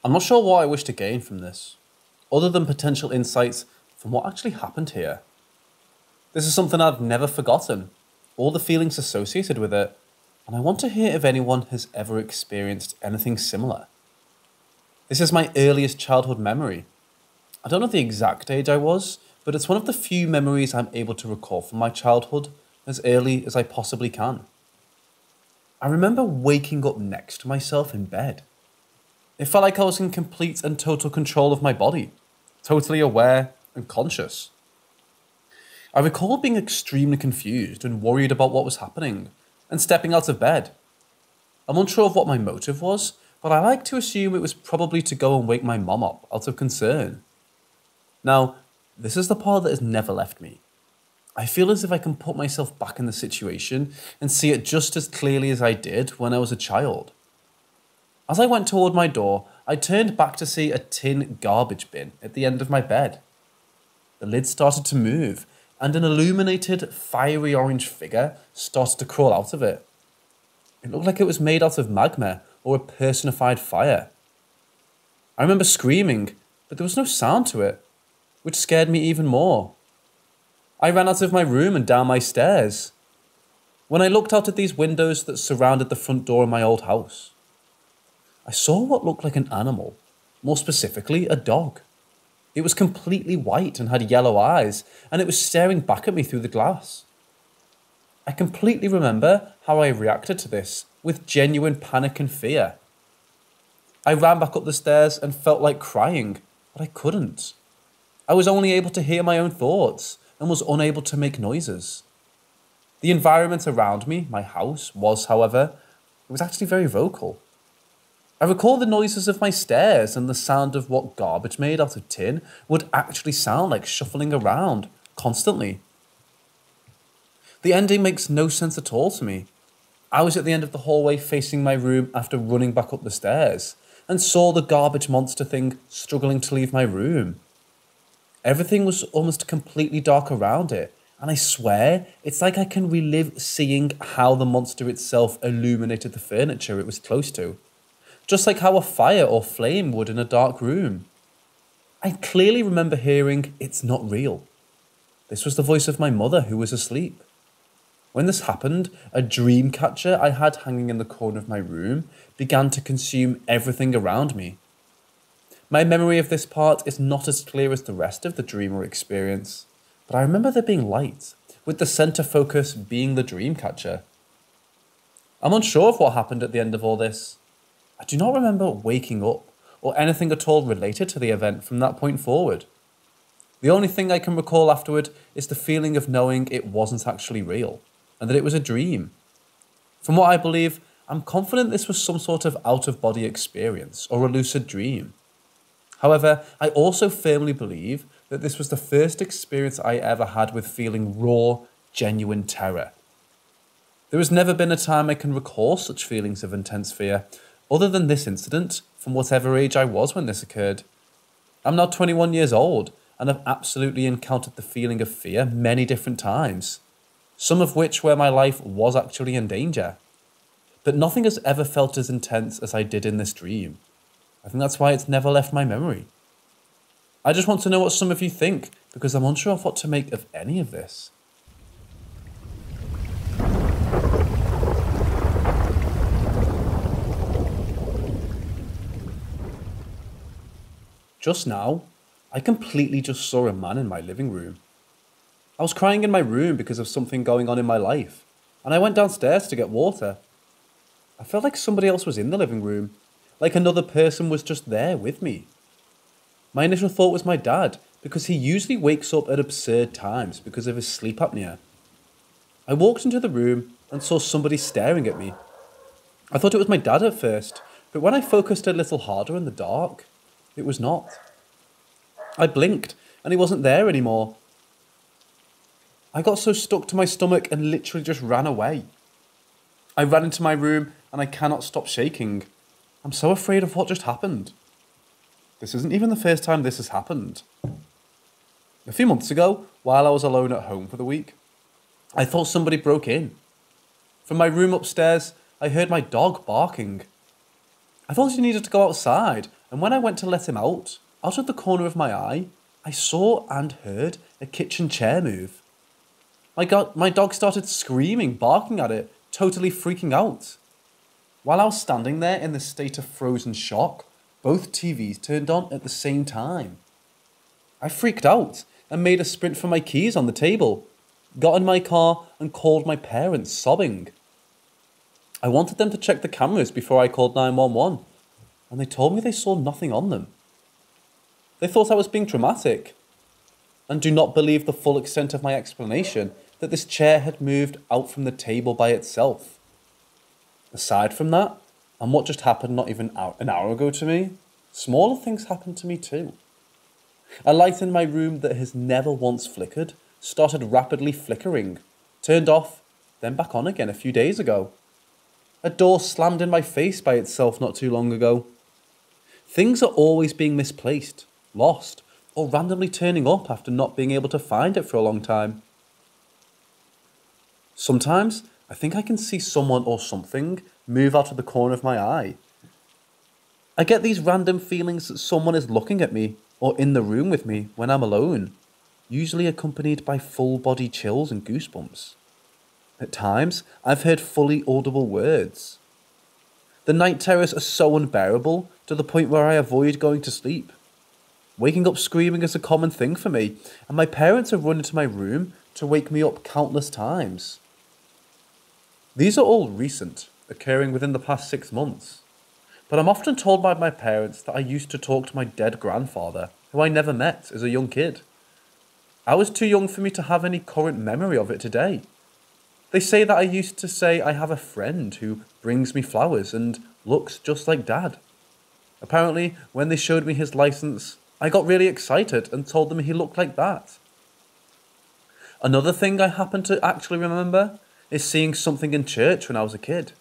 I'm not sure what I wish to gain from this, other than potential insights from what actually happened here. This is something I've never forgotten, all the feelings associated with it, and I want to hear if anyone has ever experienced anything similar. This is my earliest childhood memory. I don't know the exact age I was, but it's one of the few memories I'm able to recall from my childhood as early as I possibly can. I remember waking up next to myself in bed. It felt like I was in complete and total control of my body, totally aware and conscious. I recall being extremely confused and worried about what was happening, and stepping out of bed. I'm unsure of what my motive was, but I like to assume it was probably to go and wake my mom up out of concern. Now, this is the part that has never left me. I feel as if I can put myself back in the situation and see it just as clearly as I did when I was a child. As I went toward my door, I turned back to see a tin garbage bin at the end of my bed. The lid started to move, and an illuminated, fiery orange figure started to crawl out of it. It looked like it was made out of magma or a personified fire. I remember screaming, but there was no sound to it, which scared me even more. I ran out of my room and down my stairs. When I looked out at these windows that surrounded the front door of my old house, I saw what looked like an animal, more specifically a dog. It was completely white and had yellow eyes, and it was staring back at me through the glass. I completely remember how I reacted to this, with genuine panic and fear. I ran back up the stairs and felt like crying, but I couldn't. I was only able to hear my own thoughts, and was unable to make noises. The environment around me, my house, was, however, it was actually very vocal. I recall the noises of my stairs and the sound of what garbage made out of tin would actually sound like shuffling around, constantly. The ending makes no sense at all to me. I was at the end of the hallway facing my room after running back up the stairs, and saw the garbage monster thing struggling to leave my room. Everything was almost completely dark around it, and I swear it's like I can relive seeing how the monster itself illuminated the furniture it was close to, just like how a fire or flame would in a dark room. I clearly remember hearing, "It's not real." This was the voice of my mother who was asleep. When this happened, a dream catcher I had hanging in the corner of my room began to consume everything around me. My memory of this part is not as clear as the rest of the dream or experience, but I remember there being light, with the centre focus being the dream catcher. I'm unsure of what happened at the end of all this. I do not remember waking up, or anything at all related to the event from that point forward. The only thing I can recall afterward is the feeling of knowing it wasn't actually real, and that it was a dream. From what I believe, I'm confident this was some sort of out-of-body experience, or a lucid dream. However, I also firmly believe that this was the first experience I ever had with feeling raw, genuine terror. There has never been a time I can recall such feelings of intense fear, other than this incident, from whatever age I was when this occurred. I'm now 21 years old, and have absolutely encountered the feeling of fear many different times, some of which where my life was actually in danger. But nothing has ever felt as intense as I did in this dream. I think that's why it's never left my memory. I just want to know what some of you think, because I'm unsure of what to make of any of this. Just now, I completely just saw a man in my living room. I was crying in my room because of something going on in my life, and I went downstairs to get water. I felt like somebody else was in the living room, like another person was just there with me. My initial thought was my dad, because he usually wakes up at absurd times because of his sleep apnea. I walked into the room and saw somebody staring at me. I thought it was my dad at first, but when I focused a little harder in the dark, it was not. I blinked and he wasn't there anymore. I got so stuck to my stomach and literally just ran away. I ran into my room and I cannot stop shaking. I'm so afraid of what just happened. This isn't even the first time this has happened. A few months ago, while I was alone at home for the week, I thought somebody broke in. From my room upstairs, I heard my dog barking. I thought he needed to go outside, and when I went to let him out of the corner of my eye, I saw and heard a kitchen chair move. My dog started screaming, barking at it, totally freaking out. While I was standing there in this state of frozen shock, both TVs turned on at the same time. I freaked out and made a sprint for my keys on the table, got in my car and called my parents, sobbing. I wanted them to check the cameras before I called 911, and they told me they saw nothing on them. They thought I was being dramatic, and do not believe the full extent of my explanation that this chair had moved out from the table by itself. Aside from that, and what just happened not even an hour ago to me, smaller things happened to me too. A light in my room that has never once flickered started rapidly flickering, turned off, then back on again a few days ago. A door slammed in my face by itself not too long ago. Things are always being misplaced, lost, or randomly turning up after not being able to find it for a long time. Sometimes, I think I can see someone or something move out of the corner of my eye. I get these random feelings that someone is looking at me or in the room with me when I'm alone, usually accompanied by full body chills and goosebumps. At times, I've heard fully audible words. The night terrors are so unbearable to the point where I avoid going to sleep. Waking up screaming is a common thing for me, and my parents have run into my room to wake me up countless times. These are all recent, occurring within the past 6 months. But I'm often told by my parents that I used to talk to my dead grandfather, who I never met as a young kid. I was too young for me to have any current memory of it today. They say that I used to say I have a friend who brings me flowers and looks just like Dad. Apparently, when they showed me his license, I got really excited and told them he looked like that. Another thing I happen to actually remember is seeing something in church when I was a kid.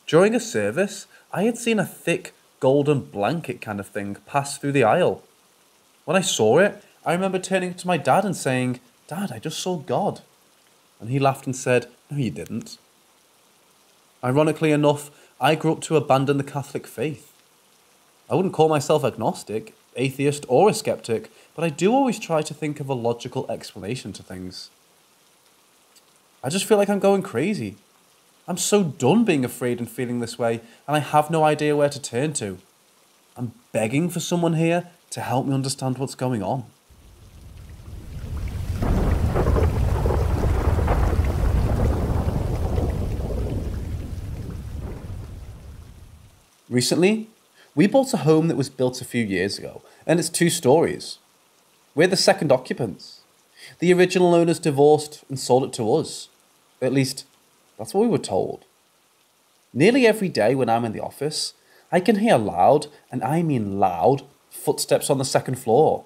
During a service, I had seen a thick golden blanket kind of thing pass through the aisle. When I saw it, I remember turning to my dad and saying, "Dad, I just saw God." And he laughed and said, "No, you didn't." Ironically enough, I grew up to abandon the Catholic faith. I wouldn't call myself agnostic, atheist, or a skeptic, but I do always try to think of a logical explanation to things. I just feel like I'm going crazy. I'm so done being afraid and feeling this way, and I have no idea where to turn to. I'm begging for someone here to help me understand what's going on. Recently, we bought a home that was built a few years ago, and it's 2 stories. We're the second occupants. The original owners divorced and sold it to us. At least, that's what we were told. Nearly every day when I'm in the office, I can hear loud, and I mean loud, footsteps on the second floor.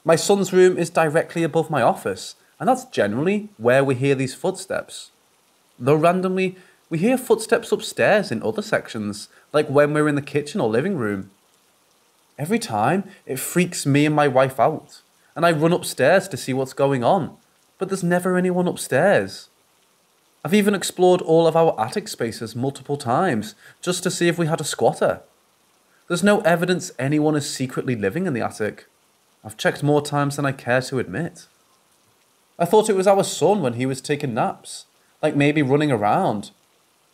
My son's room is directly above my office, and that's generally where we hear these footsteps. Though randomly, we hear footsteps upstairs in other sections, like when we're in the kitchen or living room. Every time, it freaks me and my wife out, and I run upstairs to see what's going on, but there's never anyone upstairs. I've even explored all of our attic spaces multiple times, just to see if we had a squatter. There's no evidence anyone is secretly living in the attic. I've checked more times than I care to admit. I thought it was our son when he was taking naps, like maybe running around.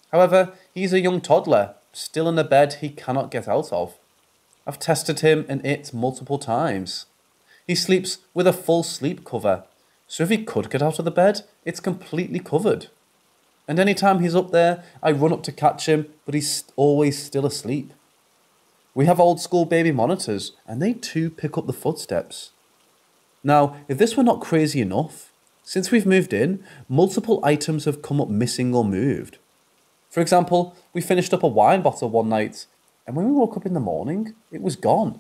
However, he's a young toddler, still in a bed he cannot get out of. I've tested him and it multiple times. He sleeps with a full sleep cover, so if he could get out of the bed, it's completely covered. And anytime he's up there, I run up to catch him, but he's always still asleep. We have old school baby monitors, and they too pick up the footsteps. Now, if this were not crazy enough, since we've moved in, multiple items have come up missing or moved. For example, we finished up a wine bottle one night, and when we woke up in the morning, it was gone.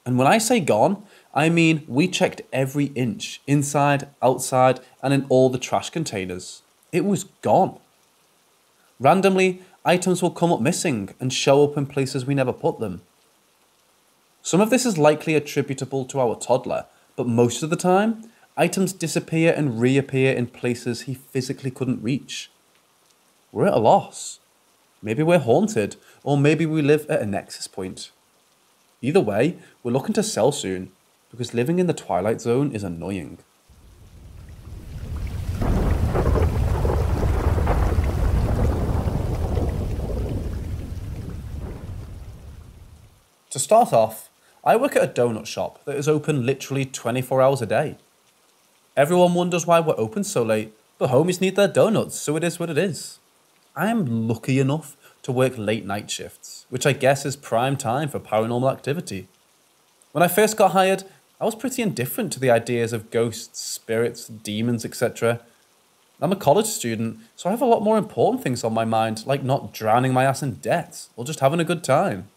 And when I say gone, I mean we checked every inch, inside, outside, and in all the trash containers. It was gone. Randomly, items will come up missing and show up in places we never put them. Some of this is likely attributable to our toddler, but most of the time, items disappear and reappear in places he physically couldn't reach. We're at a loss. Maybe we're haunted, or maybe we live at a nexus point. Either way, we're looking to sell soon, because living in the Twilight Zone is annoying. To start off, I work at a donut shop that is open literally 24 hours a day. Everyone wonders why we're open so late, but homies need their donuts, so it is what it is. I am lucky enough to work late night shifts, which I guess is prime time for paranormal activity. When I first got hired, I was pretty indifferent to the ideas of ghosts, spirits, demons, etc. I'm a college student, so I have a lot more important things on my mind, like not drowning my ass in debt, or just having a good time.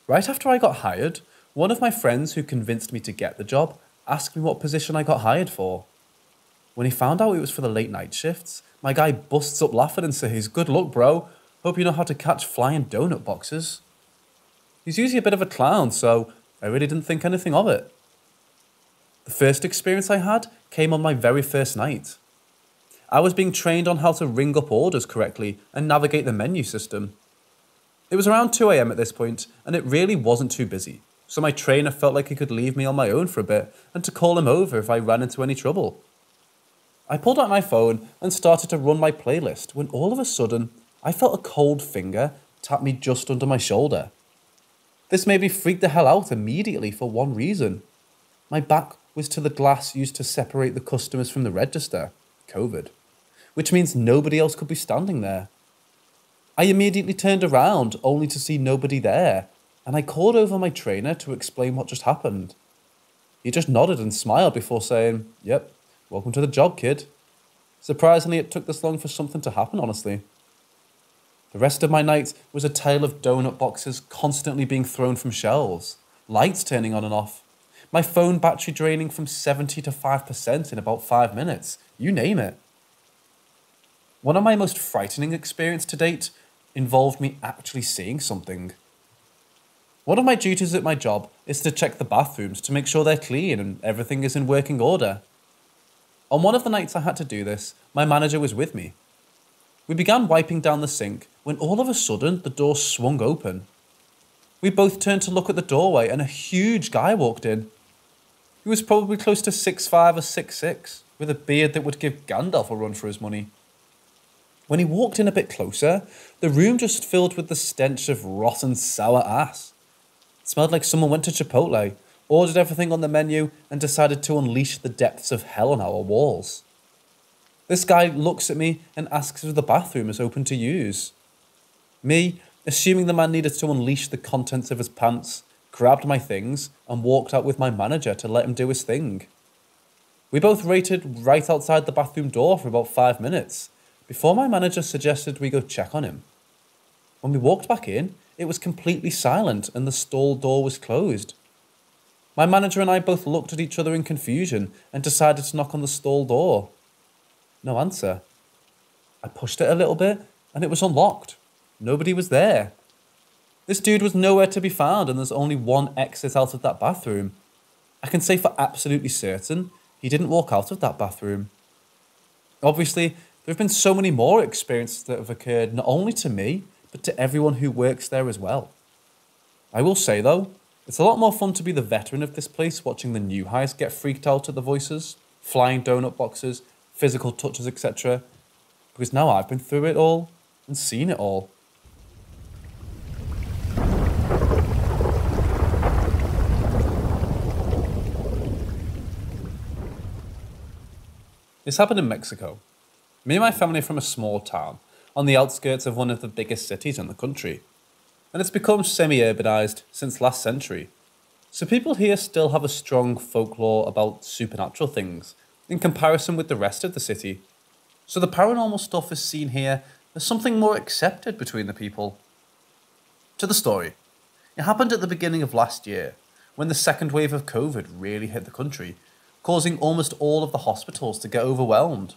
Right after I got hired, one of my friends who convinced me to get the job asked me what position I got hired for. When he found out it was for the late night shifts, my guy busts up laughing and says, "Good luck, bro. Hope you know how to catch flying donut boxes." He's usually a bit of a clown, so I really didn't think anything of it. The first experience I had came on my very first night. I was being trained on how to ring up orders correctly and navigate the menu system. It was around 2 AM at this point, and it really wasn't too busy, so my trainer felt like he could leave me on my own for a bit and to call him over if I ran into any trouble. I pulled out my phone and started to run my playlist when all of a sudden I felt a cold finger tap me just under my shoulder. This made me freak the hell out immediately for one reason. My back was to the glass used to separate the customers from the register, COVID, which means nobody else could be standing there. I immediately turned around only to see nobody there, and I called over my trainer to explain what just happened. He just nodded and smiled before saying, "Yep, welcome to the job, kid." Surprisingly, it took this long for something to happen, honestly. The rest of my night was a tale of donut boxes constantly being thrown from shelves, lights turning on and off, my phone battery draining from 70 to 5% in about 5 minutes, you name it. One of my most frightening experiences to date involved me actually seeing something. One of my duties at my job is to check the bathrooms to make sure they're clean and everything is in working order. On one of the nights I had to do this, my manager was with me. We began wiping down the sink when all of a sudden the door swung open. We both turned to look at the doorway and a huge guy walked in. He was probably close to 6'5" or 6'6", with a beard that would give Gandalf a run for his money. When he walked in a bit closer, the room just filled with the stench of rotten sour ass. It smelled like someone went to Chipotle, ordered everything on the menu, and decided to unleash the depths of hell on our walls. This guy looks at me and asks if the bathroom is open to use. Me, assuming the man needed to unleash the contents of his pants, grabbed my things and walked out with my manager to let him do his thing. We both waited right outside the bathroom door for about 5 minutes, before my manager suggested we go check on him. When we walked back in, it was completely silent and the stall door was closed. My manager and I both looked at each other in confusion and decided to knock on the stall door. No answer. I pushed it a little bit and it was unlocked. Nobody was there. This dude was nowhere to be found and there's only one exit out of that bathroom. I can say for absolutely certain he didn't walk out of that bathroom. Obviously, there have been so many more experiences that have occurred not only to me, but to everyone who works there as well. I will say though, it's a lot more fun to be the veteran of this place watching the new hires get freaked out at the voices, flying donut boxes, physical touches, etc. Because now I've been through it all and seen it all. This happened in Mexico. Me and my family are from a small town on the outskirts of one of the biggest cities in the country, and it's become semi-urbanized since last century. So people here still have a strong folklore about supernatural things in comparison with the rest of the city. So the paranormal stuff is seen here as something more accepted between the people. To the story. It happened at the beginning of last year, when the second wave of COVID really hit the country, causing almost all of the hospitals to get overwhelmed.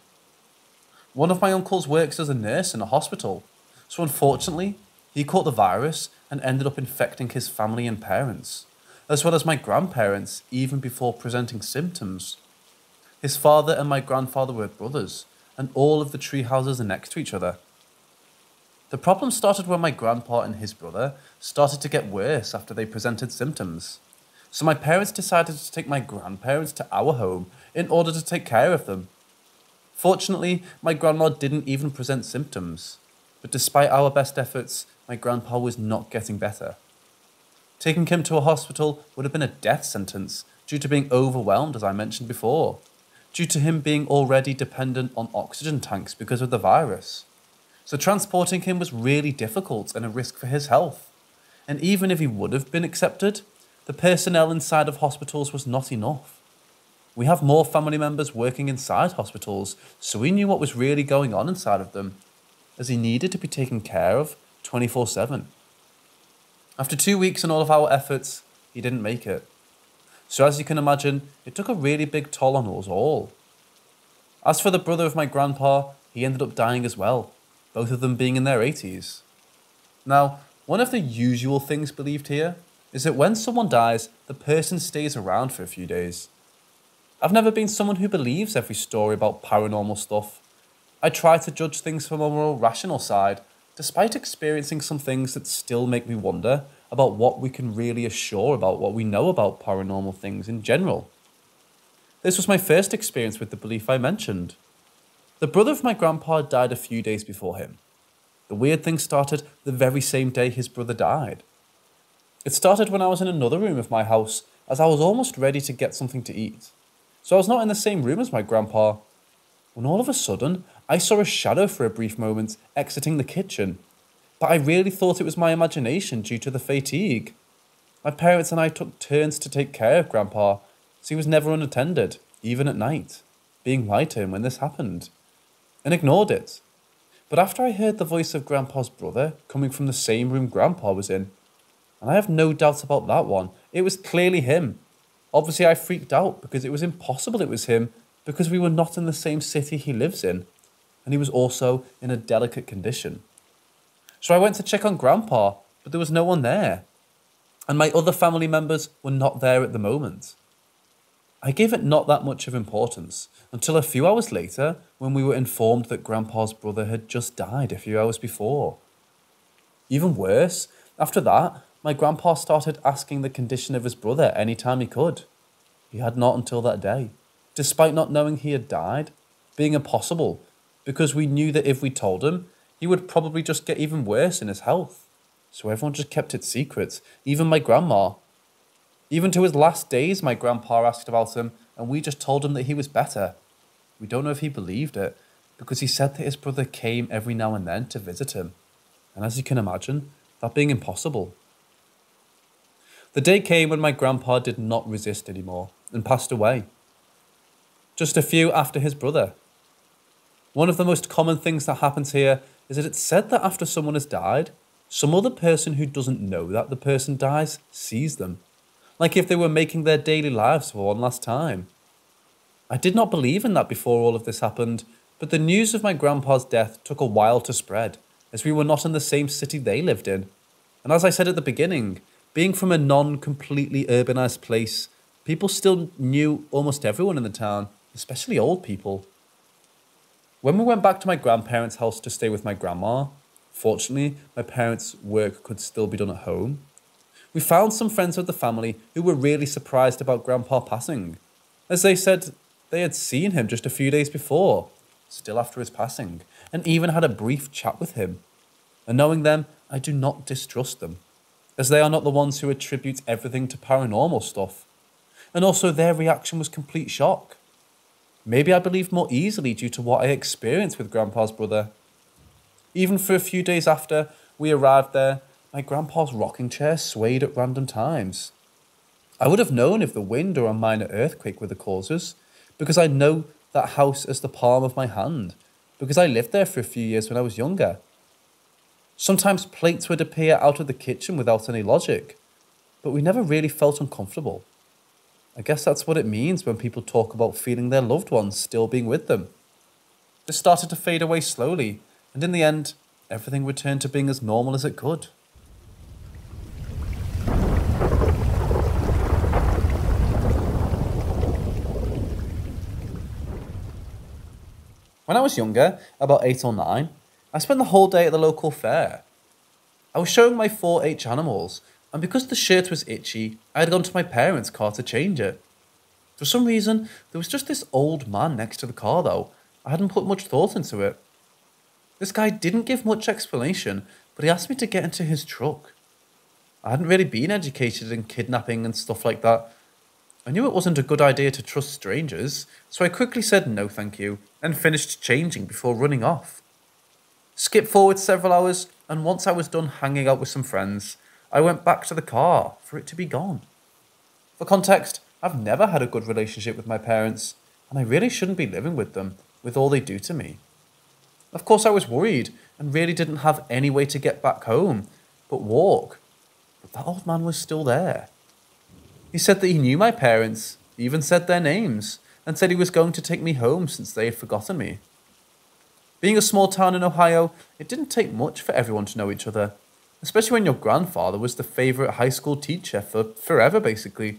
One of my uncles works as a nurse in a hospital, so unfortunately, he caught the virus and ended up infecting his family and parents, as well as my grandparents even before presenting symptoms. His father and my grandfather were brothers, and all of the tree houses are next to each other. The problem started when my grandpa and his brother started to get worse after they presented symptoms. So my parents decided to take my grandparents to our home in order to take care of them. Fortunately, my grandma didn't even present symptoms, but despite our best efforts, my grandpa was not getting better. Taking him to a hospital would have been a death sentence due to being overwhelmed, as I mentioned before, due to him being already dependent on oxygen tanks because of the virus. So transporting him was really difficult and a risk for his health. And even if he would have been accepted, the personnel inside of hospitals was not enough. We have more family members working inside hospitals, so we knew what was really going on inside of them, as he needed to be taken care of 24/7. After 2 weeks and all of our efforts, he didn't make it. So as you can imagine, it took a really big toll on us all. As for the brother of my grandpa, he ended up dying as well, both of them being in their 80s. Now, one of the usual things believed here is that when someone dies, the person stays around for a few days. I've never been someone who believes every story about paranormal stuff. I try to judge things from a more rational side, despite experiencing some things that still make me wonder about what we can really assure about what we know about paranormal things in general. This was my first experience with the belief I mentioned. The brother of my grandpa died a few days before him. The weird thing started the very same day his brother died. It started when I was in another room of my house, as I was almost ready to get something to eat. So I was not in the same room as my grandpa, when all of a sudden I saw a shadow for a brief moment exiting the kitchen, but I really thought it was my imagination due to the fatigue. My parents and I took turns to take care of Grandpa, so he was never unattended, even at night, being lied to him when this happened, and ignored it. But after I heard the voice of Grandpa's brother coming from the same room Grandpa was in, and I have no doubt about that one, it was clearly him. Obviously I freaked out because it was impossible it was him, because we were not in the same city he lives in, and he was also in a delicate condition. So I went to check on Grandpa, but there was no one there, and my other family members were not there at the moment. I gave it not that much of importance until a few hours later when we were informed that Grandpa's brother had just died a few hours before. Even worse, after that, my grandpa started asking the condition of his brother any time he could. He had not until that day, despite not knowing he had died, being impossible, because we knew that if we told him, he would probably just get even worse in his health. So everyone just kept it secret, even my grandma. Even to his last days, my grandpa asked about him, and we just told him that he was better. We don't know if he believed it, because he said that his brother came every now and then to visit him. And as you can imagine, that being impossible. The day came when my grandpa did not resist anymore, and passed away. Just a few after his brother. One of the most common things that happens here is that it's said that after someone has died, some other person who doesn't know that the person dies sees them, like if they were making their daily lives for one last time. I did not believe in that before all of this happened, but the news of my grandpa's death took a while to spread, as we were not in the same city they lived in. And as I said at the beginning, being from a non-completely urbanized place, people still knew almost everyone in the town, especially old people. When we went back to my grandparents' house to stay with my grandma, fortunately, my parents' work could still be done at home, we found some friends of the family who were really surprised about Grandpa passing, as they said they had seen him just a few days before, still after his passing, and even had a brief chat with him. And knowing them, I do not distrust them, as they are not the ones who attribute everything to paranormal stuff. And also their reaction was complete shock. Maybe I believed more easily due to what I experienced with Grandpa's brother. Even for a few days after we arrived there, my grandpa's rocking chair swayed at random times. I would have known if the wind or a minor earthquake were the causes, because I know that house as the palm of my hand, because I lived there for a few years when I was younger. Sometimes plates would appear out of the kitchen without any logic, but we never really felt uncomfortable. I guess that's what it means when people talk about feeling their loved ones still being with them. This started to fade away slowly, and in the end, everything returned to being as normal as it could. When I was younger, about 8 or 9, I spent the whole day at the local fair. I was showing my 4-H animals, and because the shirt was itchy, I had gone to my parents' car to change it. For some reason, there was just this old man next to the car though. I hadn't put much thought into it. This guy didn't give much explanation, but he asked me to get into his truck. I hadn't really been educated in kidnapping and stuff like that. I knew it wasn't a good idea to trust strangers, so I quickly said no thank you, and finished changing before running off. Skip forward several hours, and once I was done hanging out with some friends, I went back to the car for it to be gone. For context, I've never had a good relationship with my parents, and I really shouldn't be living with them, with all they do to me. Of course I was worried, and really didn't have any way to get back home, but walk. But that old man was still there. He said that he knew my parents, even said their names, and said he was going to take me home since they had forgotten me. Being a small town in Ohio, it didn't take much for everyone to know each other, especially when your grandfather was the favourite high school teacher for forever basically,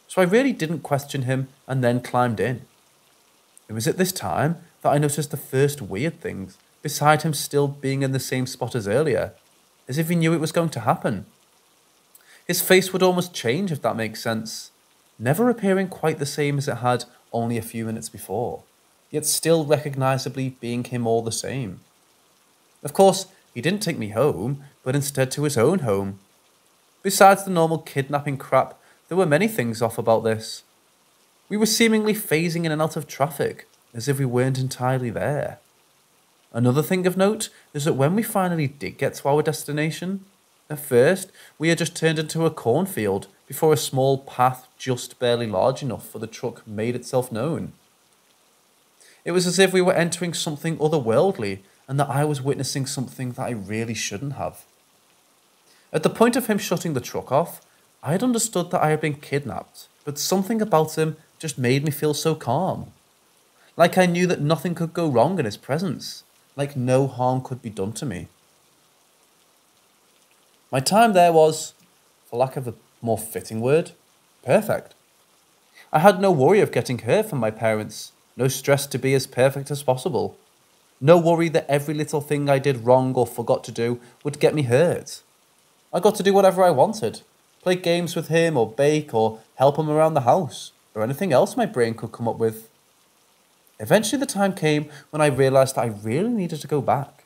so I really didn't question him and then climbed in. It was at this time that I noticed the first weird things, beside him still being in the same spot as earlier, as if he knew it was going to happen. His face would almost change, if that makes sense, never appearing quite the same as it had only a few minutes before, yet still recognisably being him all the same. Of course, he didn't take me home, but instead to his own home. Besides the normal kidnapping crap, there were many things off about this. We were seemingly phasing in and out of traffic, as if we weren't entirely there. Another thing of note is that when we finally did get to our destination, at first we had just turned into a cornfield before a small path just barely large enough for the truck made itself known. It was as if we were entering something otherworldly and that I was witnessing something that I really shouldn't have. At the point of him shutting the truck off, I had understood that I had been kidnapped, but something about him just made me feel so calm. Like I knew that nothing could go wrong in his presence, like no harm could be done to me. My time there was, for lack of a more fitting word, perfect. I had no worry of getting hurt from my parents, no stress to be as perfect as possible, no worry that every little thing I did wrong or forgot to do would get me hurt. I got to do whatever I wanted, play games with him or bake or help him around the house, or anything else my brain could come up with. Eventually the time came when I realised that I really needed to go back.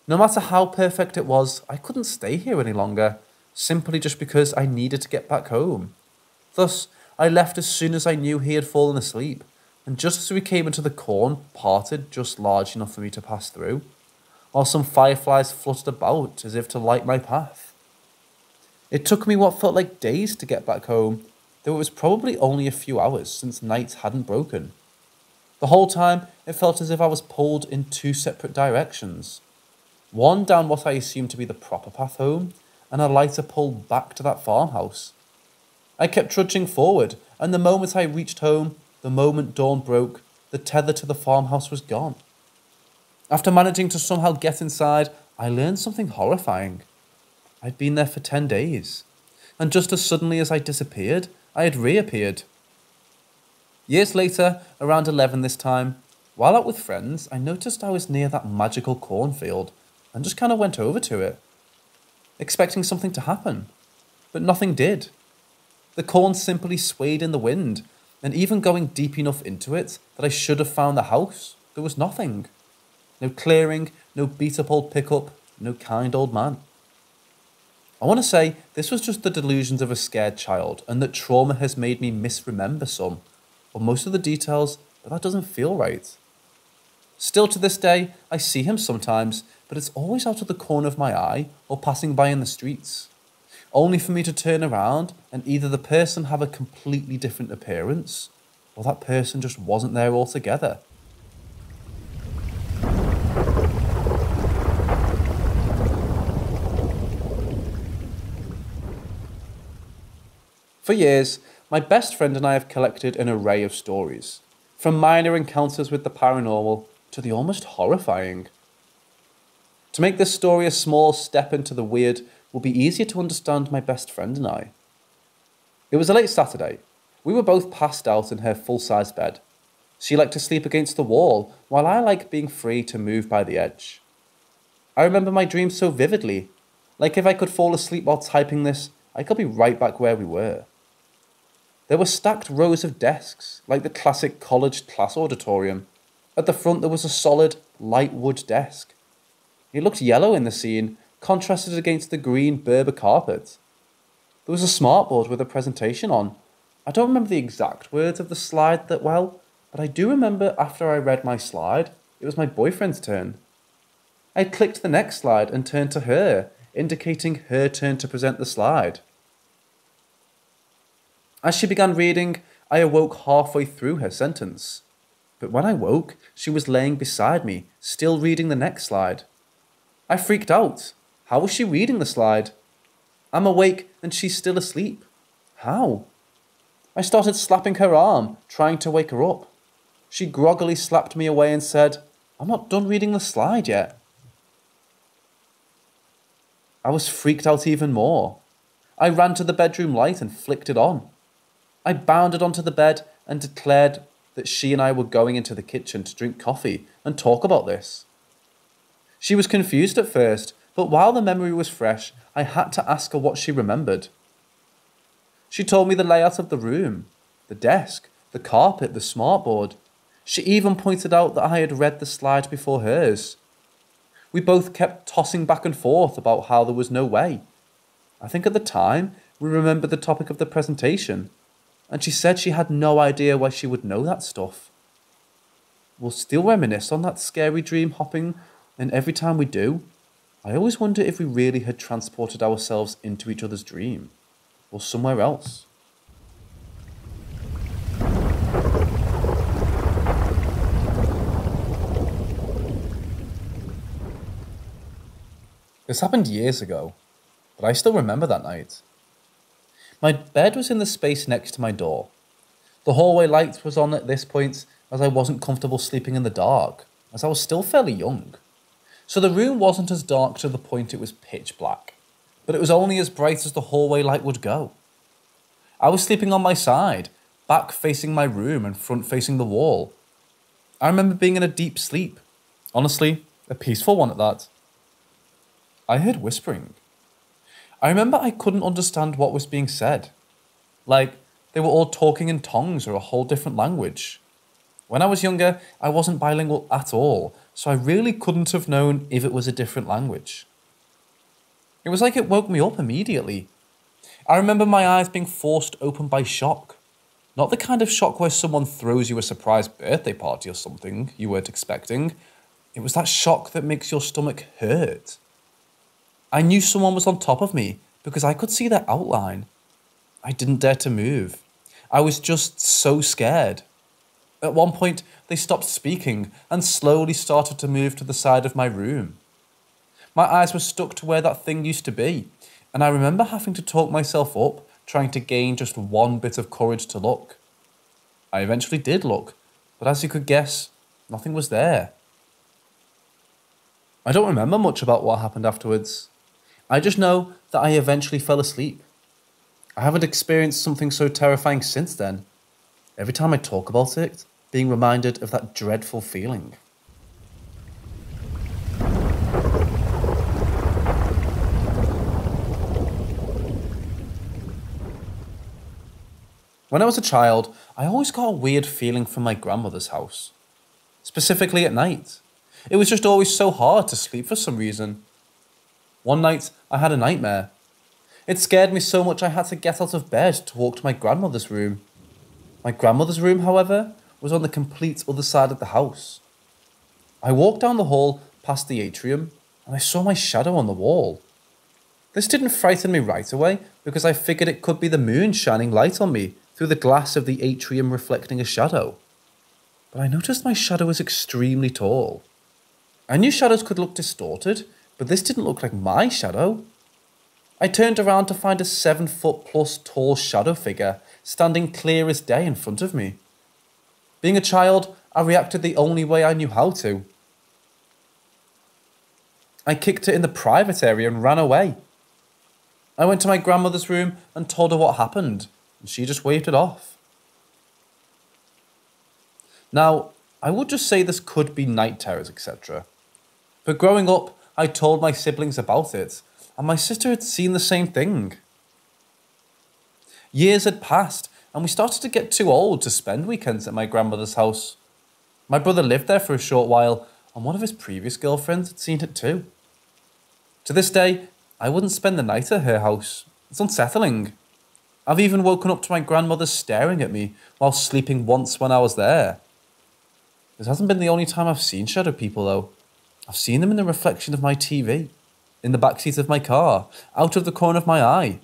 No matter how perfect it was, I couldn't stay here any longer, simply just because I needed to get back home. Thus, I left as soon as I knew he had fallen asleep, and just as we came into the corn parted just large enough for me to pass through, while some fireflies fluttered about as if to light my path. It took me what felt like days to get back home, though it was probably only a few hours since night hadn't broken. The whole time, it felt as if I was pulled in two separate directions. One down what I assumed to be the proper path home, and a lighter pull back to that farmhouse. I kept trudging forward, and the moment I reached home, the moment dawn broke, the tether to the farmhouse was gone. After managing to somehow get inside, I learned something horrifying. I'd been there for 10 days, and just as suddenly as I disappeared, I had reappeared. Years later, around 11 this time, while out with friends, I noticed I was near that magical cornfield, and just kind of went over to it, expecting something to happen, but nothing did. The corn simply swayed in the wind, and even going deep enough into it that I should have found the house, there was nothing. No clearing, no beat-up old pickup, no kind old man. I want to say this was just the delusions of a scared child, and that trauma has made me misremember some, or most of the details, but that doesn't feel right. Still to this day, I see him sometimes, but it's always out of the corner of my eye or passing by in the streets, only for me to turn around and either the person have a completely different appearance, or that person just wasn't there altogether. For years, my best friend and I have collected an array of stories, from minor encounters with the paranormal to the almost horrifying. To make this story a small step into the weird will be easier to understand my best friend and I. It was a late Saturday. We were both passed out in her full-size bed. She liked to sleep against the wall, while I like being free to move by the edge. I remember my dreams so vividly. Like if I could fall asleep while typing this, I could be right back where we were. There were stacked rows of desks, like the classic college class auditorium. At the front there was a solid, light wood desk. It looked yellow in the scene, contrasted against the green Berber carpet. There was a smartboard with a presentation on. I don't remember the exact words of the slide that well, but I do remember after I read my slide, it was my boyfriend's turn. I clicked the next slide and turned to her, indicating her turn to present the slide. As she began reading, I awoke halfway through her sentence. But when I woke, she was laying beside me, still reading the next slide. I freaked out. How was she reading the slide? I'm awake and she's still asleep. How? I started slapping her arm, trying to wake her up. She groggily slapped me away and said, "I'm not done reading the slide yet." I was freaked out even more. I ran to the bedroom light and flicked it on. I bounded onto the bed and declared that she and I were going into the kitchen to drink coffee and talk about this. She was confused at first, but while the memory was fresh, I had to ask her what she remembered. She told me the layout of the room, the desk, the carpet, the smartboard. She even pointed out that I had read the slide before hers. We both kept tossing back and forth about how there was no way. I think at the time, we remembered the topic of the presentation, and she said she had no idea why she would know that stuff. We'll still reminisce on that scary dream hopping, and every time we do, I always wonder if we really had transported ourselves into each other's dream, or somewhere else. This happened years ago, but I still remember that night. My bed was in the space next to my door. The hallway light was on at this point as I wasn't comfortable sleeping in the dark, as I was still fairly young. So the room wasn't as dark to the point it was pitch black, but it was only as bright as the hallway light would go. I was sleeping on my side, back facing my room and front facing the wall. I remember being in a deep sleep. Honestly, a peaceful one at that. I heard whispering. I remember I couldn't understand what was being said. Like, they were all talking in tongues or a whole different language. When I was younger, I wasn't bilingual at all, so I really couldn't have known if it was a different language. It was like it woke me up immediately. I remember my eyes being forced open by shock. Not the kind of shock where someone throws you a surprise birthday party or something you weren't expecting. It was that shock that makes your stomach hurt. I knew someone was on top of me because I could see their outline. I didn't dare to move. I was just so scared. At one point, they stopped speaking and slowly started to move to the side of my room. My eyes were stuck to where that thing used to be, and I remember having to talk myself up, trying to gain just one bit of courage to look. I eventually did look, but as you could guess, nothing was there. I don't remember much about what happened afterwards. I just know that I eventually fell asleep. I haven't experienced something so terrifying since then. Every time I talk about it, being reminded of that dreadful feeling. When I was a child, I always got a weird feeling from my grandmother's house. Specifically at night. It was just always so hard to sleep for some reason. One night, I had a nightmare. It scared me so much I had to get out of bed to walk to my grandmother's room. My grandmother's room, however, was on the complete other side of the house. I walked down the hall past the atrium, and I saw my shadow on the wall. This didn't frighten me right away, because I figured it could be the moon shining light on me through the glass of the atrium reflecting a shadow. But I noticed my shadow was extremely tall. I knew shadows could look distorted, but this didn't look like my shadow. I turned around to find a 7-foot+ tall shadow figure standing clear as day in front of me. Being a child, I reacted the only way I knew how to. I kicked it in the private area and ran away. I went to my grandmother's room and told her what happened, and she just waved it off. Now, I would just say this could be night terrors, etc. But growing up, I told my siblings about it, and my sister had seen the same thing. Years had passed, and we started to get too old to spend weekends at my grandmother's house. My brother lived there for a short while, and one of his previous girlfriends had seen it too. To this day, I wouldn't spend the night at her house. It's unsettling. I've even woken up to my grandmother staring at me while sleeping once when I was there. This hasn't been the only time I've seen shadow people though. I've seen them in the reflection of my TV, in the backseat of my car, out of the corner of my eye.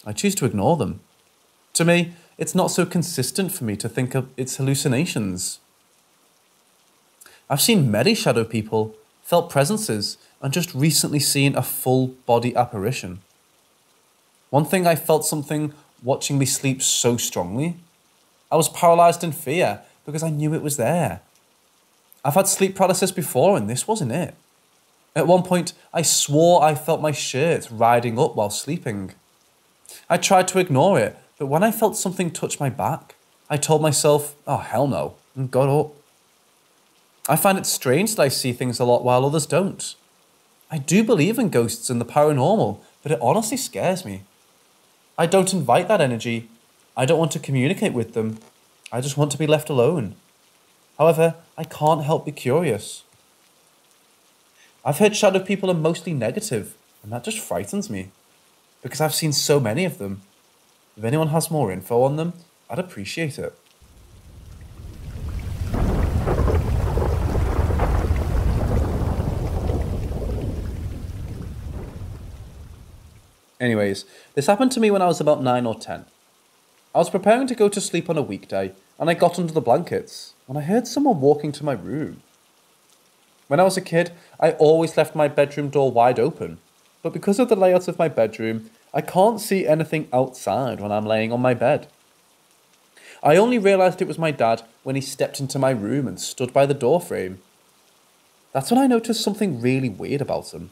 I choose to ignore them. To me, it's not so consistent for me to think of it's hallucinations. I've seen many shadow people, felt presences, and just recently seen a full body apparition. One thing, I felt something watching me sleep so strongly. I was paralysed in fear because I knew it was there. I've had sleep paralysis before and this wasn't it. At one point, I swore I felt my shirt riding up while sleeping. I tried to ignore it, but when I felt something touch my back, I told myself, oh hell no, and got up. I find it strange that I see things a lot while others don't. I do believe in ghosts and the paranormal, but it honestly scares me. I don't invite that energy. I don't want to communicate with them. I just want to be left alone. However, I can't help be curious. I've heard shadow people are mostly negative, and that just frightens me, because I've seen so many of them. If anyone has more info on them, I'd appreciate it. Anyways, this happened to me when I was about 9 or 10. I was preparing to go to sleep on a weekday, and I got under the blankets, when I heard someone walking to my room. When I was a kid, I always left my bedroom door wide open, but because of the layout of my bedroom, I can't see anything outside when I'm laying on my bed. I only realised it was my dad when he stepped into my room and stood by the door frame. That's when I noticed something really weird about him.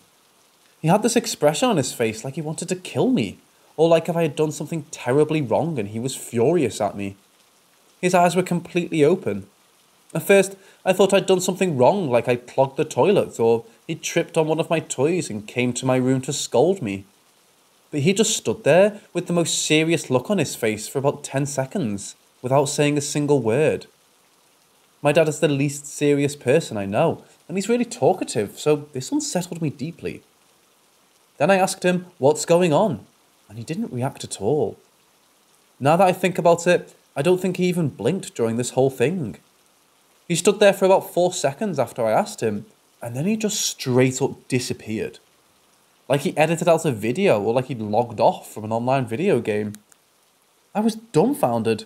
He had this expression on his face like he wanted to kill me, or like if I had done something terribly wrong and he was furious at me. His eyes were completely open. At first, I thought I'd done something wrong, like I'd clogged the toilet, or he'd tripped on one of my toys and came to my room to scold me. But he just stood there with the most serious look on his face for about 10 seconds, without saying a single word. My dad is the least serious person I know, and he's really talkative, so this unsettled me deeply. Then I asked him, what's going on? And he didn't react at all. Now that I think about it, I don't think he even blinked during this whole thing. He stood there for about 4 seconds after I asked him, and then he just straight up disappeared. Like he edited out a video or like he'd logged off from an online video game. I was dumbfounded.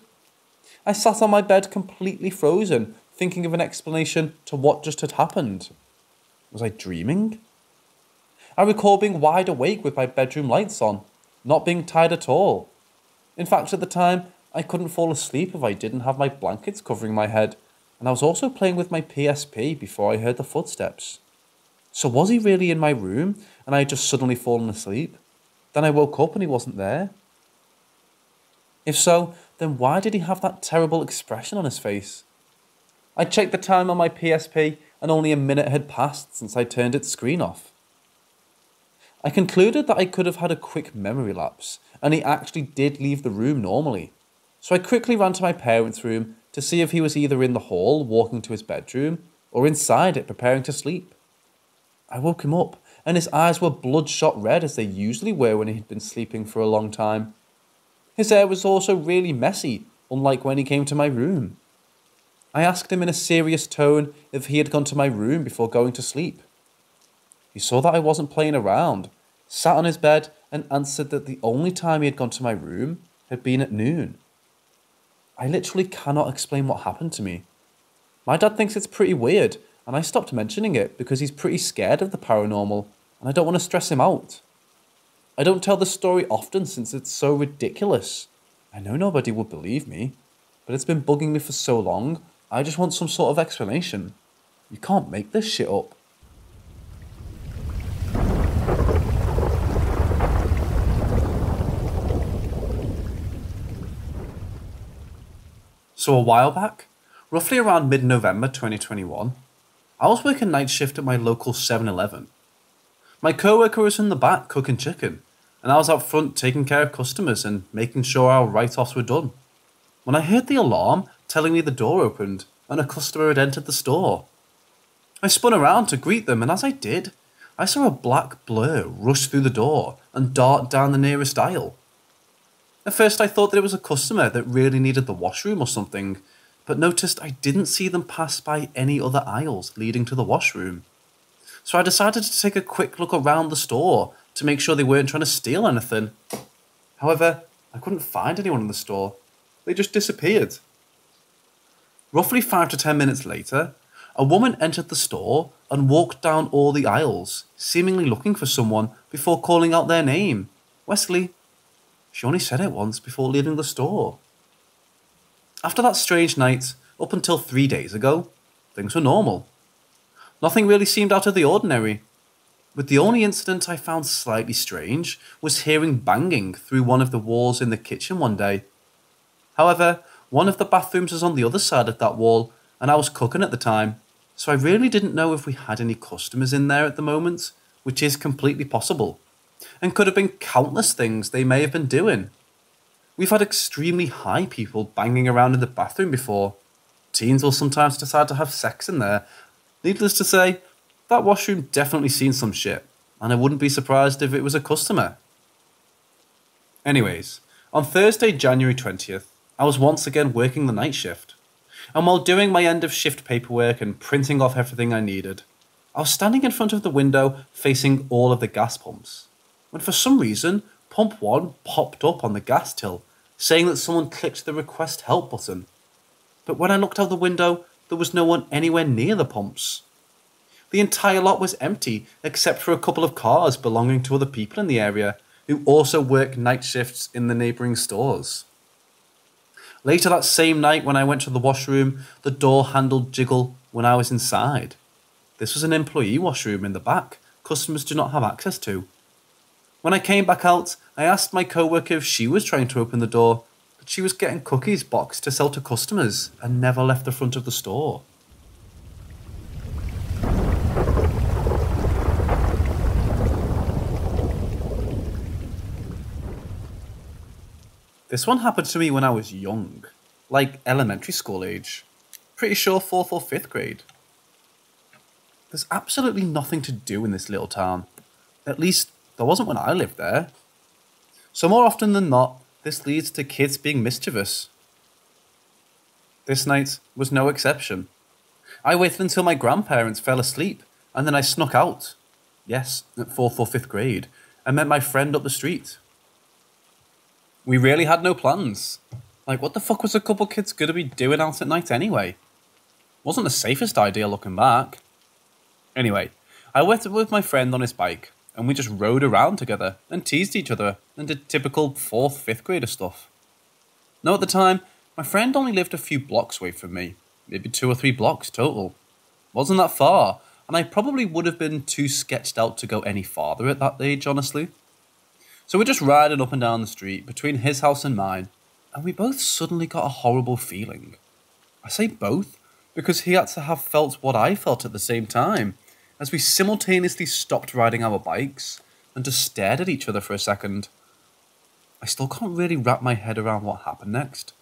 I sat on my bed completely frozen, thinking of an explanation to what just had happened. Was I dreaming? I recall being wide awake with my bedroom lights on, not being tired at all. In fact, at the time, I couldn't fall asleep if I didn't have my blankets covering my head, and I was also playing with my PSP before I heard the footsteps. So was he really in my room, and I had just suddenly fallen asleep? Then I woke up and he wasn't there? If so, then why did he have that terrible expression on his face? I checked the time on my PSP, and only a minute had passed since I turned its screen off. I concluded that I could have had a quick memory lapse, and he actually did leave the room normally. So I quickly ran to my parents' room to see if he was either in the hall walking to his bedroom, or inside it preparing to sleep. I woke him up, and his eyes were bloodshot red as they usually were when he had been sleeping for a long time. His hair was also really messy, unlike when he came to my room. I asked him in a serious tone if he had gone to my room before going to sleep. He saw that I wasn't playing around, sat on his bed and answered that the only time he had gone to my room had been at noon. I literally cannot explain what happened to me. My dad thinks it's pretty weird, and I stopped mentioning it because he's pretty scared of the paranormal, and I don't want to stress him out. I don't tell this story often since it's so ridiculous. I know nobody would believe me, but it's been bugging me for so long, I just want some sort of explanation. You can't make this shit up. So a while back, roughly around mid-November 2021, I was working night shift at my local 7-Eleven. My co-worker was in the back cooking chicken, and I was out front taking care of customers and making sure our write-offs were done, when I heard the alarm telling me the door opened and a customer had entered the store. I spun around to greet them, and as I did, I saw a black blur rush through the door and dart down the nearest aisle. At first I thought that it was a customer that really needed the washroom or something, but noticed I didn't see them pass by any other aisles leading to the washroom. So I decided to take a quick look around the store to make sure they weren't trying to steal anything. However, I couldn't find anyone in the store. They just disappeared. Roughly 5 to 10 minutes later, a woman entered the store and walked down all the aisles, seemingly looking for someone before calling out their name. Wesley. She only said it once before leaving the store. After that strange night, up until 3 days ago, things were normal. Nothing really seemed out of the ordinary, but the only incident I found slightly strange was hearing banging through one of the walls in the kitchen one day. However, one of the bathrooms was on the other side of that wall, and I was cooking at the time, so I really didn't know if we had any customers in there at the moment, which is completely possible, and could have been countless things they may have been doing. We've had extremely high people banging around in the bathroom before. Teens will sometimes decide to have sex in there. Needless to say, that washroom definitely seen some shit, and I wouldn't be surprised if it was a customer. Anyways, on Thursday, January 20th, I was once again working the night shift, and while doing my end of shift paperwork and printing off everything I needed, I was standing in front of the window facing all of the gas pumps, when for some reason, pump 1 popped up on the gas till, saying that someone clicked the request help button. But when I looked out the window, there was no one anywhere near the pumps. The entire lot was empty, except for a couple of cars belonging to other people in the area, who also work night shifts in the neighbouring stores. Later that same night when I went to the washroom, the door handle jiggle when I was inside. This was an employee washroom in the back, customers do not have access to. When I came back out, I asked my co-worker if she was trying to open the door, but she was getting cookies boxed to sell to customers and never left the front of the store. This one happened to me when I was young, like elementary school age. Pretty sure 4th or 5th grade. There's absolutely nothing to do in this little town. At least, there wasn't when I lived there. So more often than not, this leads to kids being mischievous. This night was no exception. I waited until my grandparents fell asleep, and then I snuck out. Yes, at 4th or 5th grade, and met my friend up the street. We really had no plans. Like, what the fuck was a couple kids gonna be doing out at night anyway? Wasn't the safest idea looking back. Anyway, I went with my friend on his bike, and we just rode around together and teased each other and did typical 4th, 5th grader stuff. Now at the time, my friend only lived a few blocks away from me, maybe 2 or 3 blocks total. Wasn't that far, and I probably would have been too sketched out to go any farther at that age, honestly. So we're just riding up and down the street between his house and mine, and we both suddenly got a horrible feeling. I say both because he had to have felt what I felt at the same time, as we simultaneously stopped riding our bikes and just stared at each other for a second. I still can't really wrap my head around what happened next,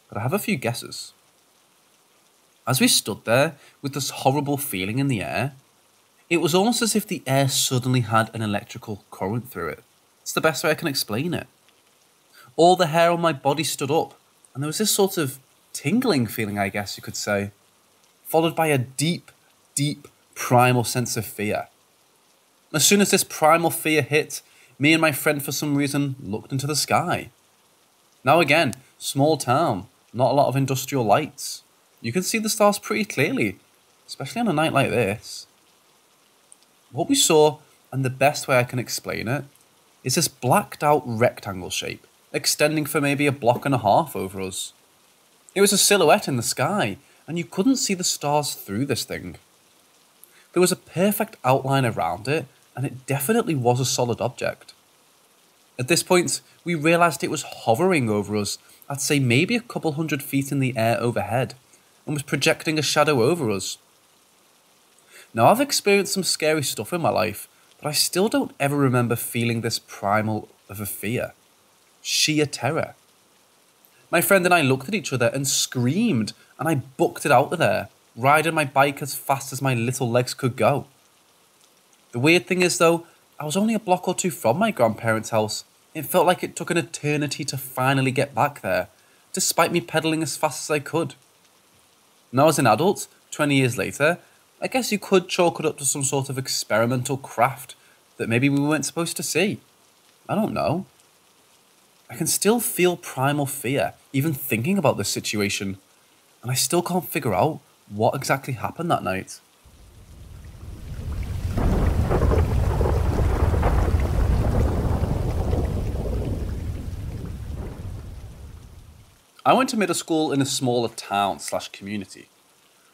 but I have a few guesses. As we stood there with this horrible feeling in the air, it was almost as if the air suddenly had an electrical current through it. It's the best way I can explain it. All the hair on my body stood up, and there was this sort of tingling feeling, I guess you could say, followed by a deep, deep, primal sense of fear. As soon as this primal fear hit, me and my friend for some reason looked into the sky. Now again, small town, not a lot of industrial lights. You can see the stars pretty clearly, especially on a night like this. What we saw, and the best way I can explain it, is this blacked out rectangle shape, extending for maybe a block and a half over us. It was a silhouette in the sky, and you couldn't see the stars through this thing. There was a perfect outline around it, and it definitely was a solid object. At this point, we realised it was hovering over us, I'd say maybe a couple 100 feet in the air overhead, and was projecting a shadow over us. Now I've experienced some scary stuff in my life, but I still don't ever remember feeling this primal of a fear. Sheer terror. My friend and I looked at each other and screamed, and I booked it out of there, riding my bike as fast as my little legs could go. The weird thing is though, I was only a block or two from my grandparents' house. It felt like it took an eternity to finally get back there, despite me pedaling as fast as I could. Now as an adult, 20 years later, I guess you could chalk it up to some sort of experimental craft that maybe we weren't supposed to see. I don't know. I can still feel primal fear, even thinking about this situation, and I still can't figure out what exactly happened that night. I went to middle school in a smaller town/community.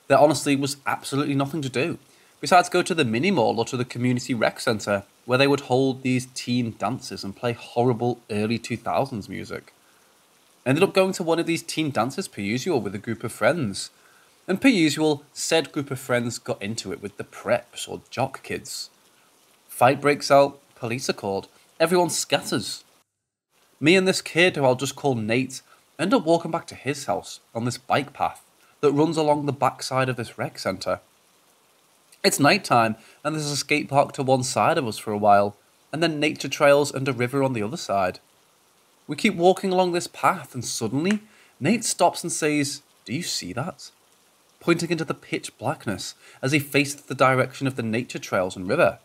There honestly was absolutely nothing to do, besides go to the mini mall or to the community rec centre, where they would hold these teen dances and play horrible early 2000s music. I ended up going to one of these teen dances per usual with a group of friends. And per usual, said group of friends got into it with the preps or jock kids. Fight breaks out, police are called, everyone scatters. Me and this kid, who I'll just call Nate, end up walking back to his house on this bike path that runs along the backside of this rec centre. It's night time, and there's a skate park to one side of us for a while, and then nature trails and a river on the other side. We keep walking along this path, and suddenly, Nate stops and says, "Do you see that?" pointing into the pitch blackness as he faced the direction of the nature trails and river.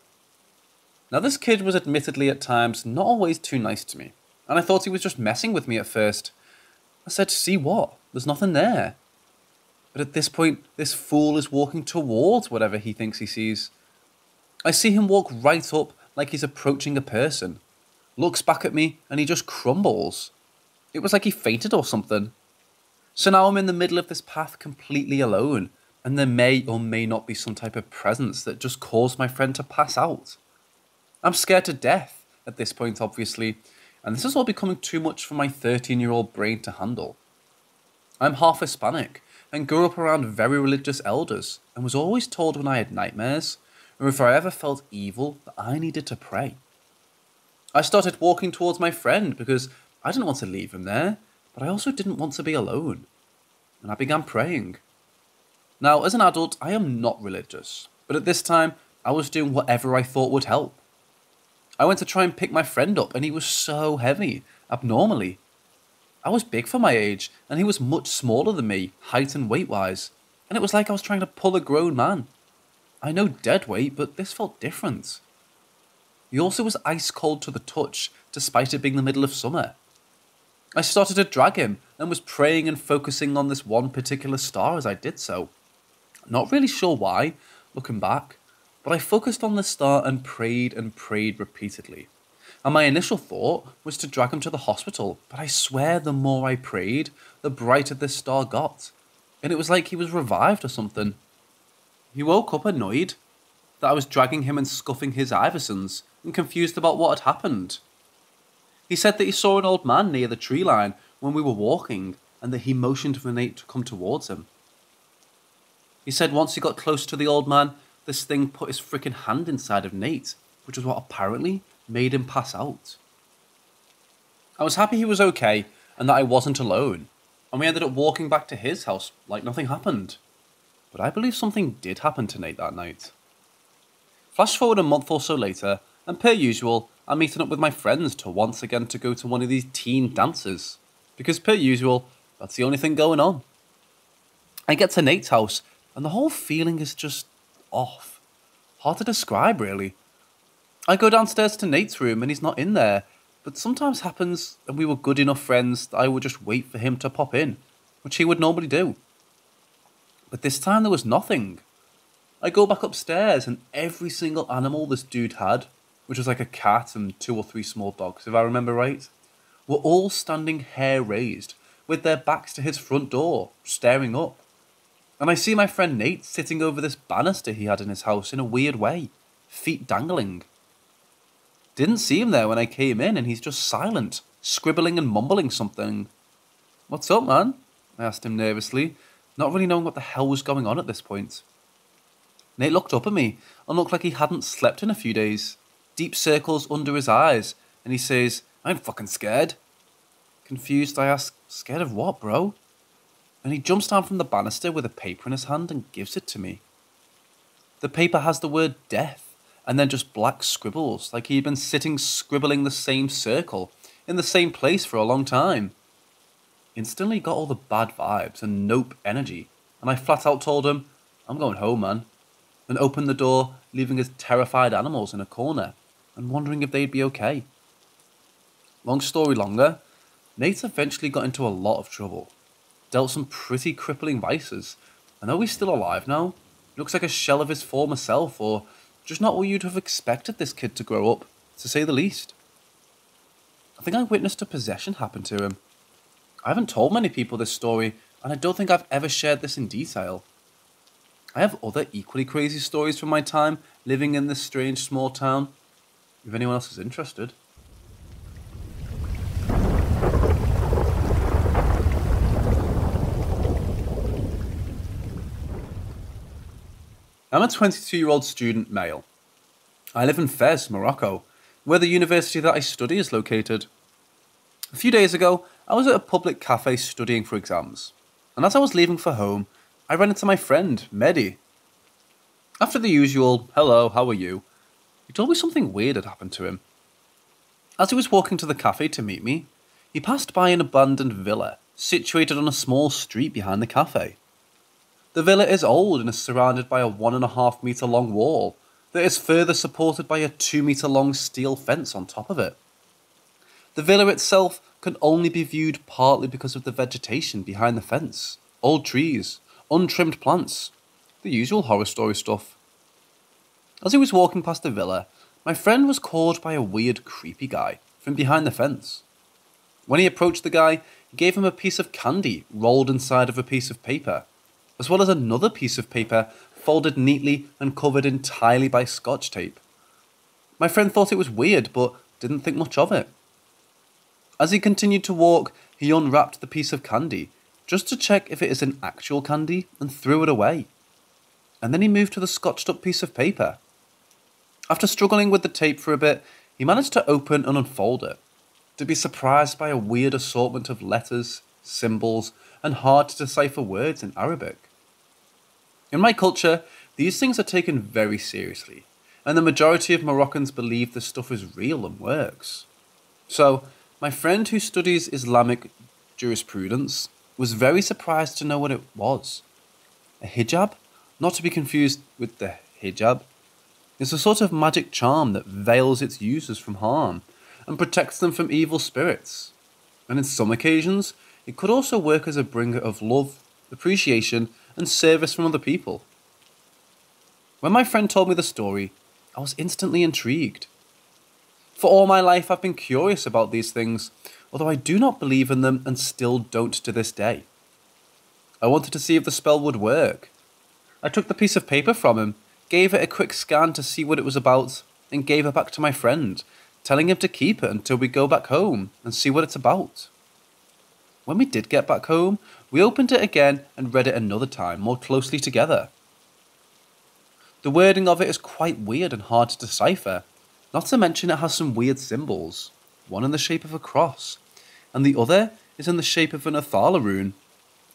Now this kid was admittedly at times not always too nice to me, and I thought he was just messing with me at first. I said, "See what? There's nothing there." But at this point, this fool is walking towards whatever he thinks he sees. I see him walk right up like he's approaching a person, looks back at me, and he just crumbles. It was like he fainted or something. So now I'm in the middle of this path completely alone, and there may or may not be some type of presence that just caused my friend to pass out. I'm scared to death at this point, obviously, and this is all becoming too much for my 13-year-old brain to handle. I'm half Hispanic, and grew up around very religious elders, and was always told when I had nightmares, or if I ever felt evil, that I needed to pray. I started walking towards my friend because I didn't want to leave him there, but I also didn't want to be alone. And I began praying. Now, as an adult, I am not religious, but at this time, I was doing whatever I thought would help. I went to try and pick my friend up, and he was so heavy, abnormally. I was big for my age, and he was much smaller than me, height and weight-wise, and it was like I was trying to pull a grown man. I know dead weight, but this felt different. He also was ice cold to the touch, despite it being the middle of summer. I started to drag him, and was praying and focusing on this one particular star as I did so. Not really sure why, looking back, but I focused on the star and prayed repeatedly. And my initial thought was to drag him to the hospital, but I swear the more I prayed, the brighter this star got. And it was like he was revived or something. He woke up annoyed that I was dragging him and scuffing his Iversons, and confused about what had happened. He said that he saw an old man near the tree line when we were walking, and that he motioned for Nate to come towards him. He said once he got close to the old man, this thing put his frickin' hand inside of Nate, which was what apparently made him pass out. I was happy he was okay, and that I wasn't alone, and we ended up walking back to his house like nothing happened. But I believe something did happen to Nate that night. Flash forward a month or so later, and per usual, I'm meeting up with my friends to once again to go to one of these teen dances, because per usual, that's the only thing going on. I get to Nate's house, and the whole feeling is just off. Hard to describe, really. I go downstairs to Nate's room and he's not in there, but sometimes happens, and we were good enough friends that I would just wait for him to pop in, which he would normally do. But this time there was nothing. I go back upstairs and every single animal this dude had, which was like a cat and 2 or 3 small dogs, if I remember right, were all standing hair raised, with their backs to his front door, staring up. And I see my friend Nate sitting over this banister he had in his house in a weird way, feet dangling. Didn't see him there when I came in, and he's just silent, scribbling and mumbling something. "What's up, man?" I asked him nervously, not really knowing what the hell was going on at this point. Nate looked up at me and looked like he hadn't slept in a few days. deep circles under his eyes, and he says, "I'm fucking scared." Confused, I ask, "Scared of what, bro?" And he jumps down from the banister with a paper in his hand and gives it to me. The paper has the word death, and then just black scribbles, like he'd been sitting scribbling the same circle, in the same place for a long time. Instantly got all the bad vibes and nope energy, and I flat out told him, "I'm going home, man," and opened the door, leaving his terrified animals in a corner, and wondering if they'd be okay. Long story longer, Nate eventually got into a lot of trouble, dealt some pretty crippling vices, and though he's still alive now, looks like a shell of his former self, or just not what you'd have expected this kid to grow up, to say the least. I think I witnessed a possession happen to him. I haven't told many people this story, and I don't think I've ever shared this in detail. I have other equally crazy stories from my time living in this strange small town, if anyone else is interested. I'm a 22-year-old student male. I live in Fez, Morocco, where the university that I study is located. A few days ago, I was at a public cafe studying for exams, and as I was leaving for home, I ran into my friend, Mehdi. After the usual, "Hello, how are you?" he told me something weird had happened to him. As he was walking to the cafe to meet me, he passed by an abandoned villa situated on a small street behind the cafe. The villa is old and is surrounded by a 1.5 meter long wall that is further supported by a 2 meter long steel fence on top of it. The villa itself can only be viewed partly because of the vegetation behind the fence, old trees, untrimmed plants, the usual horror story stuff. As he was walking past the villa, my friend was called by a weird creepy guy from behind the fence. When he approached the guy, he gave him a piece of candy rolled inside of a piece of paper, as well as another piece of paper folded neatly and covered entirely by scotch tape. My friend thought it was weird, but didn't think much of it. As he continued to walk, he unwrapped the piece of candy, just to check if it is an actual candy, and threw it away. And then he moved to the scotched up piece of paper. After struggling with the tape for a bit, he managed to open and unfold it, to be surprised by a weird assortment of letters, symbols, and hard to decipher words in Arabic. In my culture, these things are taken very seriously, and the majority of Moroccans believe this stuff is real and works. So, my friend who studies Islamic jurisprudence was very surprised to know what it was. A hijab, not to be confused with the hijab, is a sort of magic charm that veils its users from harm and protects them from evil spirits. And in some occasions, it could also work as a bringer of love, appreciation, and service from other people. When my friend told me the story, I was instantly intrigued. For all my life, I've been curious about these things, although I do not believe in them and still don't to this day. I wanted to see if the spell would work. I took the piece of paper from him, gave it a quick scan to see what it was about, and gave it back to my friend, telling him to keep it until we go back home and see what it's about. When we did get back home, we opened it again and read it another time, more closely together. The wording of it is quite weird and hard to decipher, not to mention it has some weird symbols, one in the shape of a cross, and the other is in the shape of an Athala rune,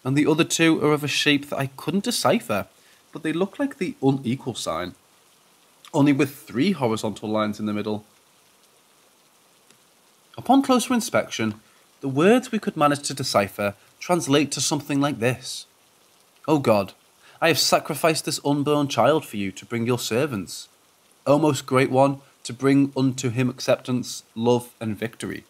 and the other two are of a shape that I couldn't decipher, but they look like the unequal sign, only with 3 horizontal lines in the middle. Upon closer inspection, the words we could manage to decipher translate to something like this. "O God, I have sacrificed this unborn child for you to bring your servants. O most great one, to bring unto him acceptance, love, and victory."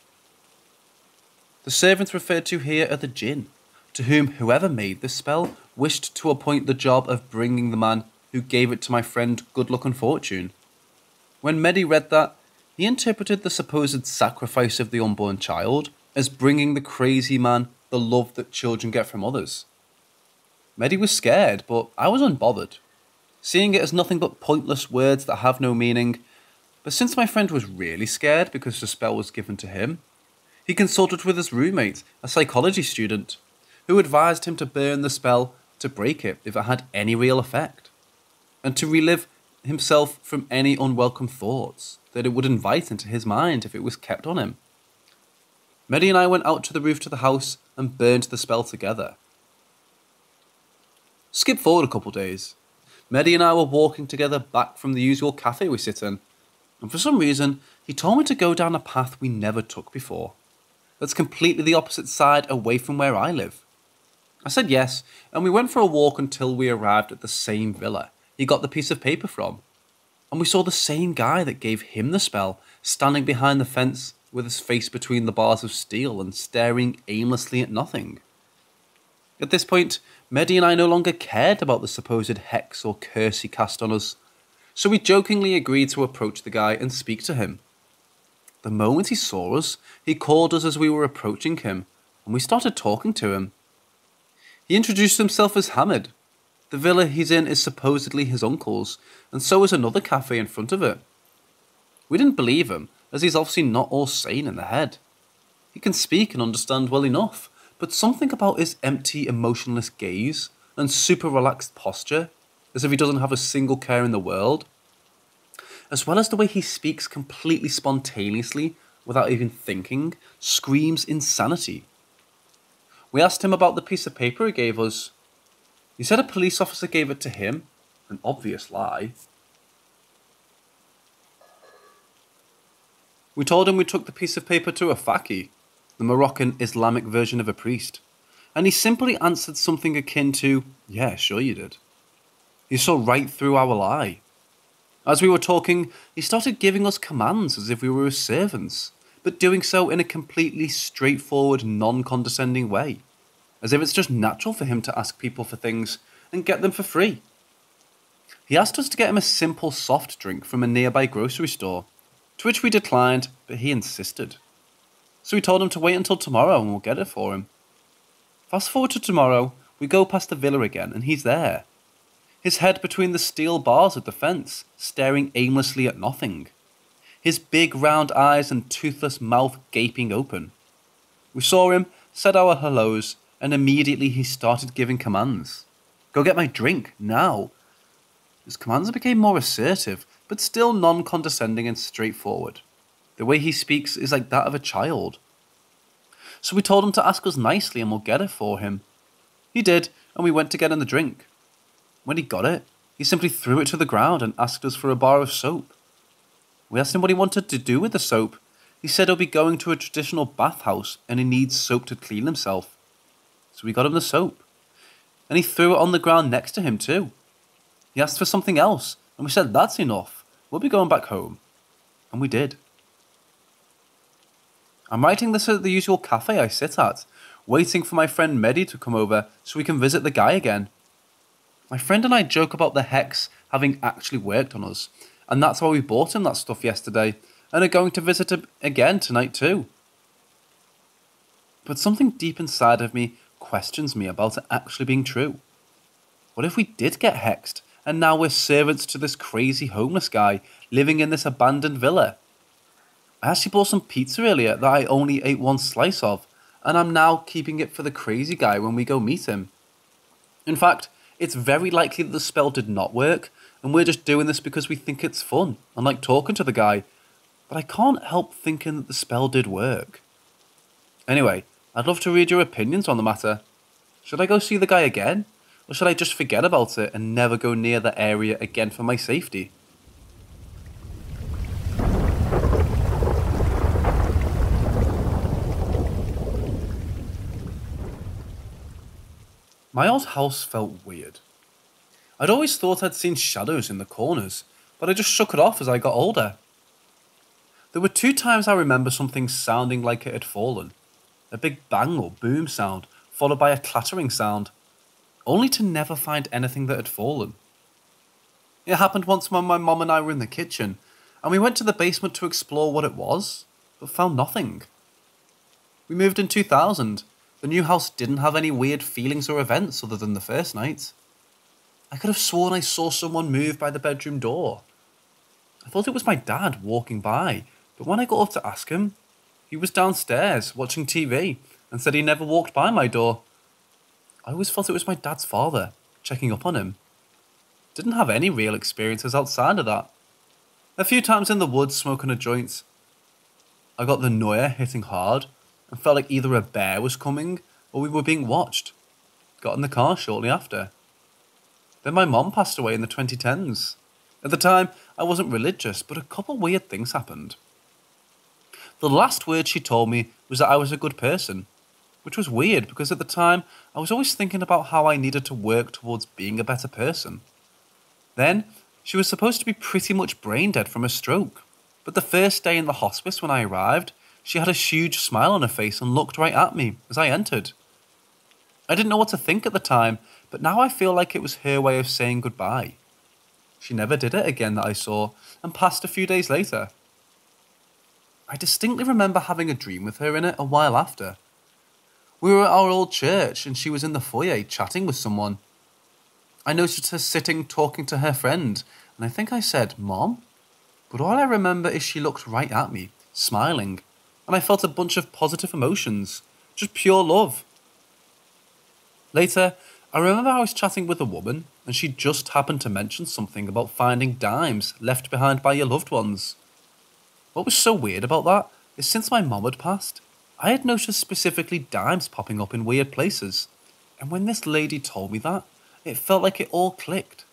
The servants referred to here are the jinn, to whom whoever made this spell wished to appoint the job of bringing the man who gave it to my friend good luck and fortune. When Mehdi read that, he interpreted the supposed sacrifice of the unborn child as bringing the crazy man the love that children get from others. Mehdi was scared, but I was unbothered, seeing it as nothing but pointless words that have no meaning. But since my friend was really scared because the spell was given to him, he consulted with his roommate, a psychology student, who advised him to burn the spell to break it if it had any real effect, and to relive himself from any unwelcome thoughts that it would invite into his mind if it was kept on him. Mehdi and I went out to the roof to the house and burned the spell together. Skip forward a couple days. Mehdi and I were walking together back from the usual cafe we sit in, and for some reason, he told me to go down a path we never took before. That's completely the opposite side away from where I live. I said yes, and we went for a walk until we arrived at the same villa he got the piece of paper from. And we saw the same guy that gave him the spell standing behind the fence with his face between the bars of steel and staring aimlessly at nothing. At this point, Mehdi and I no longer cared about the supposed hex or curse he cast on us, so we jokingly agreed to approach the guy and speak to him. The moment he saw us, he called us as we were approaching him, and we started talking to him. He introduced himself as Hamid. The villa he's in is supposedly his uncle's, and so is another cafe in front of it. We didn't believe him, as he's obviously not all sane in the head. He can speak and understand well enough, but something about his empty, emotionless gaze and super relaxed posture, as if he doesn't have a single care in the world, as well as the way he speaks completely spontaneously without even thinking, screams insanity. We asked him about the piece of paper he gave us. He said a police officer gave it to him, an obvious lie. We told him we took the piece of paper to a faqih, the Moroccan Islamic version of a priest, and he simply answered something akin to, "Yeah, sure you did." He saw right through our lie. As we were talking, he started giving us commands as if we were his servants, but doing so in a completely straightforward, non-condescending way, as if it's just natural for him to ask people for things and get them for free. He asked us to get him a simple soft drink from a nearby grocery store, to which we declined, but he insisted. So we told him to wait until tomorrow and we'll get it for him. Fast forward to tomorrow, we go past the villa again and he's there. His head between the steel bars of the fence, staring aimlessly at nothing. His big round eyes and toothless mouth gaping open. We saw him, said our hellos, and immediately he started giving commands. "Go get my drink, now." His commands became more assertive, but still non-condescending and straightforward. The way he speaks is like that of a child. So we told him to ask us nicely and we'll get it for him. He did, and we went to get him the drink. When he got it, he simply threw it to the ground and asked us for a bar of soap. We asked him what he wanted to do with the soap. He said he'll be going to a traditional bathhouse and he needs soap to clean himself. So we got him the soap. And he threw it on the ground next to him too. He asked for something else, and we said that's enough. We'll be going back home. And we did. I'm writing this at the usual cafe I sit at, waiting for my friend Mehdi to come over so we can visit the guy again. My friend and I joke about the hex having actually worked on us, and that's why we bought him that stuff yesterday, and are going to visit him again tonight too. But something deep inside of me questions me about it actually being true. What if we did get hexed, and now we're servants to this crazy homeless guy living in this abandoned villa? I actually bought some pizza earlier that I only ate one slice of, and I'm now keeping it for the crazy guy when we go meet him. In fact, it's very likely that the spell did not work, and we're just doing this because we think it's fun and like talking to the guy, but I can't help thinking that the spell did work. Anyway, I'd love to read your opinions on the matter. Should I go see the guy again, or should I just forget about it and never go near the area again for my safety? My old house felt weird. I'd always thought I'd seen shadows in the corners, but I just shook it off as I got older. There were 2 times I remember something sounding like it had fallen. A big bang or boom sound, followed by a clattering sound, only to never find anything that had fallen. It happened once when my mum and I were in the kitchen, and we went to the basement to explore what it was, but found nothing. We moved in 2000. The new house didn't have any weird feelings or events other than the first night. I could have sworn I saw someone move by the bedroom door. I thought it was my dad walking by, but when I got up to ask him, he was downstairs watching TV and said he never walked by my door. I always thought it was my dad's father, checking up on him. Didn't have any real experiences outside of that. A few times in the woods smoking a joint, I got the noia hitting hard and felt like either a bear was coming or we were being watched. Got in the car shortly after. Then my mom passed away in the 2010s. At the time, I wasn't religious, but a couple weird things happened. The last word she told me was that I was a good person, which was weird because at the time, I was always thinking about how I needed to work towards being a better person. Then, she was supposed to be pretty much brain dead from a stroke, but the first day in the hospice when I arrived, she had a huge smile on her face and looked right at me as I entered. I didn't know what to think at the time, but now I feel like it was her way of saying goodbye. She never did it again that I saw, and passed a few days later. I distinctly remember having a dream with her in it a while after. We were at our old church and she was in the foyer chatting with someone. I noticed her sitting talking to her friend, and I think I said, "Mom?" But all I remember is she looked right at me, smiling, and I felt a bunch of positive emotions, just pure love. Later, I remember I was chatting with a woman, and she just happened to mention something about finding dimes left behind by your loved ones. What was so weird about that is since my mum had passed, I had noticed specifically dimes popping up in weird places, and when this lady told me that, it felt like it all clicked.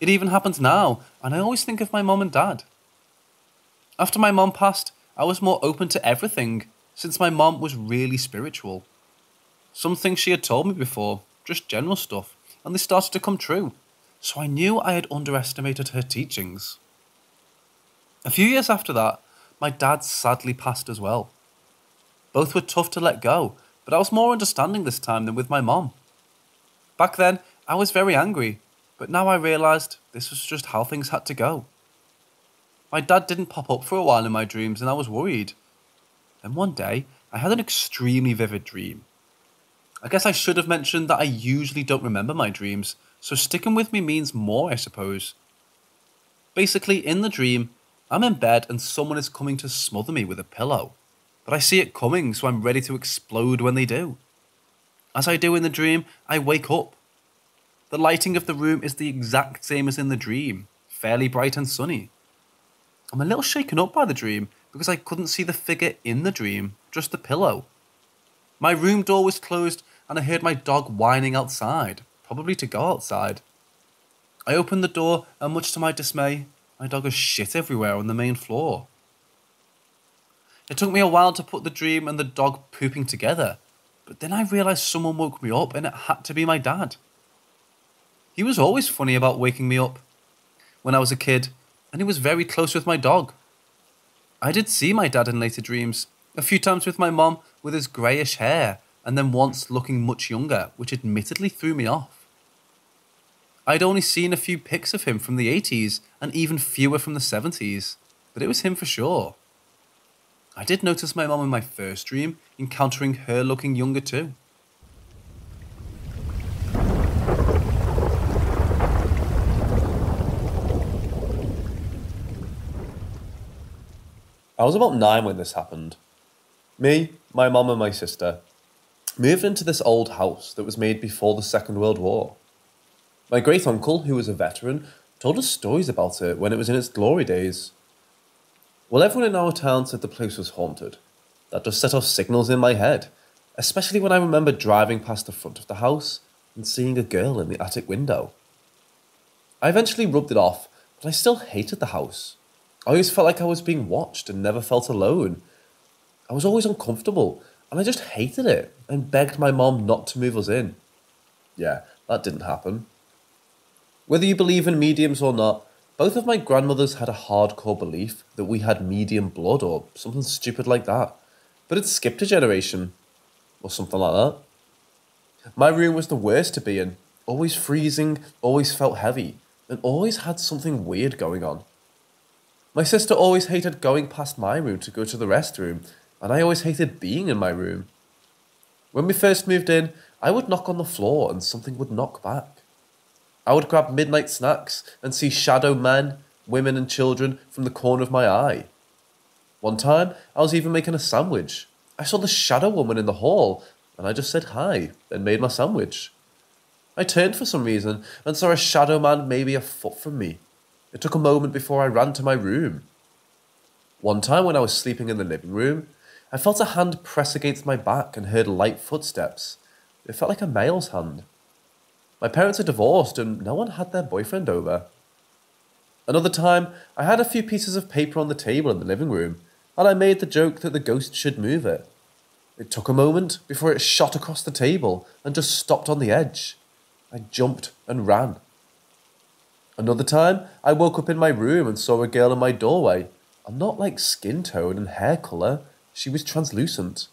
It even happens now, and I always think of my mum and dad. After my mum passed, I was more open to everything, since my mum was really spiritual. Some things she had told me before, just general stuff, and they started to come true, so I knew I had underestimated her teachings. A few years after that, my dad sadly passed as well. Both were tough to let go, but I was more understanding this time than with my mom. Back then, I was very angry, but now I realised this was just how things had to go. My dad didn't pop up for a while in my dreams and I was worried. Then one day, I had an extremely vivid dream. I guess I should have mentioned that I usually don't remember my dreams, so sticking with me means more, I suppose. Basically, in the dream, I'm in bed and someone is coming to smother me with a pillow, but I see it coming, so I'm ready to explode when they do. As I do in the dream, I wake up. The lighting of the room is the exact same as in the dream, fairly bright and sunny. I'm a little shaken up by the dream because I couldn't see the figure in the dream, just the pillow. My room door was closed and I heard my dog whining outside, probably to go outside. I opened the door and much to my dismay, my dog has shit everywhere on the main floor. It took me a while to put the dream and the dog pooping together, but then I realised someone woke me up and it had to be my dad. He was always funny about waking me up when I was a kid, and he was very close with my dog. I did see my dad in later dreams, a few times with my mom with his greyish hair, and then once looking much younger, which admittedly threw me off. I'd only seen a few pics of him from the 80s, and even fewer from the 70s, but it was him for sure. I did notice my mom in my first dream, encountering her looking younger too. I was about 9 when this happened. Me, my mum and my sister moved into this old house that was made before the Second World War. My great uncle, who was a veteran, told us stories about it when it was in its glory days. Well, everyone in our town said the place was haunted. That just set off signals in my head, especially when I remember driving past the front of the house and seeing a girl in the attic window. I eventually rubbed it off, but I still hated the house. I always felt like I was being watched and never felt alone. I was always uncomfortable, and I just hated it and begged my mom not to move us in. Yeah, that didn't happen. Whether you believe in mediums or not, both of my grandmothers had a hardcore belief that we had medium blood or something stupid like that, but it skipped a generation, or something like that. My room was the worst to be in, always freezing, always felt heavy, and always had something weird going on. My sister always hated going past my room to go to the restroom, and I always hated being in my room. When we first moved in, I would knock on the floor and something would knock back. I would grab midnight snacks and see shadow men, women and children from the corner of my eye. One time, I was even making a sandwich. I saw the shadow woman in the hall, and I just said hi, then made my sandwich. I turned for some reason and saw a shadow man maybe a foot from me. It took a moment before I ran to my room. One time when I was sleeping in the living room, I felt a hand press against my back and heard light footsteps. It felt like a male's hand. My parents are divorced and no one had their boyfriend over. Another time, I had a few pieces of paper on the table in the living room, and I made the joke that the ghost should move it. It took a moment before it shot across the table and just stopped on the edge. I jumped and ran. Another time, I woke up in my room and saw a girl in my doorway. And not like skin tone and hair colour, she was translucent.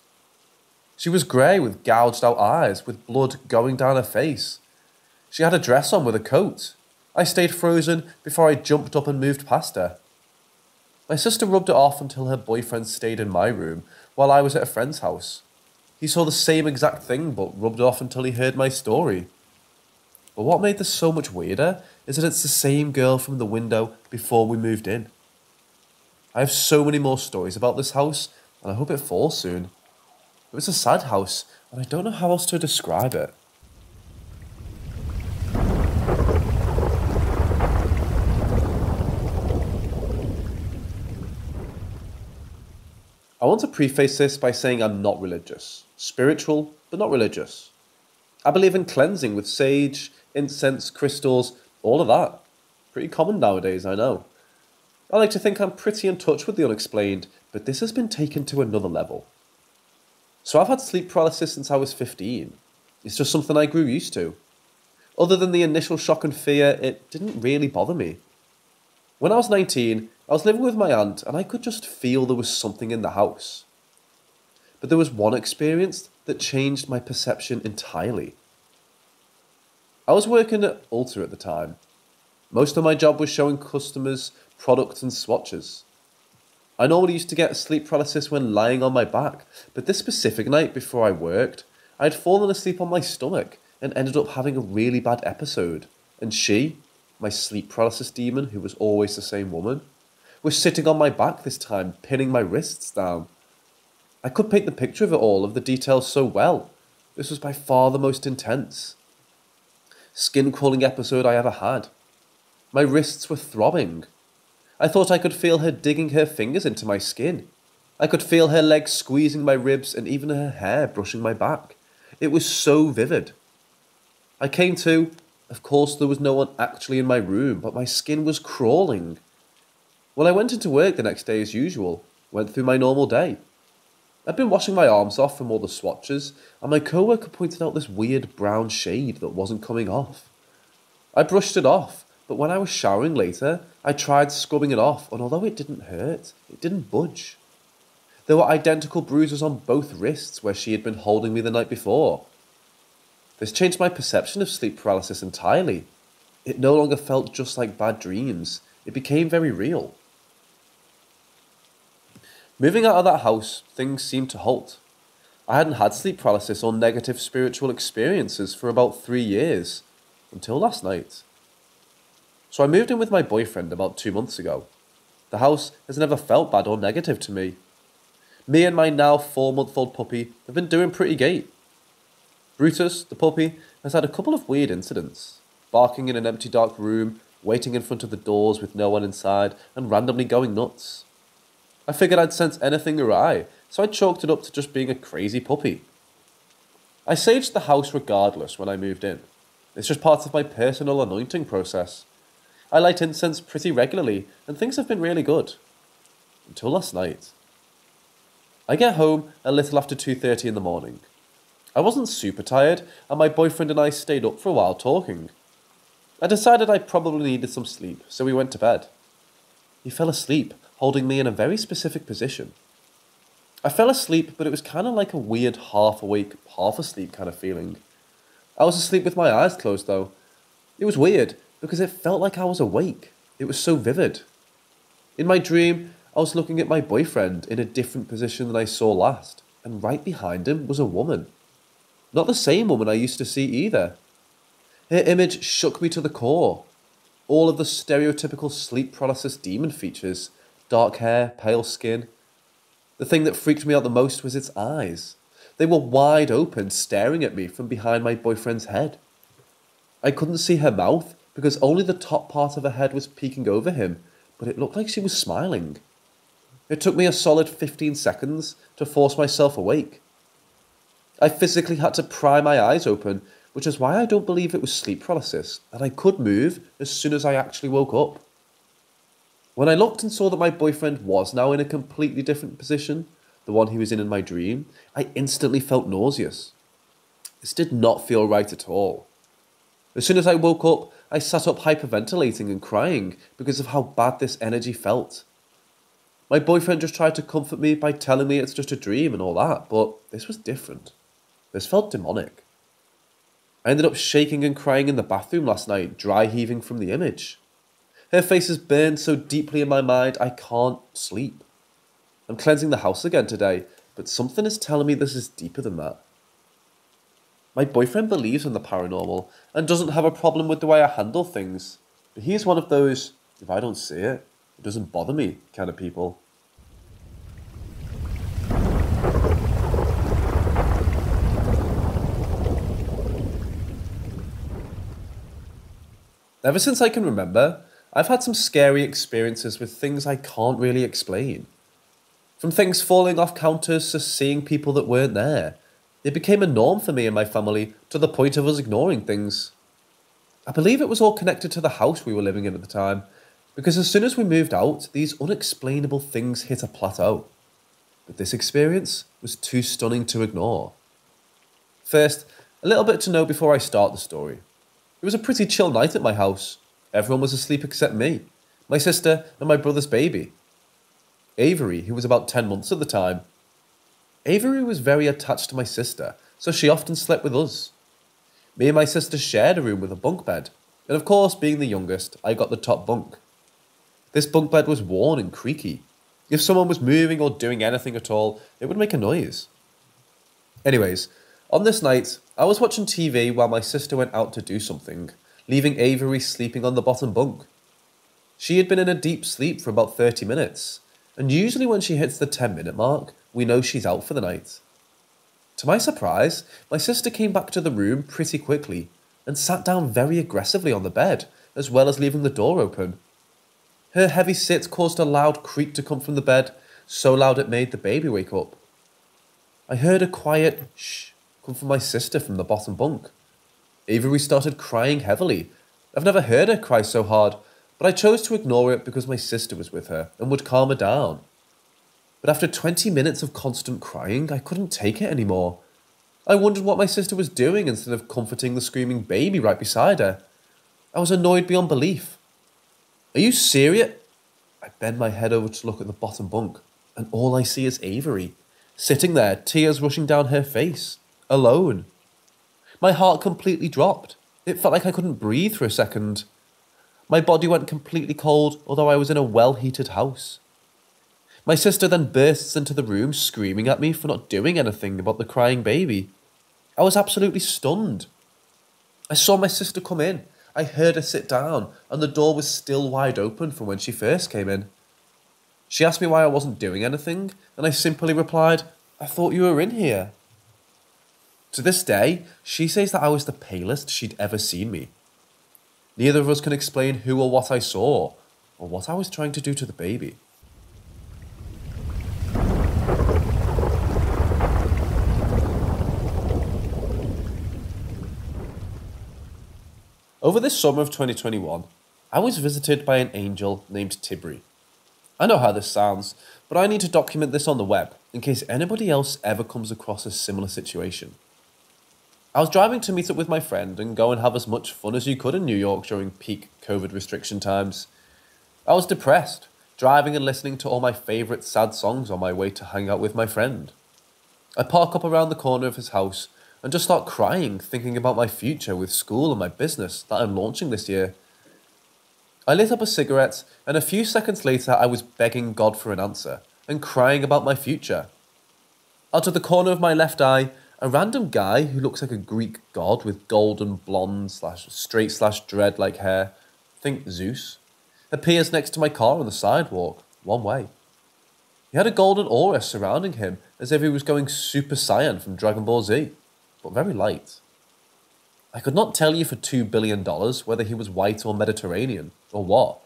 She was grey with gouged out eyes, with blood going down her face. She had a dress on with a coat. I stayed frozen before I jumped up and moved past her. My sister rubbed it off until her boyfriend stayed in my room while I was at a friend's house. He saw the same exact thing but rubbed it off until he heard my story. But what made this so much weirder is that it's the same girl from the window before we moved in. I have so many more stories about this house, and I hope it falls soon. It was a sad house, and I don't know how else to describe it. I want to preface this by saying I'm not religious. Spiritual, but not religious. I believe in cleansing with sage, incense, crystals, all of that. Pretty common nowadays, I know. I like to think I'm pretty in touch with the unexplained, but this has been taken to another level. So I've had sleep paralysis since I was 15. It's just something I grew used to. Other than the initial shock and fear, it didn't really bother me. When I was 19, I was living with my aunt and I could just feel there was something in the house. But there was one experience that changed my perception entirely. I was working at Ulta at the time. Most of my job was showing customers products and swatches. I normally used to get sleep paralysis when lying on my back, but this specific night before I worked, I had fallen asleep on my stomach and ended up having a really bad episode. And she, my sleep paralysis demon, who was always the same woman, was sitting on my back this time, pinning my wrists down. I could paint the picture of it all, of the details so well. This was by far the most intense skin-crawling episode I ever had. My wrists were throbbing. I thought I could feel her digging her fingers into my skin. I could feel her legs squeezing my ribs and even her hair brushing my back. It was so vivid. I came to, of course there was no one actually in my room, but my skin was crawling. Well, I went into work the next day as usual, went through my normal day. I'd been washing my arms off from all the swatches, and my coworker pointed out this weird brown shade that wasn't coming off. I brushed it off, but when I was showering later, I tried scrubbing it off, and although it didn't hurt, it didn't budge. There were identical bruises on both wrists where she had been holding me the night before. This changed my perception of sleep paralysis entirely. It no longer felt just like bad dreams. It became very real. Moving out of that house, things seemed to halt. I hadn't had sleep paralysis or negative spiritual experiences for about 3 years, until last night. So I moved in with my boyfriend about 2 months ago. The house has never felt bad or negative to me. Me and my now 4-month-old puppy have been doing pretty great. Brutus, the puppy, has had a couple of weird incidents. Barking in an empty dark room, waiting in front of the doors with no one inside, and randomly going nuts. I figured I'd sense anything awry, so I chalked it up to just being a crazy puppy. I saged the house regardless when I moved in. It's just part of my personal anointing process. I light incense pretty regularly, and things have been really good. Until last night. I get home a little after 2:30 in the morning. I wasn't super tired, and my boyfriend and I stayed up for a while talking. I decided I probably needed some sleep, so we went to bed. He fell asleep, holding me in a very specific position. I fell asleep, but it was kind of like a weird half-awake, half-asleep kind of feeling. I was asleep with my eyes closed, though. It was weird, because it felt like I was awake. It was so vivid. In my dream, I was looking at my boyfriend in a different position than I saw last, and right behind him was a woman. Not the same woman I used to see either. Her image shook me to the core. All of the stereotypical sleep paralysis demon features, dark hair, pale skin. The thing that freaked me out the most was its eyes. They were wide open, staring at me from behind my boyfriend's head. I couldn't see her mouth because only the top part of her head was peeking over him, but it looked like she was smiling. It took me a solid 15 seconds to force myself awake. I physically had to pry my eyes open, which is why I don't believe it was sleep paralysis, and I could move as soon as I actually woke up. When I looked and saw that my boyfriend was now in a completely different position, the one he was in my dream, I instantly felt nauseous. This did not feel right at all. As soon as I woke up, I sat up hyperventilating and crying because of how bad this energy felt. My boyfriend just tried to comfort me by telling me it's just a dream and all that, but this was different. This felt demonic. I ended up shaking and crying in the bathroom last night, dry heaving from the image. Her face is burned so deeply in my mind I can't sleep. I'm cleansing the house again today, but something is telling me this is deeper than that. My boyfriend believes in the paranormal and doesn't have a problem with the way I handle things, but he's one of those, if I don't see it, it doesn't bother me kind of people. Ever since I can remember, I've had some scary experiences with things I can't really explain. From things falling off counters to seeing people that weren't there, it became a norm for me and my family to the point of us ignoring things. I believe it was all connected to the house we were living in at the time, because as soon as we moved out, these unexplainable things hit a plateau. But this experience was too stunning to ignore. First, a little bit to know before I start the story. It was a pretty chill night at my house. Everyone was asleep except me, my sister, and my brother's baby. Avery, who was about 10 months at the time. Avery was very attached to my sister, so she often slept with us. Me and my sister shared a room with a bunk bed, and of course, being the youngest, I got the top bunk. This bunk bed was worn and creaky. If someone was moving or doing anything at all, it would make a noise. Anyways, on this night, I was watching TV while my sister went out to do something, leaving Avery sleeping on the bottom bunk. She had been in a deep sleep for about 30 minutes, and usually when she hits the 10-minute mark, we know she's out for the night. To my surprise, my sister came back to the room pretty quickly and sat down very aggressively on the bed, as well as leaving the door open. Her heavy sit caused a loud creak to come from the bed, so loud it made the baby wake up. I heard a quiet shh come from my sister from the bottom bunk. Avery started crying heavily. I've never heard her cry so hard, but I chose to ignore it because my sister was with her and would calm her down. But after 20 minutes of constant crying, I couldn't take it anymore. I wondered what my sister was doing instead of comforting the screaming baby right beside her. I was annoyed beyond belief. Are you serious? I bend my head over to look at the bottom bunk, and all I see is Avery, sitting there, tears rushing down her face, alone. My heart completely dropped. It felt like I couldn't breathe for a second. My body went completely cold, although I was in a well-heated house. My sister then bursts into the room, screaming at me for not doing anything about the crying baby. I was absolutely stunned. I saw my sister come in. I heard her sit down, and the door was still wide open from when she first came in. She asked me why I wasn't doing anything, and I simply replied, "I thought you were in here." To this day, she says that I was the palest she'd ever seen me. Neither of us can explain who or what I saw, or what I was trying to do to the baby. Over this summer of 2021, I was visited by an angel named Tibri. I know how this sounds, but I need to document this on the web in case anybody else ever comes across a similar situation. I was driving to meet up with my friend and go and have as much fun as you could in New York during peak COVID restriction times. I was depressed, driving and listening to all my favourite sad songs on my way to hang out with my friend. I park up around the corner of his house and just start crying, thinking about my future with school and my business that I'm launching this year. I lit up a cigarette, and a few seconds later I was begging God for an answer and crying about my future. Out of the corner of my left eye, a random guy who looks like a Greek god with golden blonde / dread like hair, think Zeus, appears next to my car on the sidewalk, one way. He had a golden aura surrounding him as if he was going Super Saiyan from Dragon Ball Z, but very light. I could not tell you for $2 billion whether he was white or Mediterranean, or what,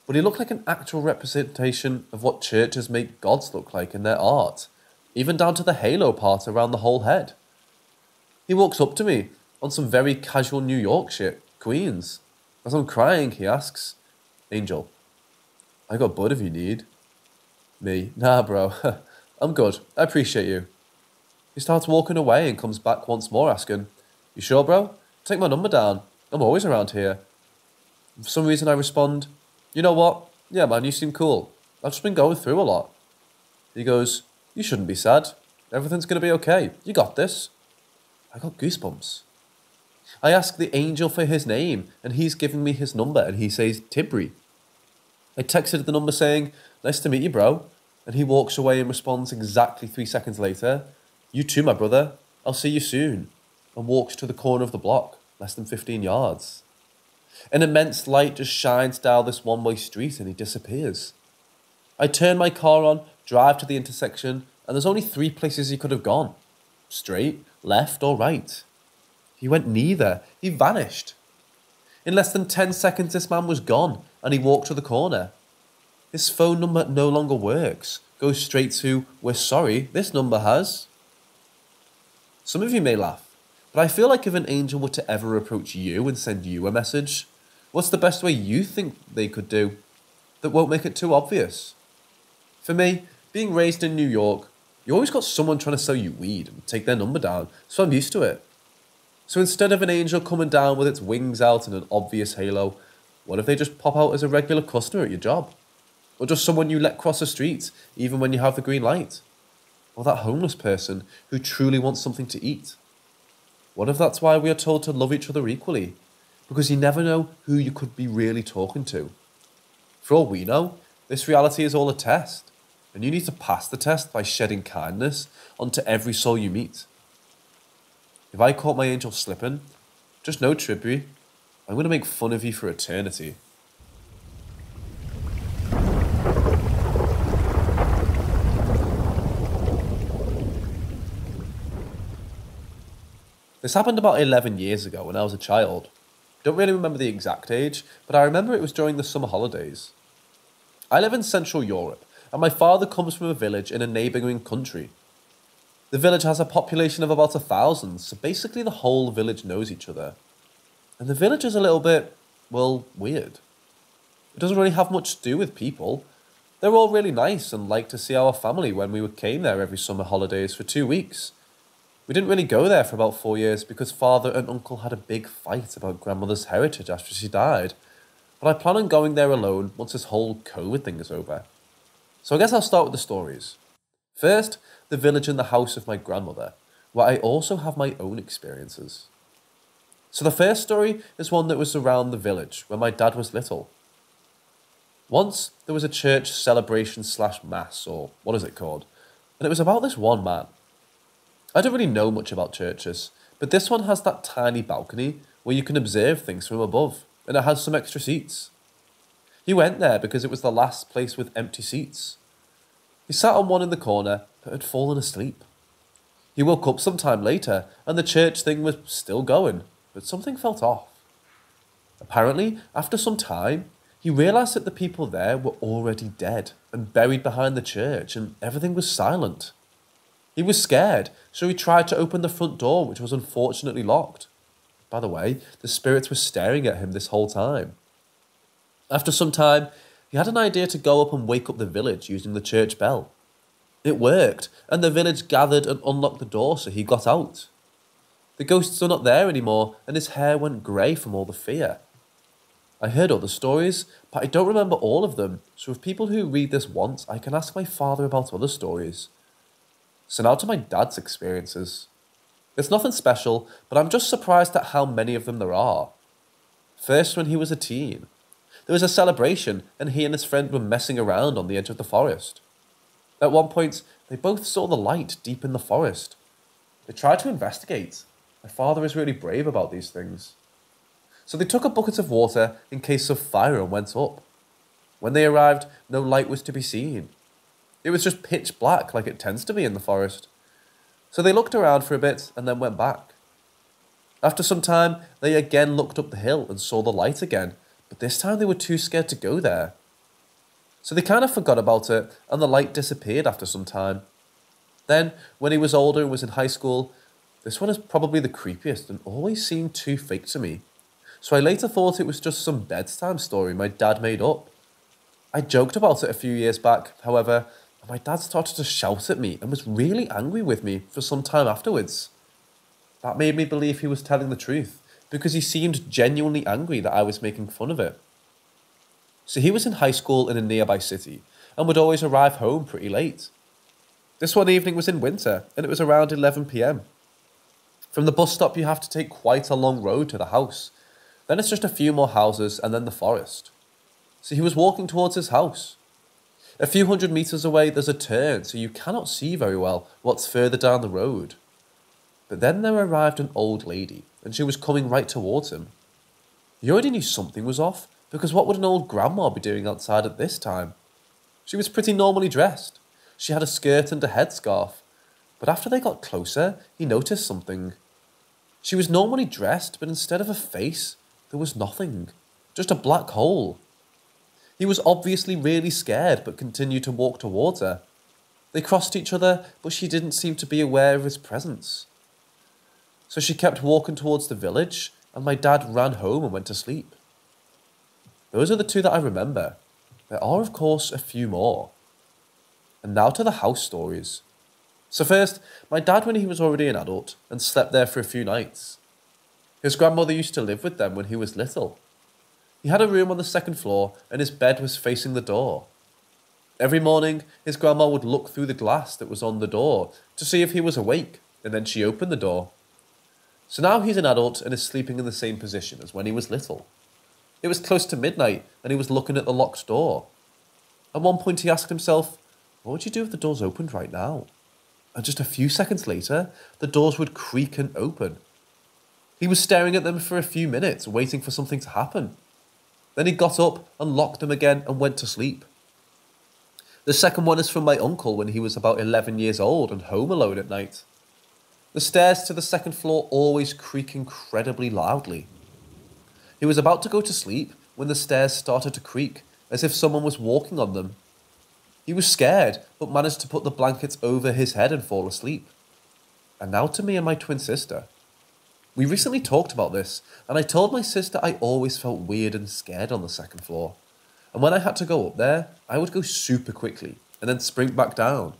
but he looked like an actual representation of what churches make gods look like in their art, even down to the halo part around the whole head. He walks up to me on some very casual New York shit, Queens. As I'm crying, he asks, "Angel, I got bud if you need." Me, "Nah, bro, I'm good, I appreciate you." He starts walking away and comes back once more asking, "You sure, bro? Take my number down. I'm always around here." For some reason I respond, "You know what? Yeah, man, you seem cool. I've just been going through a lot." He goes, "You shouldn't be sad. Everything's going to be okay. You got this." I got goosebumps. I ask the angel for his name, and he's giving me his number, and he says Tibri. I texted the number saying, "Nice to meet you, bro." And he walks away and responds exactly 3 seconds later, "You too, my brother. I'll see you soon." And walks to the corner of the block, less than 15 yards. An immense light just shines down this one-way street and he disappears. I turn my car on, drive to the intersection, and there's only 3 places he could have gone. Straight, left, or right. He went neither. He vanished. In less than 10 seconds, this man was gone, and he walked to the corner. His phone number no longer works. Goes straight to, "We're sorry, this number has." Some of you may laugh, but I feel like if an angel were to ever approach you and send you a message, what's the best way you think they could do that won't make it too obvious? For me, being raised in New York, you always got someone trying to sell you weed and take their number down, so I'm used to it. So instead of an angel coming down with its wings out and an obvious halo, what if they just pop out as a regular customer at your job? Or just someone you let cross the street, even when you have the green light? Or that homeless person who truly wants something to eat? What if that's why we are told to love each other equally? Because you never know who you could be really talking to. For all we know, this reality is all a test, and you need to pass the test by shedding kindness onto every soul you meet. If I caught my angel slipping, just know, Tribby, I'm going to make fun of you for eternity. This happened about 11 years ago when I was a child. I don't really remember the exact age, but I remember it was during the summer holidays. I live in Central Europe, and my father comes from a village in a neighbouring country. The village has a population of about 1,000, so basically the whole village knows each other. And the village is a little bit, well, weird. It doesn't really have much to do with people. They're all really nice and like to see our family when we came there every summer holidays for 2 weeks. We didn't really go there for about 4 years because father and uncle had a big fight about grandmother's heritage after she died. But I plan on going there alone once this whole COVID thing is over. So I guess I'll start with the stories. First, the village and the house of my grandmother, where I also have my own experiences. So the first story is one that was around the village when my dad was little. Once, there was a church celebration / mass, or what is it called? And it was about this one man. I don't really know much about churches, but this one has that tiny balcony where you can observe things from above, and it has some extra seats. He went there because it was the last place with empty seats. He sat on one in the corner, but had fallen asleep. He woke up some time later, and the church thing was still going, but something felt off. Apparently, after some time, he realised that the people there were already dead and buried behind the church, and everything was silent. He was scared, so he tried to open the front door, which was unfortunately locked. By the way, the spirits were staring at him this whole time. After some time, he had an idea to go up and wake up the village using the church bell. It worked, and the village gathered and unlocked the door so he got out. The ghosts are not there anymore, and his hair went grey from all the fear. I heard other stories, but I don't remember all of them, so if people who read this once, I can ask my father about other stories. So now to my dad's experiences. It's nothing special, but I'm just surprised at how many of them there are. First, when he was a teen. There was a celebration, and he and his friend were messing around on the edge of the forest. At one point, they both saw the light deep in the forest. They tried to investigate. My father is really brave about these things. So they took a bucket of water in case of fire and went up. When they arrived, no light was to be seen. It was just pitch black like it tends to be in the forest. So they looked around for a bit and then went back. After some time, they again looked up the hill and saw the light again, but this time they were too scared to go there. So they kind of forgot about it, and the light disappeared after some time. Then, when he was older and was in high school, this one is probably the creepiest and always seemed too fake to me. So I later thought it was just some bedtime story my dad made up. I joked about it a few years back, however, and my dad started to shout at me and was really angry with me for some time afterwards. That made me believe he was telling the truth, because he seemed genuinely angry that I was making fun of it. So he was in high school in a nearby city, and would always arrive home pretty late. This one evening was in winter, and it was around 11 PM. From the bus stop you have to take quite a long road to the house. Then it's just a few more houses and then the forest. So he was walking towards his house. A few hundred meters away there's a turn, so you cannot see very well what's further down the road. But then there arrived an old lady, and she was coming right towards him. He already knew something was off, because what would an old grandma be doing outside at this time? She was pretty normally dressed. She had a skirt and a headscarf. But after they got closer, he noticed something. She was normally dressed, but instead of a face, there was nothing. Just a black hole. He was obviously really scared, but continued to walk towards her. They crossed each other, but she didn't seem to be aware of his presence. So she kept walking towards the village, and my dad ran home and went to sleep. Those are the two that I remember. There are, of course, a few more. And now to the house stories. So first, my dad when he was already an adult, and slept there for a few nights. His grandmother used to live with them when he was little. He had a room on the second floor, and his bed was facing the door. Every morning, his grandma would look through the glass that was on the door to see if he was awake, and then she opened the door. So now he's an adult and is sleeping in the same position as when he was little. It was close to midnight, and he was looking at the locked door. At one point he asked himself, what would you do if the doors opened right now? And just a few seconds later, the doors would creak and open. He was staring at them for a few minutes, waiting for something to happen. Then he got up and locked them again and went to sleep. The second one is from my uncle when he was about 11 years old and home alone at night. The stairs to the second floor always creak incredibly loudly. He was about to go to sleep when the stairs started to creak, as if someone was walking on them. He was scared, but managed to put the blankets over his head and fall asleep. And now to me and my twin sister. We recently talked about this, and I told my sister I always felt weird and scared on the second floor. And when I had to go up there, I would go super quickly, and then sprint back down.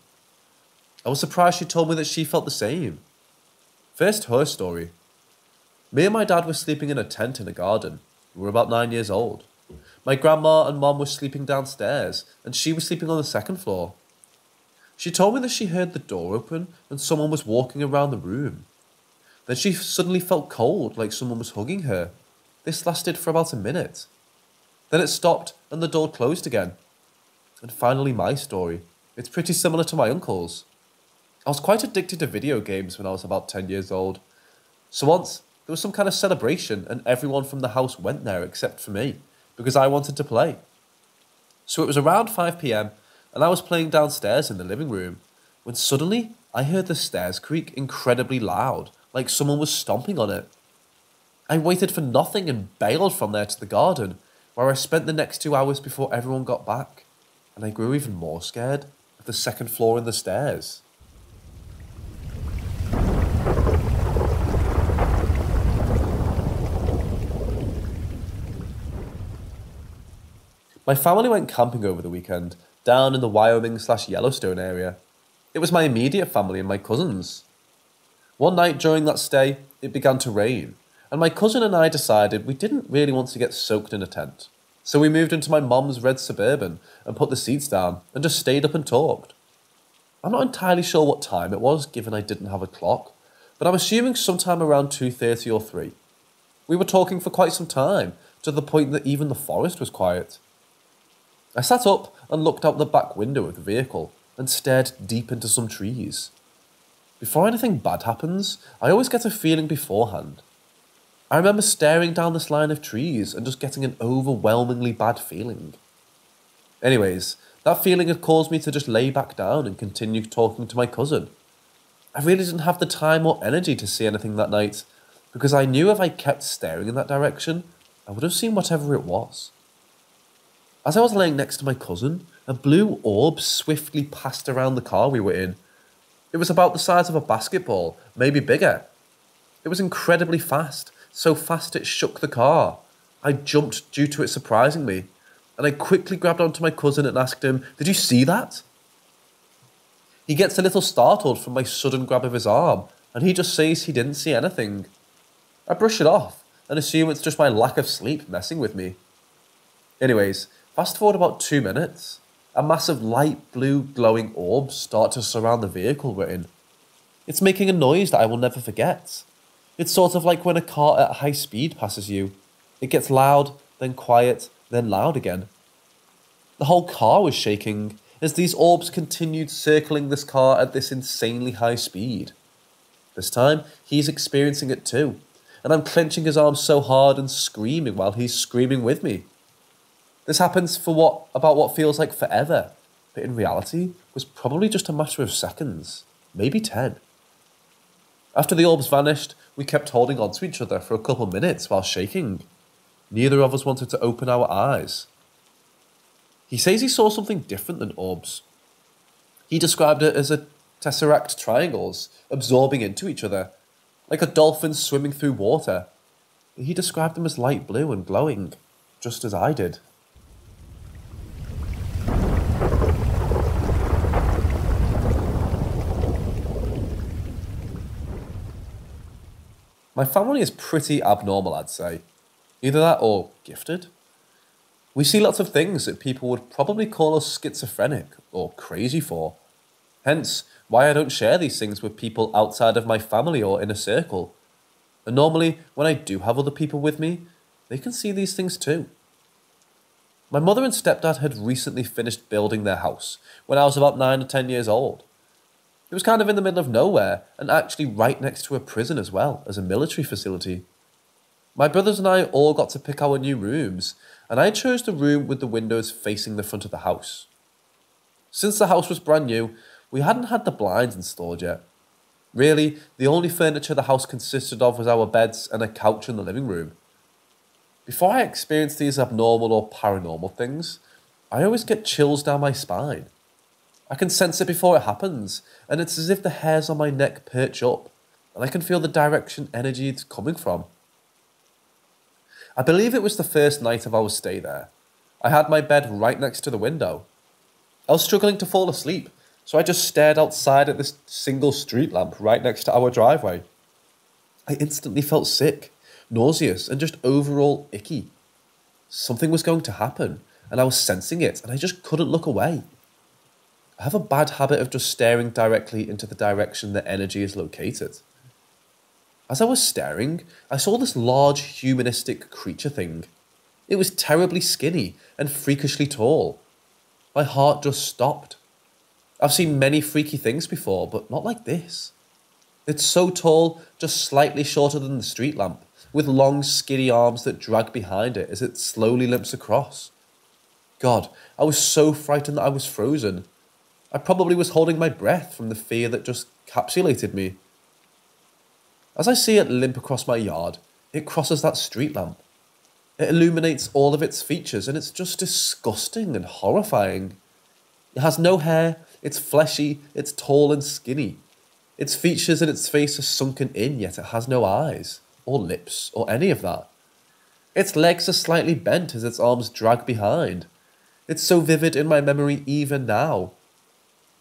I was surprised she told me that she felt the same. First, her story. Me and my dad were sleeping in a tent in a garden. We were about 9 years old. My grandma and mom were sleeping downstairs, and she was sleeping on the second floor. She told me that she heard the door open and someone was walking around the room. Then she suddenly felt cold, like someone was hugging her. This lasted for about a minute. Then it stopped and the door closed again. And finally my story. It's pretty similar to my uncle's. I was quite addicted to video games when I was about 10 years old. So once, there was some kind of celebration and everyone from the house went there except for me, because I wanted to play. So it was around 5 PM, and I was playing downstairs in the living room, when suddenly I heard the stairs creak incredibly loud, like someone was stomping on it. I waited for nothing and bailed from there to the garden, where I spent the next 2 hours before everyone got back, and I grew even more scared of the second floor and the stairs. My family went camping over the weekend, down in the Wyoming/Yellowstone area. It was my immediate family and my cousins. One night during that stay, it began to rain, and my cousin and I decided we didn't really want to get soaked in a tent. So we moved into my mom's red Suburban and put the seats down and just stayed up and talked. I'm not entirely sure what time it was, given I didn't have a clock, but I'm assuming sometime around 2:30 or 3. We were talking for quite some time, to the point that even the forest was quiet. I sat up and looked out the back window of the vehicle and stared deep into some trees. Before anything bad happens, I always get a feeling beforehand. I remember staring down this line of trees and just getting an overwhelmingly bad feeling. Anyways, that feeling had caused me to just lay back down and continue talking to my cousin. I really didn't have the time or energy to see anything that night, because I knew if I kept staring in that direction, I would have seen whatever it was. As I was laying next to my cousin, a blue orb swiftly passed around the car we were in. It was about the size of a basketball, maybe bigger. It was incredibly fast, so fast it shook the car. I jumped due to it surprising me, and I quickly grabbed onto my cousin and asked him, "Did you see that?" He gets a little startled from my sudden grab of his arm, and he just says he didn't see anything. I brush it off and assume it's just my lack of sleep messing with me. Anyways, fast forward about 2 minutes. A massive light blue glowing orb starts to surround the vehicle we're in. It's making a noise that I will never forget. It's sort of like when a car at high speed passes you. It gets loud, then quiet, then loud again. The whole car was shaking as these orbs continued circling this car at this insanely high speed. This time, he's experiencing it too, and I'm clenching his arms so hard and screaming while he's screaming with me. This happens for about what feels like forever, but in reality was probably just a matter of seconds, maybe 10. After the orbs vanished, we kept holding on to each other for a couple minutes while shaking. Neither of us wanted to open our eyes. He says he saw something different than orbs. He described it as a tesseract triangles absorbing into each other, like a dolphin swimming through water. He described them as light blue and glowing, just as I did. My family is pretty abnormal, I'd say. Either that or gifted. We see lots of things that people would probably call us schizophrenic or crazy for. Hence, why I don't share these things with people outside of my family or inner circle. And normally, when I do have other people with me, they can see these things too. My mother and stepdad had recently finished building their house when I was about 9 or 10 years old. It was kind of in the middle of nowhere and actually right next to a prison as well as a military facility. My brothers and I all got to pick our new rooms, and I chose the room with the windows facing the front of the house. Since the house was brand new, we hadn't had the blinds installed yet. Really, the only furniture the house consisted of was our beds and a couch in the living room. Before I experience these abnormal or paranormal things, I always get chills down my spine. I can sense it before it happens, and it's as if the hairs on my neck perch up, and I can feel the direction energy it's coming from. I believe it was the first night of our stay there. I had my bed right next to the window. I was struggling to fall asleep, so I just stared outside at this single street lamp right next to our driveway. I instantly felt sick, nauseous, and just overall icky. Something was going to happen, and I was sensing it, and I just couldn't look away. I have a bad habit of just staring directly into the direction that energy is located. As I was staring, I saw this large humanistic creature thing. It was terribly skinny and freakishly tall. My heart just stopped. I've seen many freaky things before, but not like this. It's so tall, just slightly shorter than the street lamp, with long skinny arms that drag behind it as it slowly limps across. God, I was so frightened that I was frozen. I probably was holding my breath from the fear that just capsulated me. As I see it limp across my yard, it crosses that street lamp. It illuminates all of its features, and it's just disgusting and horrifying. It has no hair, it's fleshy, it's tall and skinny. Its features and its face are sunken in, yet it has no eyes, or lips, or any of that. Its legs are slightly bent as its arms drag behind. It's so vivid in my memory even now.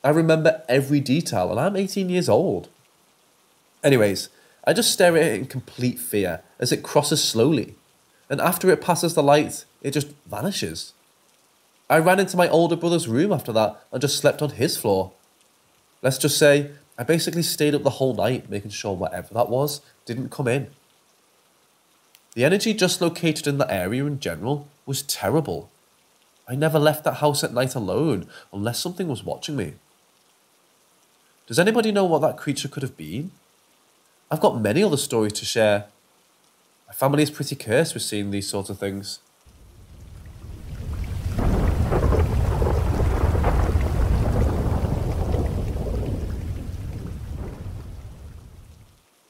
I remember every detail, and I'm 18 years old. Anyways, I just stare at it in complete fear as it crosses slowly, and after it passes the light, it just vanishes. I ran into my older brother's room after that and just slept on his floor. Let's just say, I basically stayed up the whole night making sure whatever that was didn't come in. The energy just located in that area in general was terrible. I never left that house at night alone unless something was watching me. Does anybody know what that creature could have been? I've got many other stories to share. My family is pretty cursed with seeing these sorts of things.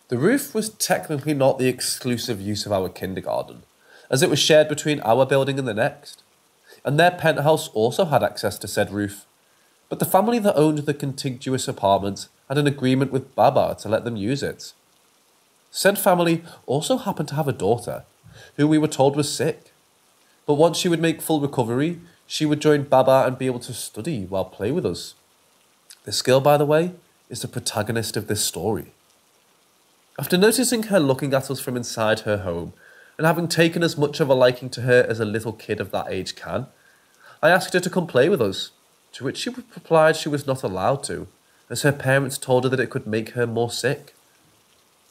The roof was technically not the exclusive use of our kindergarten, as it was shared between our building and the next, and their penthouse also had access to said roof. But the family that owned the contiguous apartment had an agreement with Baba to let them use it. Said family also happened to have a daughter, who we were told was sick. But once she would make full recovery, she would join Baba and be able to study while play with us. This girl, by the way, is the protagonist of this story. After noticing her looking at us from inside her home, and having taken as much of a liking to her as a little kid of that age can, I asked her to come play with us, to which she replied she was not allowed to, as her parents told her that it could make her more sick.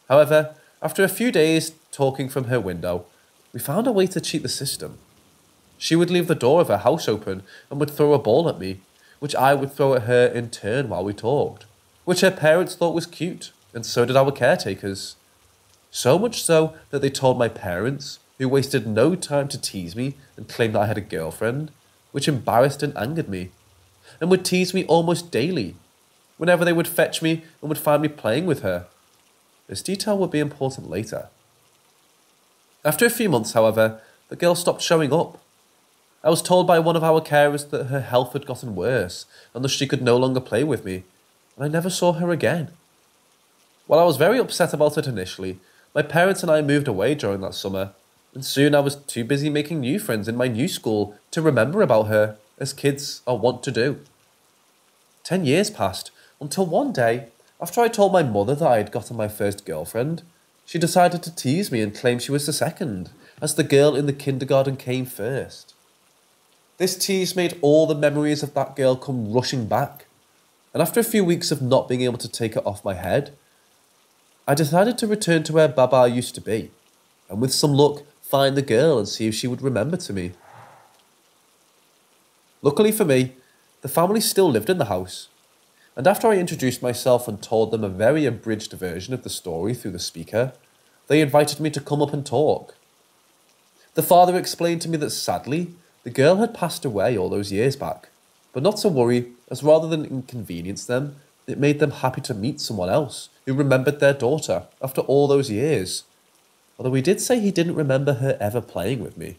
However, after a few days talking from her window, we found a way to cheat the system. She would leave the door of her house open and would throw a ball at me, which I would throw at her in turn while we talked, which her parents thought was cute, and so did our caretakers. So much so that they told my parents, who wasted no time to tease me and claim that I had a girlfriend, which embarrassed and angered me, and would tease me almost daily, whenever they would fetch me and would find me playing with her. This detail would be important later. After a few months, however, the girl stopped showing up. I was told by one of our carers that her health had gotten worse, and thus she could no longer play with me, and I never saw her again. While I was very upset about it initially, my parents and I moved away during that summer, and soon I was too busy making new friends in my new school to remember about her, as kids are wont to do. 10 years passed, until one day, after I told my mother that I had gotten my first girlfriend, she decided to tease me and claim she was the second, as the girl in the kindergarten came first. This tease made all the memories of that girl come rushing back, and after a few weeks of not being able to take it off my head, I decided to return to where Baba used to be, and with some luck, find the girl and see if she would remember to me. Luckily for me, the family still lived in the house, and after I introduced myself and told them a very abridged version of the story through the speaker, they invited me to come up and talk. The father explained to me that sadly, the girl had passed away all those years back, but not to worry, as rather than inconvenience them, it made them happy to meet someone else who remembered their daughter after all those years, although he did say he didn't remember her ever playing with me.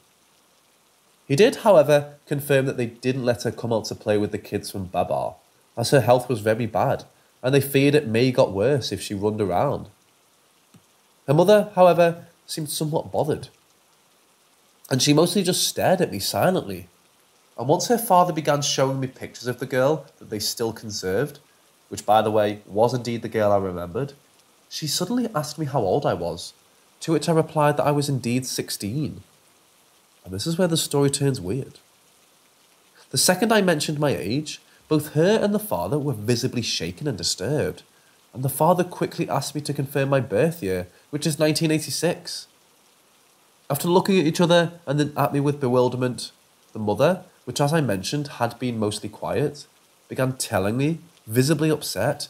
He did, however, confirm that they didn't let her come out to play with the kids from Baba, as her health was very bad, and they feared it may got worse if she runned around. Her mother, however, seemed somewhat bothered, and she mostly just stared at me silently. And once her father began showing me pictures of the girl that they still conserved, which by the way was indeed the girl I remembered, she suddenly asked me how old I was, to which I replied that I was indeed 16. And this is where the story turns weird. The second I mentioned my age, both her and the father were visibly shaken and disturbed, and the father quickly asked me to confirm my birth year, which is 1986. After looking at each other and then at me with bewilderment, the mother, which as I mentioned had been mostly quiet, began telling me, visibly upset,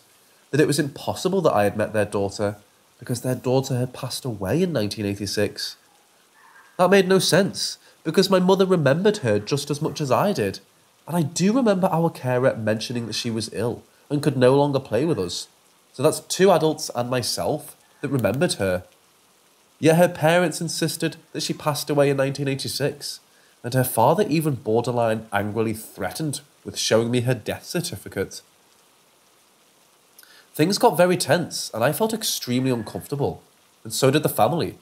that it was impossible that I had met their daughter, because their daughter had passed away in 1986. That made no sense, because my mother remembered her just as much as I did, and I do remember our carer mentioning that she was ill and could no longer play with us. So that's 2 adults and myself that remembered her. Yet her parents insisted that she passed away in 1986, and her father even borderline angrily threatened with showing me her death certificate. Things got very tense, and I felt extremely uncomfortable, and so did the family.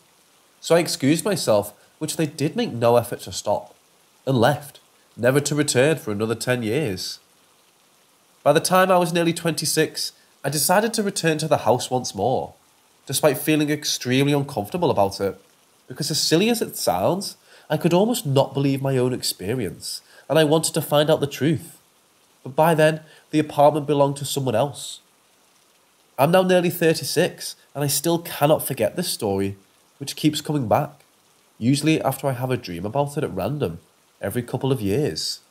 So I excused myself, which they did make no effort to stop, and left, never to return for another 10 years. By the time I was nearly 26, I decided to return to the house once more, despite feeling extremely uncomfortable about it, because as silly as it sounds, I could almost not believe my own experience, and I wanted to find out the truth. But by then, the apartment belonged to someone else. I'm now nearly 36, and I still cannot forget this story, which keeps coming back, usually after I have a dream about it at random, every couple of years.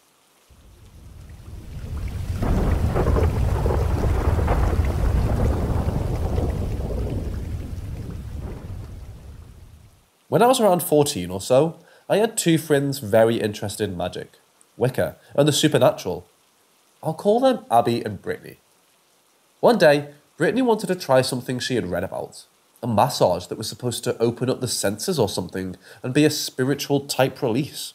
When I was around 14 or so, I had 2 friends very interested in magic, Wicca, and the supernatural. I'll call them Abby and Brittany. One day, Brittany wanted to try something she had read about, A massage that was supposed to open up the senses or something and be a spiritual type release.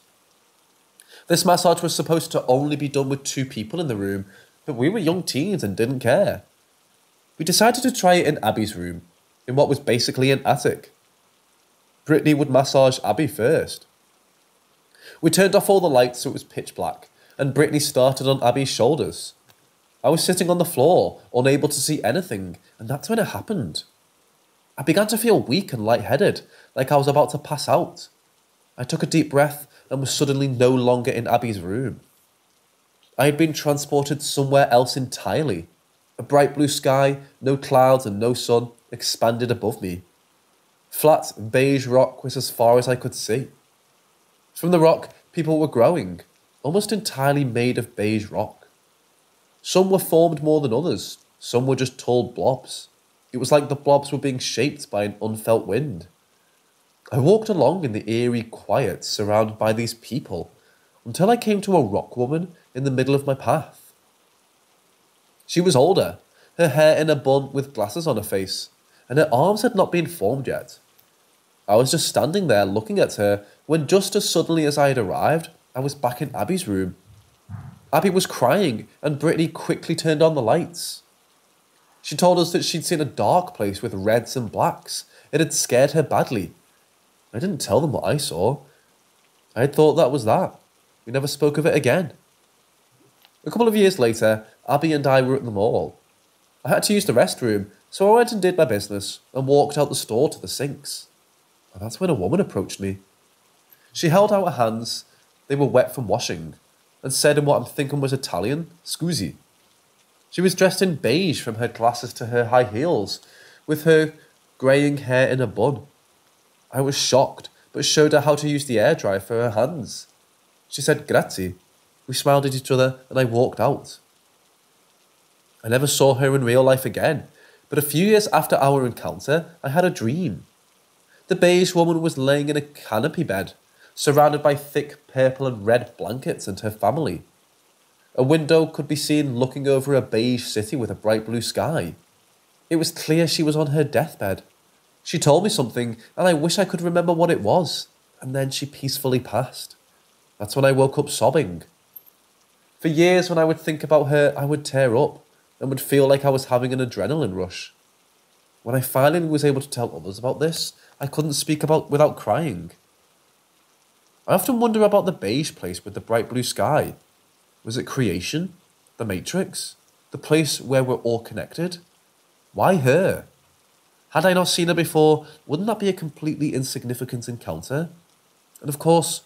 This massage was supposed to only be done with 2 people in the room, but we were young teens and didn't care. We decided to try it in Abby's room, in what was basically an attic. Brittany would massage Abby first. We turned off all the lights so it was pitch black, and Brittany started on Abby's shoulders. I was sitting on the floor, unable to see anything, and that's when it happened. I began to feel weak and lightheaded, like I was about to pass out. I took a deep breath and was suddenly no longer in Abby's room. I had been transported somewhere else entirely. A bright blue sky, no clouds and no sun, expanded above me. Flat, beige rock was as far as I could see. From the rock, people were growing, almost entirely made of beige rock. Some were formed more than others, some were just tall blobs. It was like the blobs were being shaped by an unfelt wind. I walked along in the eerie quiet, surrounded by these people, until I came to a rock woman in the middle of my path. She was older, her hair in a bun with glasses on her face, and her arms had not been formed yet. I was just standing there looking at her when just as suddenly as I had arrived, I was back in Abby's room. Abby was crying and Brittany quickly turned on the lights. She told us that she'd seen a dark place with reds and blacks. It had scared her badly. I didn't tell them what I saw. I had thought that was that. We never spoke of it again. A couple of years later, Abby and I were at the mall. I had to use the restroom, so I went and did my business and walked out the store to the sinks. And that's when a woman approached me. She held out her hands, they were wet from washing, and said in what I'm thinking was Italian, "Scusi." She was dressed in beige from her glasses to her high heels, with her greying hair in a bun. I was shocked, but showed her how to use the airdryer for her hands. She said grazie. We smiled at each other and I walked out. I never saw her in real life again, but a few years after our encounter, I had a dream. The beige woman was laying in a canopy bed, surrounded by thick purple and red blankets and her family. A window could be seen looking over a beige city with a bright blue sky. It was clear she was on her deathbed. She told me something, and I wish I could remember what it was, and then she peacefully passed. That's when I woke up sobbing. For years, when I would think about her, I would tear up, and would feel like I was having an adrenaline rush. When I finally was able to tell others about this, I couldn't speak about without crying. I often wonder about the beige place with the bright blue sky. Was it creation? The Matrix? The place where we're all connected? Why her? Had I not seen her before, wouldn't that be a completely insignificant encounter? And of course,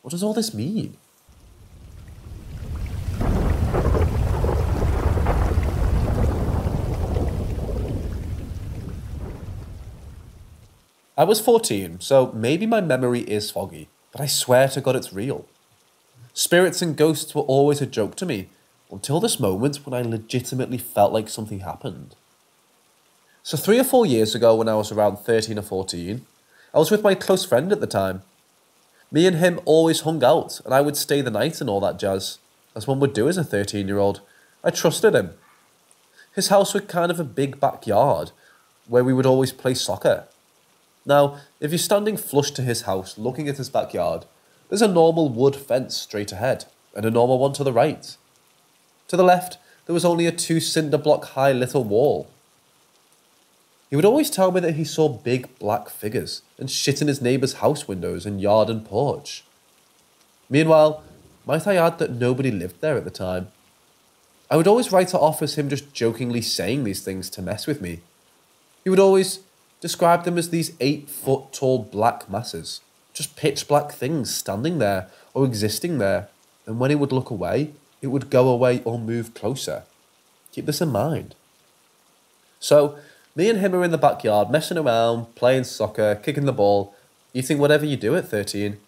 what does all this mean? I was 14, so maybe my memory is foggy, but I swear to God it's real. Spirits and ghosts were always a joke to me, until this moment when I legitimately felt like something happened. So 3 or 4 years ago, when I was around 13 or 14, I was with my close friend at the time. Me and him always hung out, and I would stay the night and all that jazz, as one would do as a 13-year-old. I trusted him. His house was kind of a big backyard, where we would always play soccer. Now, if you're standing flush to his house, looking at his backyard, there's a normal wood fence straight ahead, and a normal one to the right. To the left, there was only a 2 cinder block high little wall. He would always tell me that he saw big black figures and shit in his neighbour's house windows and yard and porch. Meanwhile, might I add that nobody lived there at the time. I would always write it off as him just jokingly saying these things to mess with me. He would always describe them as these 8-foot tall black masses, just pitch black things standing there or existing there, and when he would look away, it would go away or move closer. Keep this in mind. So, me and him are in the backyard, messing around, playing soccer, kicking the ball, eating whatever you do at 13.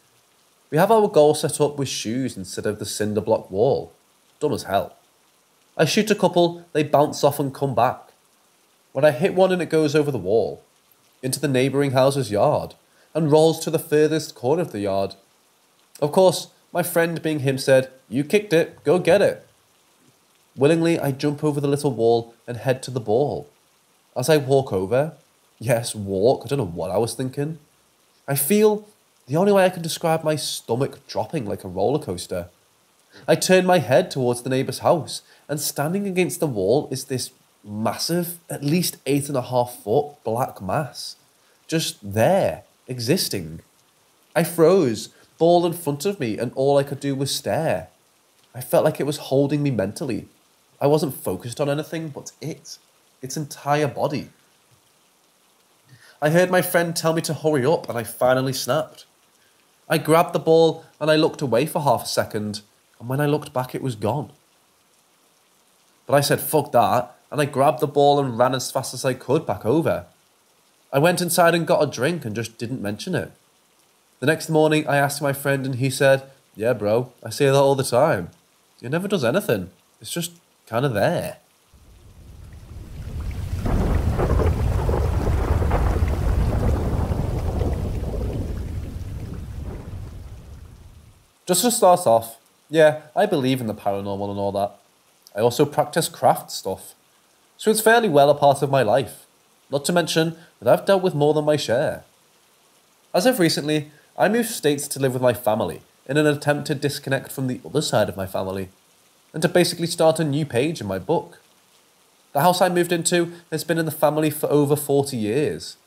We have our goal set up with shoes instead of the cinder block wall. Dumb as hell. I shoot a couple, they bounce off and come back. When I hit one and it goes over the wall, into the neighbouring house's yard, and rolls to the furthest corner of the yard. Of course, my friend being him said, "You kicked it, go get it." Willingly, I jump over the little wall and head to the ball. As I walk over, Yes, walk. I don't know what I was thinking. I feel the only way I can describe my stomach dropping like a roller coaster. I turned my head towards the neighbour's house, and standing against the wall is this massive, at least 8.5 foot black mass. Just there, existing. I froze, ball in front of me, and all I could do was stare. I felt like it was holding me mentally. I wasn't focused on anything but its entire body. I heard my friend tell me to hurry up, and I finally snapped. I grabbed the ball and I looked away for half a second, and when I looked back it was gone. But I said fuck that, and I grabbed the ball and ran as fast as I could back over. I went inside and got a drink and just didn't mention it. The next morning I asked my friend and he said, yeah bro, I say that all the time. It never does anything, it's just kind of there. Just to start off, yeah, I believe in the paranormal and all that. I also practice craft stuff, so it's fairly well a part of my life. Not to mention that I've dealt with more than my share. As of recently, I moved states to live with my family in an attempt to disconnect from the other side of my family, and to basically start a new page in my book. The house I moved into has been in the family for over 40 years,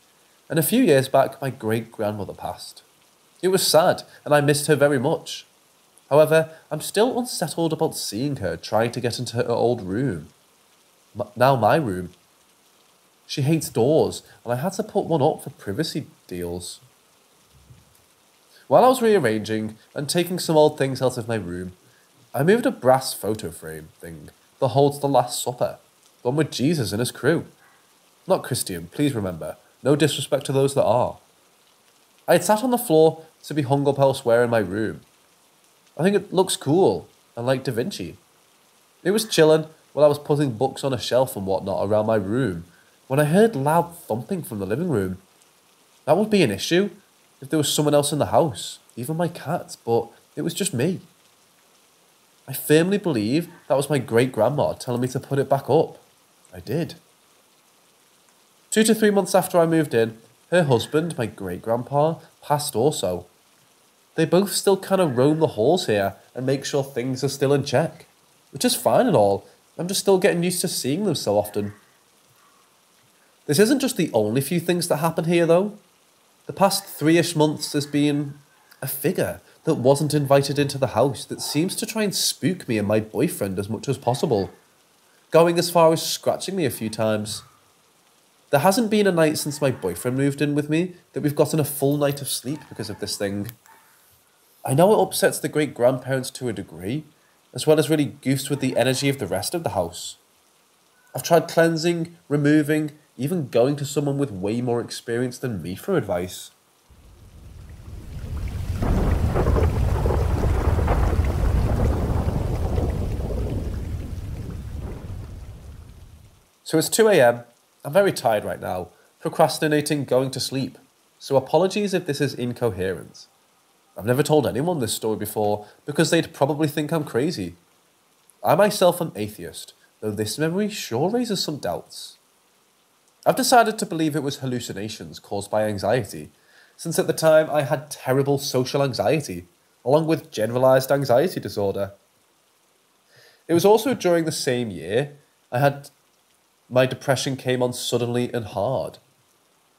and a few years back my great-grandmother passed. It was sad, and I missed her very much. However, I'm still unsettled about seeing her trying to get into her old room. Now my room. She hates doors, and I had to put one up for privacy deals. While I was rearranging and taking some old things out of my room, I moved a brass photo frame thing that holds the Last Supper, the one with Jesus and his crew. Not Christian, please remember. No disrespect to those that are. I had sat on the floor to be hung up elsewhere in my room. I think it looks cool, and like Da Vinci. It was chilling while I was putting books on a shelf and whatnot around my room, when I heard loud thumping from the living room. That would be an issue if there was someone else in the house, even my cats, but it was just me. I firmly believe that was my great-grandma telling me to put it back up. I did. 2 to 3 months after I moved in, her husband, my great-grandpa, passed also. They both still kind of roam the halls here and make sure things are still in check, which is fine and all. I'm just still getting used to seeing them so often. This isn't just the only few things that happen here though. The past 3-ish months there's been a figure that wasn't invited into the house that seems to try and spook me and my boyfriend as much as possible, going as far as scratching me a few times. There hasn't been a night since my boyfriend moved in with me that we've gotten a full night of sleep because of this thing. I know it upsets the great-grandparents to a degree, as well as really goofs with the energy of the rest of the house. I've tried cleansing, removing, even going to someone with way more experience than me for advice. So it's 2 AM, I'm very tired right now, procrastinating going to sleep, so apologies if this is incoherent. I've never told anyone this story before because they'd probably think I'm crazy. I myself am atheist, though this memory sure raises some doubts. I've decided to believe it was hallucinations caused by anxiety, since at the time I had terrible social anxiety, along with generalised anxiety disorder. It was also during the same year my depression came on suddenly and hard.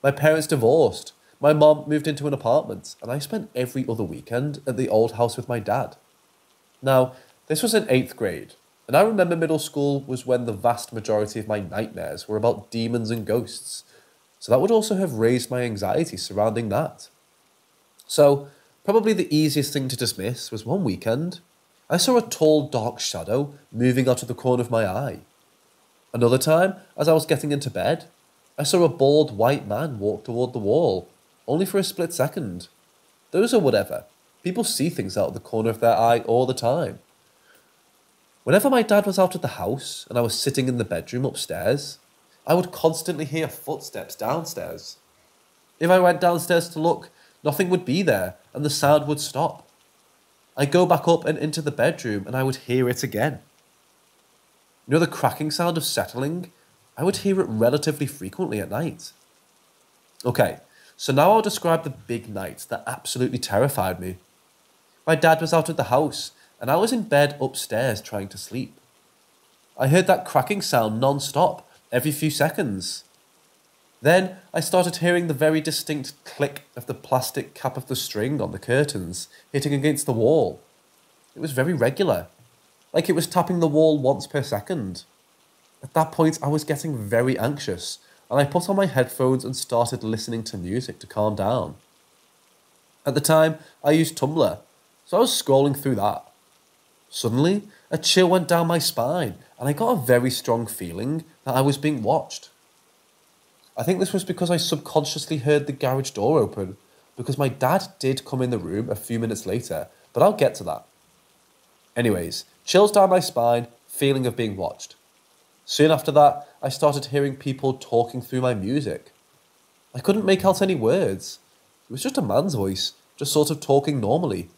My parents divorced. My mom moved into an apartment, and I spent every other weekend at the old house with my dad. Now, this was in 8th grade, and I remember middle school was when the vast majority of my nightmares were about demons and ghosts, so that would also have raised my anxiety surrounding that. So, probably the easiest thing to dismiss was one weekend, I saw a tall, dark shadow moving out of the corner of my eye. Another time, as I was getting into bed, I saw a bald white man walk toward the wall, only for a split second. Those are whatever. People see things out of the corner of their eye all the time. Whenever my dad was out of the house and I was sitting in the bedroom upstairs, I would constantly hear footsteps downstairs. If I went downstairs to look, nothing would be there and the sound would stop. I'd go back up and into the bedroom and I would hear it again. You know the cracking sound of settling? I would hear it relatively frequently at night. Okay, so now I'll describe the big night that absolutely terrified me. My dad was out of the house, and I was in bed upstairs trying to sleep. I heard that cracking sound non-stop, every few seconds. Then I started hearing the very distinct click of the plastic cap of the string on the curtains hitting against the wall. It was very regular, like it was tapping the wall once per second. At that point, I was getting very anxious, and I put on my headphones and started listening to music to calm down. At the time, I used Tumblr, so I was scrolling through that. Suddenly, a chill went down my spine, and I got a very strong feeling that I was being watched. I think this was because I subconsciously heard the garage door open, because my dad did come in the room a few minutes later, but I'll get to that. Anyways, chills down my spine, feeling of being watched. Soon after that, I started hearing people talking through my music. I couldn't make out any words. It was just a man's voice, just sort of talking normally.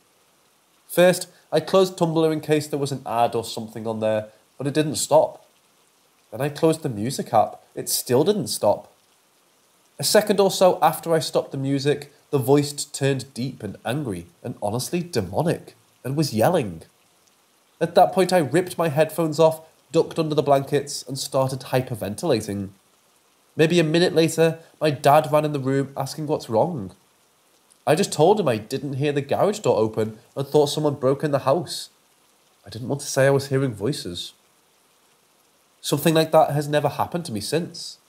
First, I closed Tumblr in case there was an ad or something on there, but it didn't stop. Then I closed the music app. It still didn't stop. A second or so after I stopped the music, the voice turned deep and angry and honestly demonic and was yelling. At that point, I ripped my headphones off, ducked under the blankets, and started hyperventilating. Maybe a minute later, my dad ran in the room asking what's wrong. I just told him I didn't hear the garage door open and thought someone broke in the house. I didn't want to say I was hearing voices. Something like that has never happened to me since.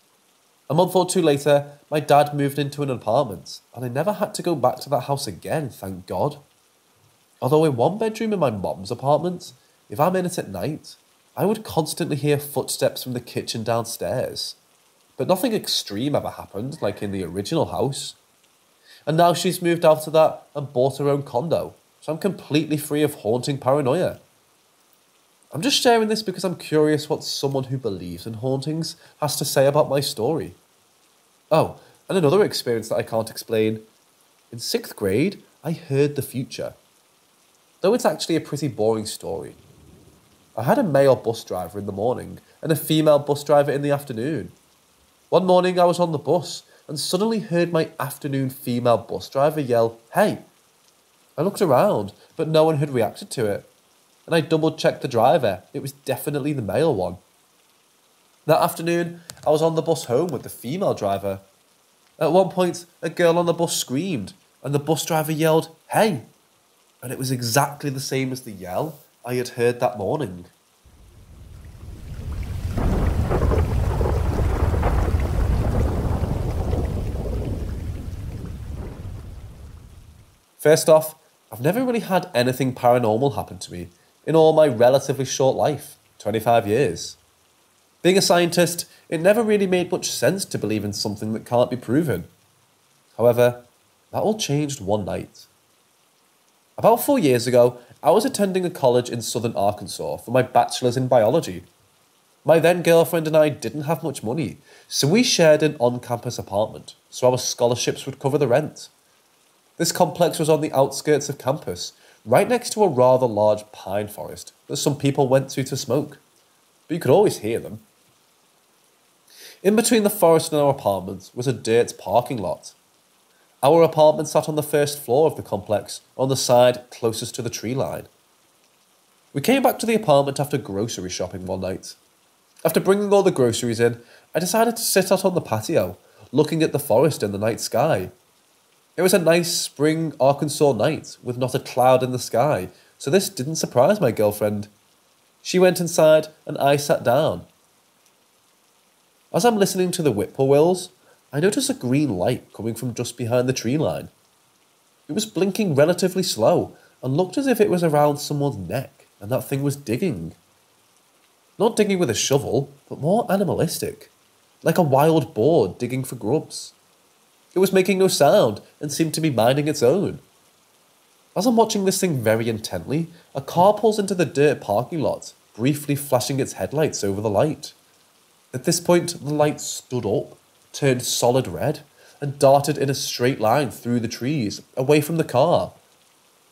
A month or two later, my dad moved into an apartment, and I never had to go back to that house again, thank God. Although in one bedroom in my mom's apartment, if I'm in it at night, I would constantly hear footsteps from the kitchen downstairs. But nothing extreme ever happened, like in the original house. And now she's moved out of that and bought her own condo, so I'm completely free of haunting paranoia. I'm just sharing this because I'm curious what someone who believes in hauntings has to say about my story. Oh, and another experience that I can't explain. In 6th grade, I heard the future. Though it's actually a pretty boring story. I had a male bus driver in the morning and a female bus driver in the afternoon. One morning I was on the bus and suddenly heard my afternoon female bus driver yell, "Hey!" I looked around, but no one had reacted to it. And I double-checked the driver. It was definitely the male one. That afternoon, I was on the bus home with the female driver. At one point, a girl on the bus screamed, and the bus driver yelled, "Hey!" And it was exactly the same as the yell I had heard that morning. First off, I've never really had anything paranormal happen to me in all my relatively short life, 25 years. Being a scientist, it never really made much sense to believe in something that can't be proven. However, that all changed one night. About 4 years ago, I was attending a college in southern Arkansas for my bachelor's in biology. My then girlfriend and I didn't have much money, so we shared an on-campus apartment, so our scholarships would cover the rent. This complex was on the outskirts of campus, right next to a rather large pine forest that some people went to smoke, but you could always hear them. In between the forest and our apartment was a dirt parking lot. Our apartment sat on the first floor of the complex, on the side closest to the tree line. We came back to the apartment after grocery shopping one night. After bringing all the groceries in, I decided to sit out on the patio, looking at the forest and the night sky. It was a nice spring Arkansas night with not a cloud in the sky, so this didn't surprise my girlfriend. She went inside and I sat down. As I'm listening to the whippoorwills, I notice a green light coming from just behind the tree line. It was blinking relatively slow and looked as if it was around someone's neck and that thing was digging. Not digging with a shovel, but more animalistic, like a wild boar digging for grubs. It was making no sound and seemed to be minding its own. As I'm watching this thing very intently, a car pulls into the dirt parking lot, briefly flashing its headlights over the light. At this point, the light stood up, turned solid red, and darted in a straight line through the trees, away from the car.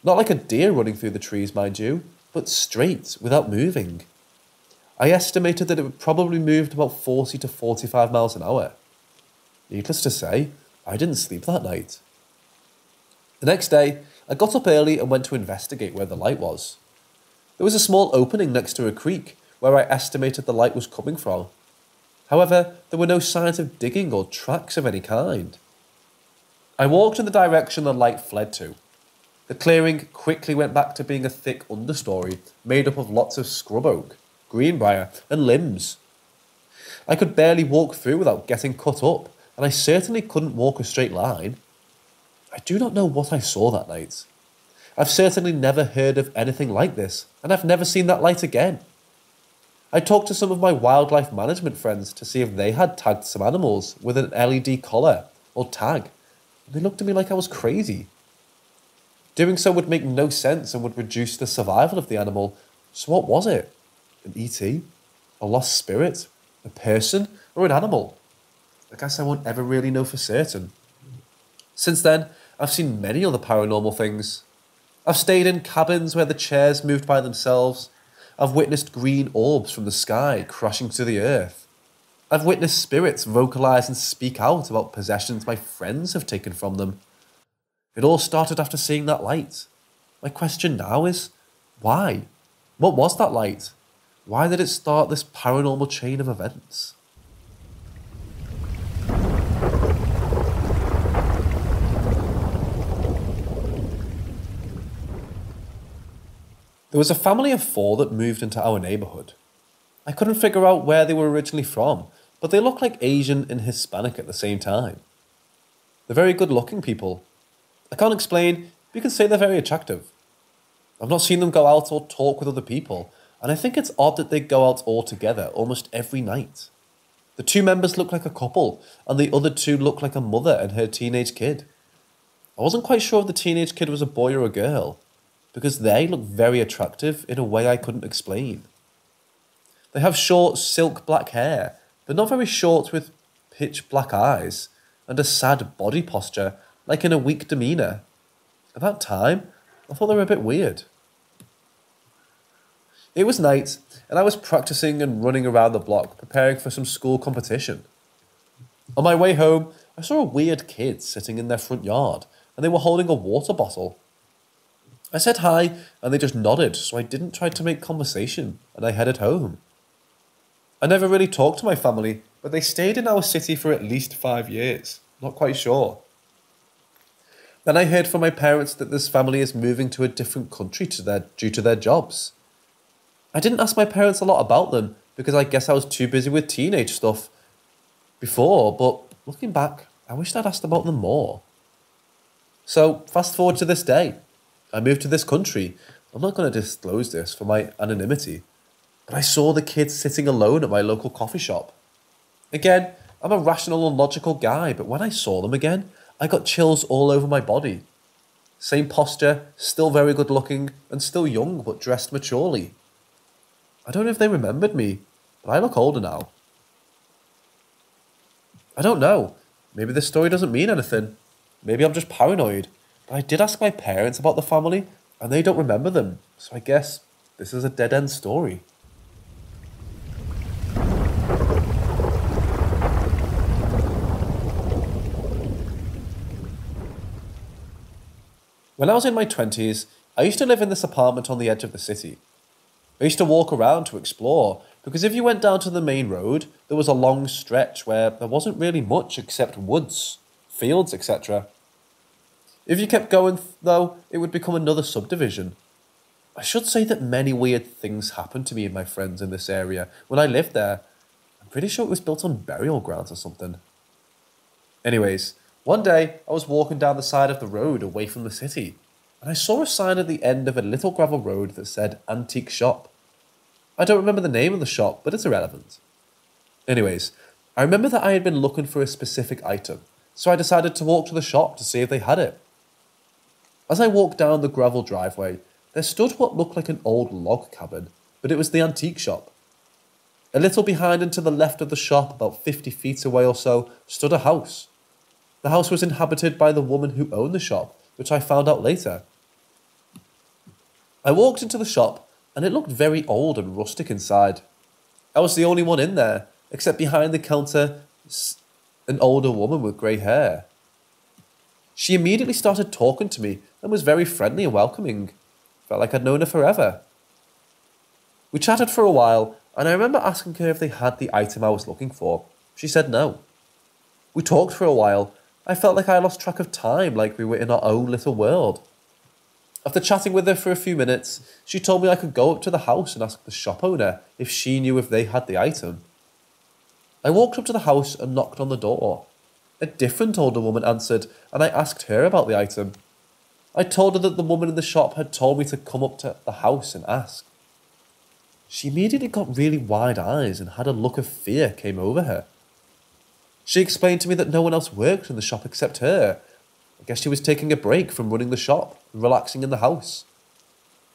Not like a deer running through the trees, mind you, but straight, without moving. I estimated that it would probably moved about 40 to 45 miles an hour. Needless to say, I didn't sleep that night. The next day, I got up early and went to investigate where the light was. There was a small opening next to a creek where I estimated the light was coming from. However, there were no signs of digging or tracks of any kind. I walked in the direction the light fled to. The clearing quickly went back to being a thick understory made up of lots of scrub oak, greenbrier, and limbs. I could barely walk through without getting cut up, and I certainly couldn't walk a straight line. I do not know what I saw that night. I've certainly never heard of anything like this, and I've never seen that light again. I talked to some of my wildlife management friends to see if they had tagged some animals with an LED collar or tag, and they looked at me like I was crazy. Doing so would make no sense and would reduce the survival of the animal, so what was it? An ET? A lost spirit? A person? Or an animal? I guess I won't ever really know for certain. Since then, I've seen many other paranormal things. I've stayed in cabins where the chairs moved by themselves. I've witnessed green orbs from the sky crashing to the earth. I've witnessed spirits vocalize and speak out about possessions my friends have taken from them. It all started after seeing that light. My question now is, why? What was that light? Why did it start this paranormal chain of events? There was a family of 4 that moved into our neighbourhood. I couldn't figure out where they were originally from, but they looked like Asian and Hispanic at the same time. They're very good looking people. I can't explain, but you can say they're very attractive. I've not seen them go out or talk with other people, and I think it's odd that they go out all together almost every night. The 2 members look like a couple, and the other 2 look like a mother and her teenage kid. I wasn't quite sure if the teenage kid was a boy or a girl, because they look very attractive in a way I couldn't explain. They have short, silk black hair, but not very short with pitch black eyes, and a sad body posture, like in a weak demeanour. At that time, I thought they were a bit weird. It was night, and I was practicing and running around the block, preparing for some school competition. On my way home, I saw a weird kid sitting in their front yard, and they were holding a water bottle. I said hi, and they just nodded, so I didn't try to make conversation, and I headed home. I never really talked to my family, but they stayed in our city for at least 5 years. Not quite sure. Then I heard from my parents that this family is moving to a different country due to their jobs. I didn't ask my parents a lot about them, because I guess I was too busy with teenage stuff before, but looking back, I wished I'd asked about them more. So, fast forward to this day. I moved to this country. I'm not going to disclose this for my anonymity, but I saw the kids sitting alone at my local coffee shop. Again, I'm a rational and logical guy, but when I saw them again, I got chills all over my body. Same posture, still very good looking, and still young but dressed maturely. I don't know if they remembered me, but I look older now. I don't know. Maybe this story doesn't mean anything. Maybe I'm just paranoid. But I did ask my parents about the family, and they don't remember them, so I guess this is a dead-end story. When I was in my 20s, I used to live in this apartment on the edge of the city. I used to walk around to explore, because if you went down to the main road, there was a long stretch where there wasn't really much except woods, fields, etc. If you kept going, though, it would become another subdivision. I should say that many weird things happened to me and my friends in this area when I lived there. I'm pretty sure it was built on burial grounds or something. Anyways, one day I was walking down the side of the road away from the city, and I saw a sign at the end of a little gravel road that said Antique Shop. I don't remember the name of the shop, but it's irrelevant. Anyways, I remember that I had been looking for a specific item, so I decided to walk to the shop to see if they had it. As I walked down the gravel driveway, there stood what looked like an old log cabin, but it was the antique shop. A little behind and to the left of the shop, about 50 feet away or so, stood a house. The house was inhabited by the woman who owned the shop, which I found out later. I walked into the shop, and it looked very old and rustic inside. I was the only one in there, except behind the counter, an older woman with grey hair. She immediately started talking to me and was very friendly and welcoming. Felt like I'd known her forever. We chatted for a while, and I remember asking her if they had the item I was looking for. She said no. We talked for a while. I felt like I lost track of time, like we were in our own little world. After chatting with her for a few minutes, she told me I could go up to the house and ask the shop owner if she knew if they had the item. I walked up to the house and knocked on the door. A different older woman answered, and I asked her about the item. I told her that the woman in the shop had told me to come up to the house and ask. She immediately got really wide eyes and had a look of fear came over her. She explained to me that no one else worked in the shop except her. I guess she was taking a break from running the shop and relaxing in the house.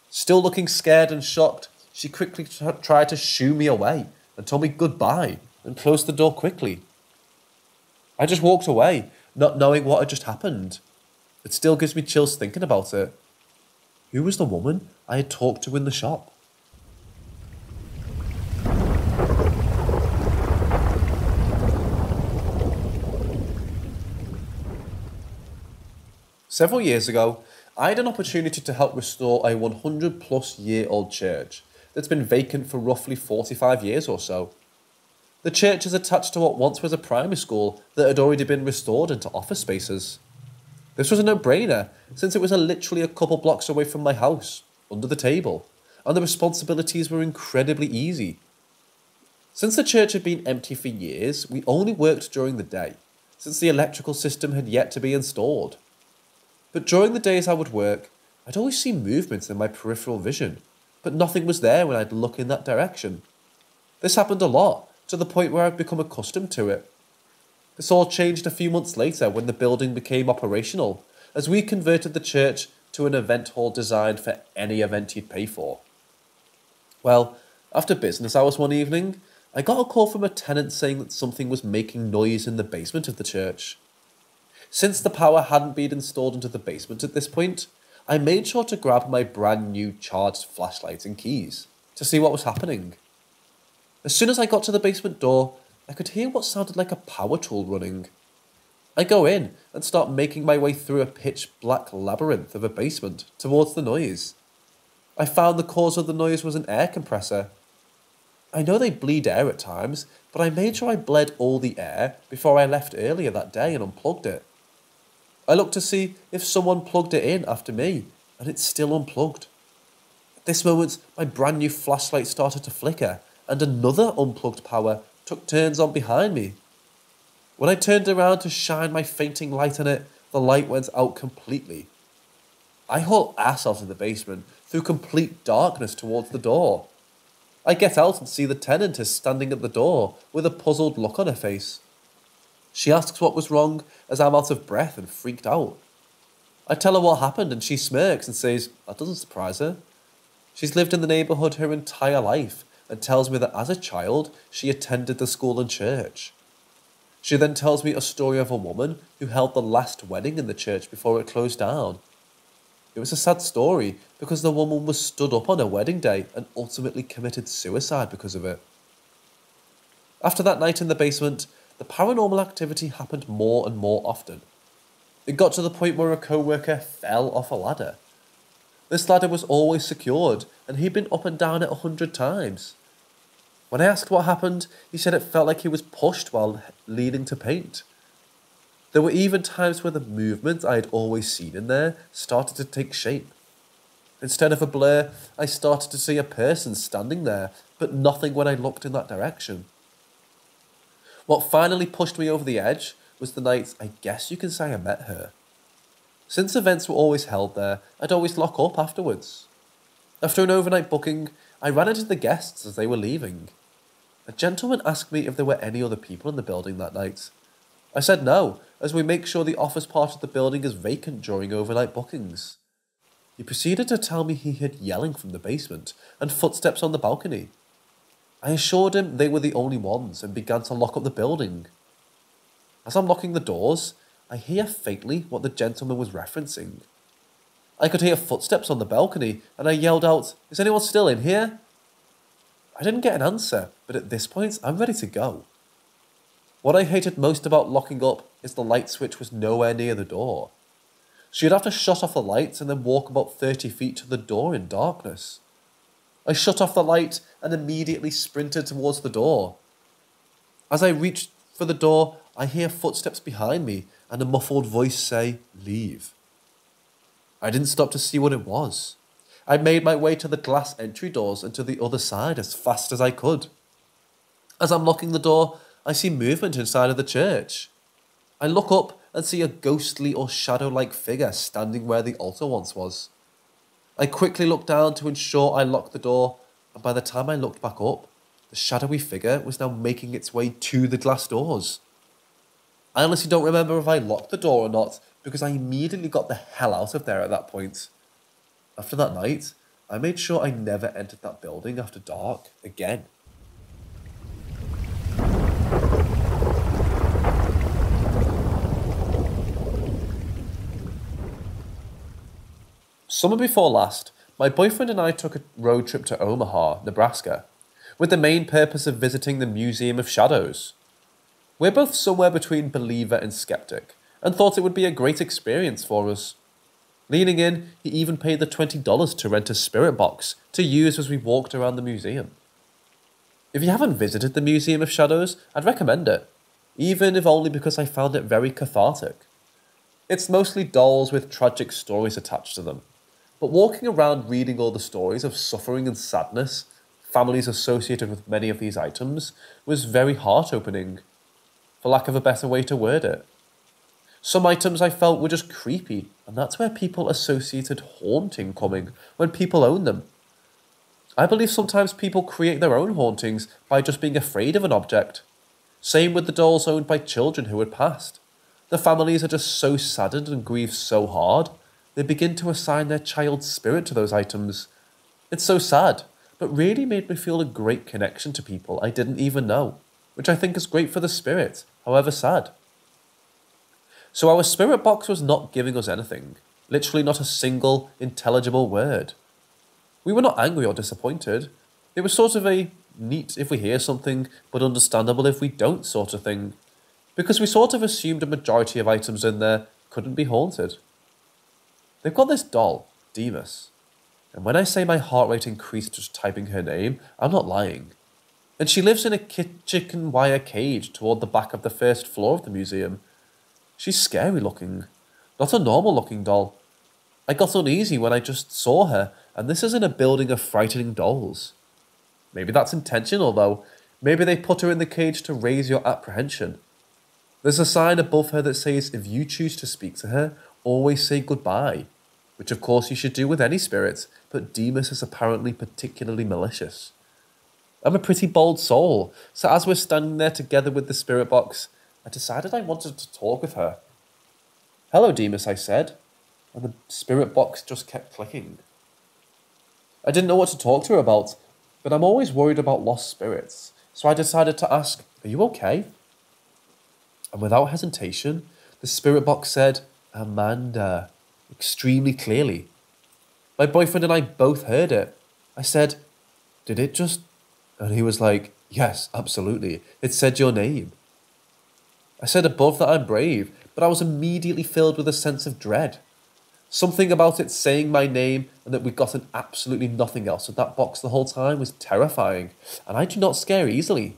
Still looking scared and shocked, she quickly tried to shoo me away and told me goodbye and closed the door quickly. I just walked away, not knowing what had just happened. It still gives me chills thinking about it. Who was the woman I had talked to in the shop? Several years ago, I had an opportunity to help restore a 100-plus-year-old church that's been vacant for roughly 45 years or so. The church is attached to what once was a primary school that had already been restored into office spaces. This was a no-brainer, since it was literally a couple blocks away from my house, under the table, and the responsibilities were incredibly easy. Since the church had been empty for years, we only worked during the day, since the electrical system had yet to be installed. But during the days I would work, I'd always see movements in my peripheral vision, but nothing was there when I'd look in that direction. This happened a lot, to the point where I'd become accustomed to it. This all changed a few months later when the building became operational, as we converted the church to an event hall designed for any event you'd pay for. Well, after business hours one evening, I got a call from a tenant saying that something was making noise in the basement of the church. Since the power hadn't been installed into the basement at this point, I made sure to grab my brand new charged flashlight and keys to see what was happening. As soon as I got to the basement door, I could hear what sounded like a power tool running. I go in and start making my way through a pitch-black labyrinth of a basement towards the noise. I found the cause of the noise was an air compressor. I know they bleed air at times, but I made sure I bled all the air before I left earlier that day and unplugged it. I looked to see if someone plugged it in after me, and it's still unplugged. At this moment, my brand new flashlight started to flicker, and another unplugged power took turns on behind me. When I turned around to shine my fainting light on it, the light went out completely. I haul ass out of the basement through complete darkness towards the door. I get out and see the tenant is standing at the door with a puzzled look on her face. She asks what was wrong as I'm out of breath and freaked out. I tell her what happened and she smirks and says that doesn't surprise her. She's lived in the neighbourhood her entire life and tells me that as a child she attended the school and church. She then tells me a story of a woman who held the last wedding in the church before it closed down. It was a sad story because the woman was stood up on her wedding day and ultimately committed suicide because of it. After that night in the basement, the paranormal activity happened more and more often. It got to the point where a co-worker fell off a ladder. This ladder was always secured, and he'd been up and down it 100 times. When I asked what happened, he said it felt like he was pushed while leading to paint. There were even times where the movement I had always seen in there started to take shape. Instead of a blur, I started to see a person standing there, but nothing when I looked in that direction. What finally pushed me over the edge was the night I guess you can say I met her. Since events were always held there, I'd always lock up afterwards. After an overnight booking, I ran into the guests as they were leaving. A gentleman asked me if there were any other people in the building that night. I said no, as we make sure the office part of the building is vacant during overnight bookings. He proceeded to tell me he heard yelling from the basement and footsteps on the balcony. I assured him they were the only ones and began to lock up the building. As I'm locking the doors, I hear faintly what the gentleman was referencing. I could hear footsteps on the balcony and I yelled out, "Is anyone still in here?" I didn't get an answer, but at this point I'm ready to go. What I hated most about locking up is the light switch was nowhere near the door. She'd have to shut off the lights and then walk about 30 feet to the door in darkness. I shut off the light and immediately sprinted towards the door. As I reached for the door, I hear footsteps behind me and a muffled voice say, "Leave." I didn't stop to see what it was. I made my way to the glass entry doors and to the other side as fast as I could. As I'm locking the door, I see movement inside of the church. I look up and see a ghostly or shadow-like figure standing where the altar once was. I quickly looked down to ensure I locked the door, and by the time I looked back up, the shadowy figure was now making its way to the glass doors. I honestly don't remember if I locked the door or not, because I immediately got the hell out of there at that point. After that night, I made sure I never entered that building after dark again. Summer before last, my boyfriend and I took a road trip to Omaha, Nebraska, with the main purpose of visiting the Museum of Shadows. We're both somewhere between believer and skeptic, and thought it would be a great experience for us. Leaning in, he even paid the $20 to rent a spirit box to use as we walked around the museum. If you haven't visited the Museum of Shadows, I'd recommend it, even if only because I found it very cathartic. It's mostly dolls with tragic stories attached to them, but walking around reading all the stories of suffering and sadness, families associated with many of these items, was very heart-opening, for lack of a better way to word it. Some items I felt were just creepy, and that's where people associated haunting coming when people own them. I believe sometimes people create their own hauntings by just being afraid of an object. Same with the dolls owned by children who had passed. The families are just so saddened and grieve so hard, they begin to assign their child's spirit to those items. It's so sad, but really made me feel a great connection to people I didn't even know, which I think is great for the spirit, however sad. So our spirit box was not giving us anything, literally not a single intelligible word. We were not angry or disappointed. It was sort of a neat if we hear something, but understandable if we don't sort of thing, because we sort of assumed a majority of items in there couldn't be haunted. They've got this doll, Demas, and when I say my heart rate increased just typing her name, I'm not lying. And she lives in a chicken wire cage toward the back of the first floor of the museum. She's scary looking, not a normal looking doll. I got uneasy when I just saw her, and this isn't a building of frightening dolls. Maybe that's intentional though. Maybe they put her in the cage to raise your apprehension. There's a sign above her that says if you choose to speak to her, always say goodbye, which of course you should do with any spirit, but Demas is apparently particularly malicious. I'm a pretty bold soul, so as we're standing there together with the spirit box, I decided I wanted to talk with her. "Hello, Demas," I said, and the spirit box just kept clicking. I didn't know what to talk to her about, but I'm always worried about lost spirits, so I decided to ask, "Are you okay?" And without hesitation, the spirit box said, "Amanda," extremely clearly. My boyfriend and I both heard it. I said, "Did it just..." And he was like, "Yes, absolutely. It said your name." I said above that I'm brave, but I was immediately filled with a sense of dread. Something about it saying my name and that we'd gotten absolutely nothing else with that box the whole time was terrifying, and I do not scare easily.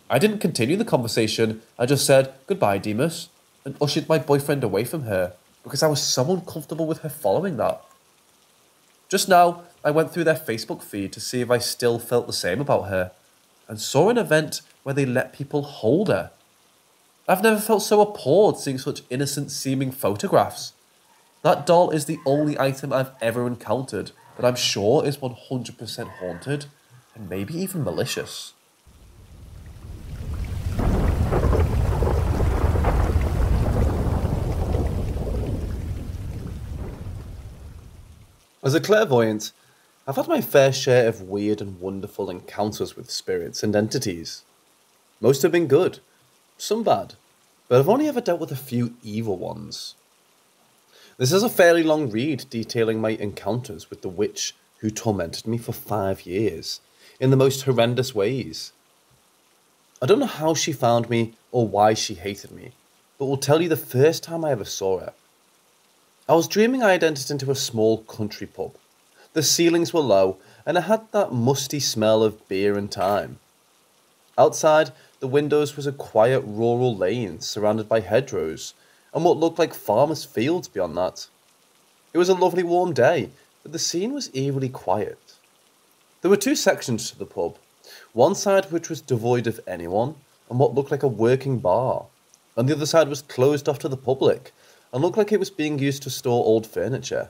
I didn't continue the conversation, I just said, "Goodbye, Demas," and ushered my boyfriend away from her, because I was so uncomfortable with her following that. Just now, I went through their Facebook feed to see if I still felt the same about her, and saw an event where they let people hold her. I've never felt so appalled seeing such innocent-seeming photographs. That doll is the only item I've ever encountered that I'm sure is 100% haunted, and maybe even malicious. As a clairvoyant, I've had my fair share of weird and wonderful encounters with spirits and entities. Most have been good, some bad, but I've only ever dealt with a few evil ones. This is a fairly long read detailing my encounters with the witch who tormented me for 5 years, in the most horrendous ways. I don't know how she found me or why she hated me, but will tell you the first time I ever saw her. I was dreaming I had entered into a small country pub. The ceilings were low, and it had that musty smell of beer and time. Outside, the windows was a quiet rural lane surrounded by hedgerows, and what looked like farmers' fields beyond that. It was a lovely warm day, but the scene was eerily quiet. There were two sections to the pub, one side which was devoid of anyone, and what looked like a working bar, and the other side was closed off to the public, and looked like it was being used to store old furniture.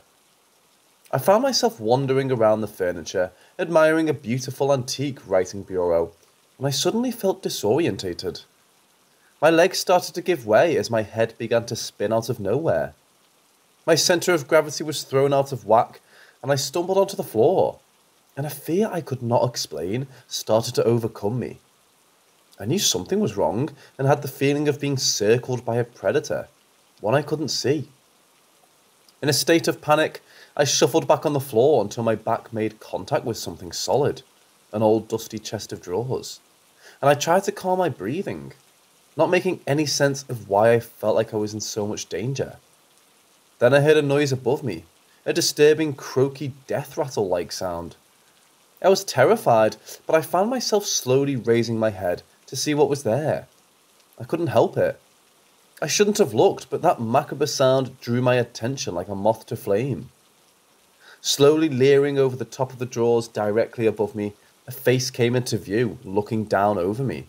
I found myself wandering around the furniture, admiring a beautiful antique writing bureau, and I suddenly felt disorientated. My legs started to give way as my head began to spin out of nowhere. My centre of gravity was thrown out of whack, and I stumbled onto the floor, and a fear I could not explain started to overcome me. I knew something was wrong, and had the feeling of being circled by a predator, one I couldn't see. In a state of panic, I shuffled back on the floor until my back made contact with something solid, an old dusty chest of drawers, and I tried to calm my breathing, not making any sense of why I felt like I was in so much danger. Then I heard a noise above me, a disturbing croaky death rattle-like sound. I was terrified, but I found myself slowly raising my head to see what was there. I couldn't help it. I shouldn't have looked, but that macabre sound drew my attention like a moth to flame. Slowly leering over the top of the drawers directly above me, a face came into view, looking down over me.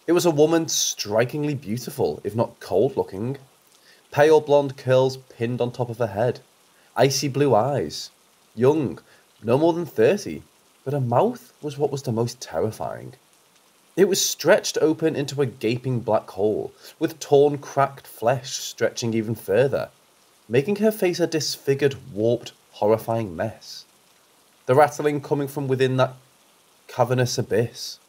It was a woman strikingly beautiful, if not cold-looking. Pale blonde curls pinned on top of her head, icy blue eyes, young, no more than 30, but her mouth was what was the most terrifying. It was stretched open into a gaping black hole, with torn, cracked flesh stretching even further, making her face a disfigured, warped, horrifying mess. The rattling coming from within that cavernous abyss.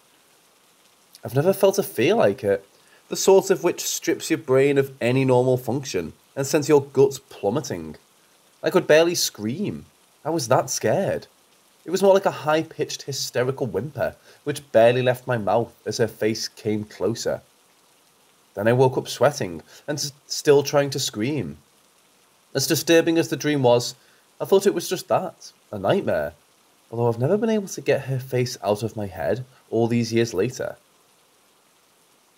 I've never felt a fear like it, the sort of which strips your brain of any normal function and sends your guts plummeting. I could barely scream. I was that scared. It was more like a high-pitched hysterical whimper, which barely left my mouth as her face came closer. Then I woke up sweating, and still trying to scream. As disturbing as the dream was, I thought it was just that, a nightmare, although I've never been able to get her face out of my head all these years later.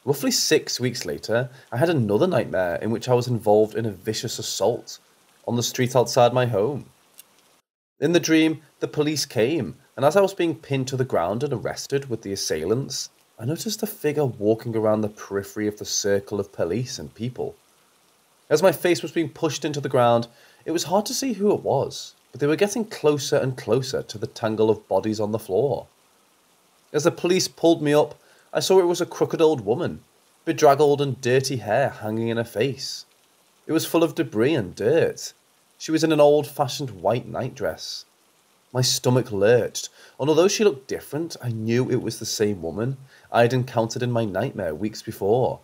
Roughly 6 weeks later, I had another nightmare in which I was involved in a vicious assault on the street outside my home. In the dream, the police came, and as I was being pinned to the ground and arrested with the assailants, I noticed a figure walking around the periphery of the circle of police and people. As my face was being pushed into the ground, it was hard to see who it was, but they were getting closer and closer to the tangle of bodies on the floor. As the police pulled me up, I saw it was a crooked old woman, bedraggled and dirty hair hanging in her face. It was full of debris and dirt. She was in an old-fashioned white nightdress. My stomach lurched, and although she looked different, I knew it was the same woman I had encountered in my nightmare weeks before.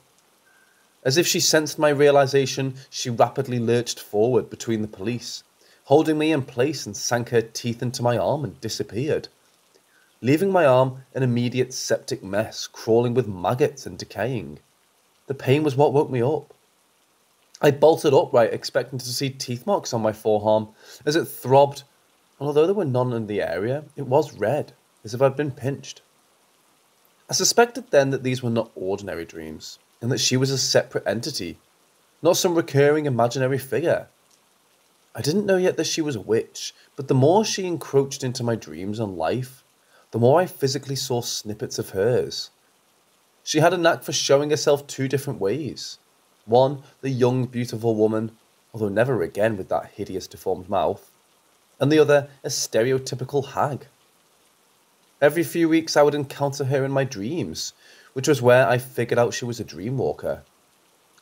As if she sensed my realization, she rapidly lurched forward between the police, holding me in place, and sank her teeth into my arm and disappeared, leaving my arm an immediate septic mess, crawling with maggots and decaying. The pain was what woke me up. I bolted upright, expecting to see teeth marks on my forearm as it throbbed, and although there were none in the area, it was red, as if I'd been pinched. I suspected then that these were not ordinary dreams, and that she was a separate entity, not some recurring imaginary figure. I didn't know yet that she was a witch, but the more she encroached into my dreams and life, the more I physically saw snippets of hers. She had a knack for showing herself two different ways. One, the young, beautiful woman, although never again with that hideous deformed mouth, and the other, a stereotypical hag. Every few weeks I would encounter her in my dreams, which was where I figured out she was a dreamwalker.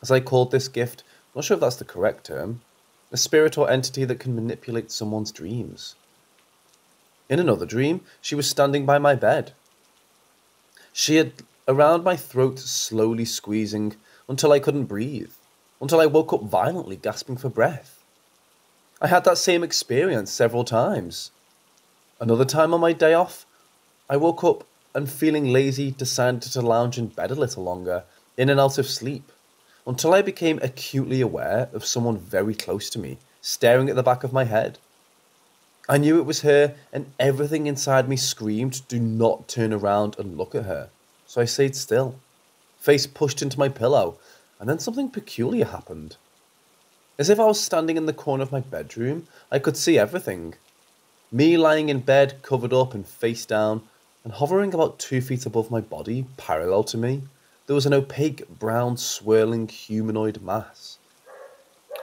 As I called this gift, I'm not sure if that's the correct term, a spirit or entity that can manipulate someone's dreams. In another dream, she was standing by my bed. She had around my throat, slowly squeezing until I couldn't breathe, until I woke up violently, gasping for breath. I had that same experience several times. Another time on my day off, I woke up and, feeling lazy, decided to lounge in bed a little longer, in and out of sleep, until I became acutely aware of someone very close to me, staring at the back of my head. I knew it was her, and everything inside me screamed, do not turn around and look at her. So I stayed still, face pushed into my pillow, and then something peculiar happened. As if I was standing in the corner of my bedroom, I could see everything. Me lying in bed, covered up and face down, and hovering about 2 feet above my body, parallel to me, there was an opaque, brown, swirling humanoid mass.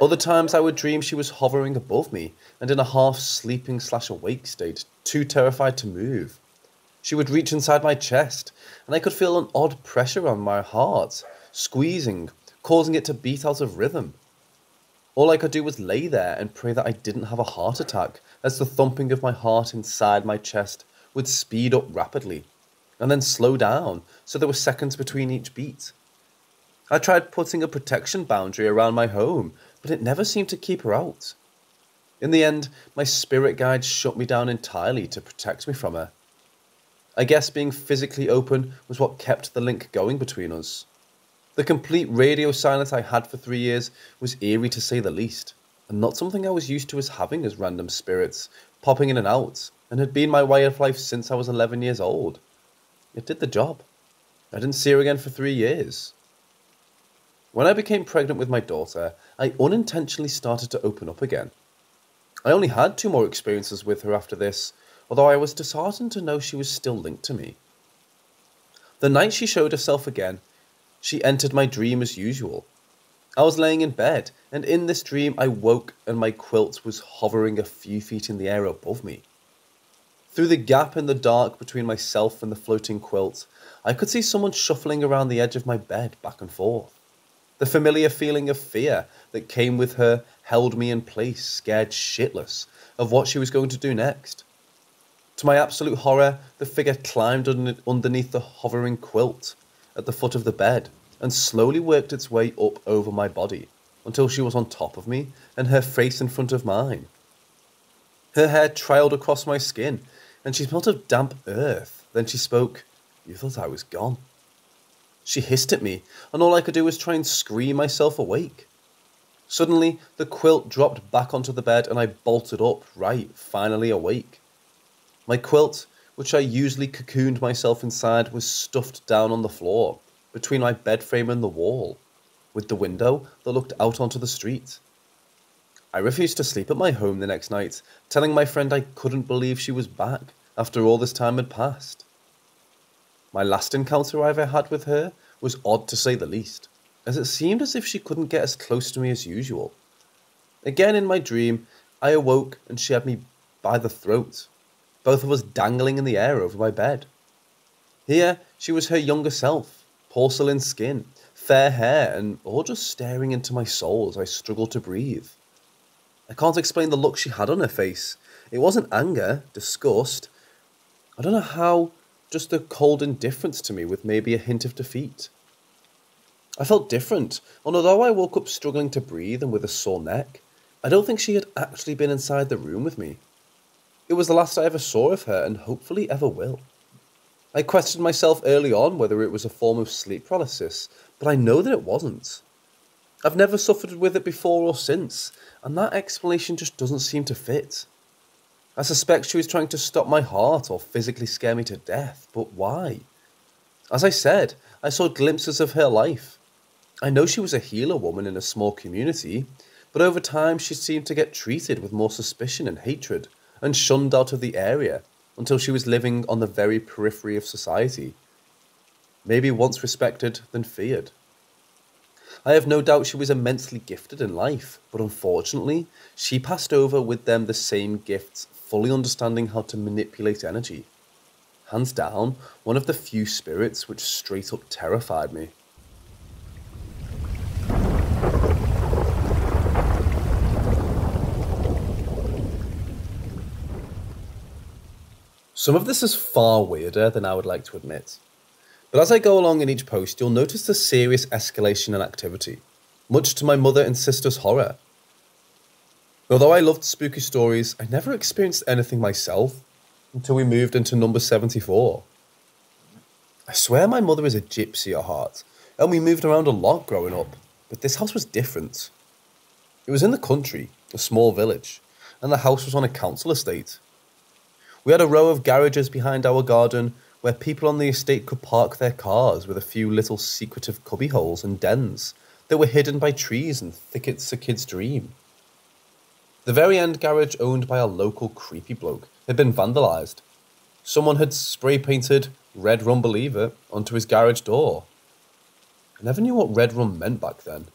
Other times I would dream she was hovering above me and in a half-sleeping/awake state, too terrified to move. She would reach inside my chest, and I could feel an odd pressure on my heart, squeezing, causing it to beat out of rhythm. All I could do was lay there and pray that I didn't have a heart attack, as the thumping of my heart inside my chest would speed up rapidly, and then slow down, so there were seconds between each beat. I tried putting a protection boundary around my home, but it never seemed to keep her out. In the end, my spirit guide shut me down entirely to protect me from her. I guess being physically open was what kept the link going between us. The complete radio silence I had for 3 years was eerie to say the least, and not something I was used to as having as random spirits, popping in and out, and had been my way of life since I was 11 years old. It did the job. I didn't see her again for 3 years. When I became pregnant with my daughter, I unintentionally started to open up again. I only had 2 more experiences with her after this, although I was disheartened to know she was still linked to me. The night she showed herself again, she entered my dream as usual. I was laying in bed, and in this dream I woke and my quilt was hovering a few feet in the air above me. Through the gap in the dark between myself and the floating quilt, I could see someone shuffling around the edge of my bed back and forth. The familiar feeling of fear that came with her held me in place, scared shitless of what she was going to do next. To my absolute horror, the figure climbed underneath the hovering quilt at the foot of the bed and slowly worked its way up over my body until she was on top of me and her face in front of mine. Her hair trailed across my skin and she smelt of damp earth. Then she spoke. "You thought I was gone." She hissed at me, and all I could do was try and scream myself awake. Suddenly, the quilt dropped back onto the bed and I bolted upright, finally awake. My quilt, which I usually cocooned myself inside, was stuffed down on the floor, between my bed frame and the wall, with the window that looked out onto the street. I refused to sleep at my home the next night, telling my friend I couldn't believe she was back after all this time had passed. My last encounter I ever had with her was odd to say the least, as it seemed as if she couldn't get as close to me as usual. Again in my dream, I awoke and she had me by the throat, both of us dangling in the air over my bed. Here, she was her younger self, porcelain skin, fair hair, and all just staring into my soul as I struggled to breathe. I can't explain the look she had on her face. It wasn't anger, disgust. I don't know how, just a cold indifference to me with maybe a hint of defeat. I felt different, and although I woke up struggling to breathe and with a sore neck, I don't think she had actually been inside the room with me. It was the last I ever saw of her, and hopefully ever will. I questioned myself early on whether it was a form of sleep paralysis, but I know that it wasn't. I've never suffered with it before or since, and that explanation just doesn't seem to fit. I suspect she was trying to stop my heart or physically scare me to death, but why? As I said, I saw glimpses of her life. I know she was a healer woman in a small community, but over time she seemed to get treated with more suspicion and hatred, and shunned out of the area until she was living on the very periphery of society. Maybe once respected, then feared. I have no doubt she was immensely gifted in life, but unfortunately, she passed over with them the same gifts, fully understanding how to manipulate energy. Hands down, one of the few spirits which straight up terrified me. Some of this is far weirder than I would like to admit. But as I go along in each post, you'll notice the serious escalation in activity, much to my mother and sister's horror. Although I loved spooky stories, I never experienced anything myself until we moved into number 74. I swear my mother is a gypsy at heart, and we moved around a lot growing up, but this house was different. It was in the country, a small village, and the house was on a council estate. We had a row of garages behind our garden where people on the estate could park their cars with a few little secretive cubbyholes and dens that were hidden by trees and thickets a kid's dream. The very end garage, owned by a local creepy bloke, had been vandalised. Someone had spray-painted "Red Rum Believer" onto his garage door. I never knew what red rum meant back then.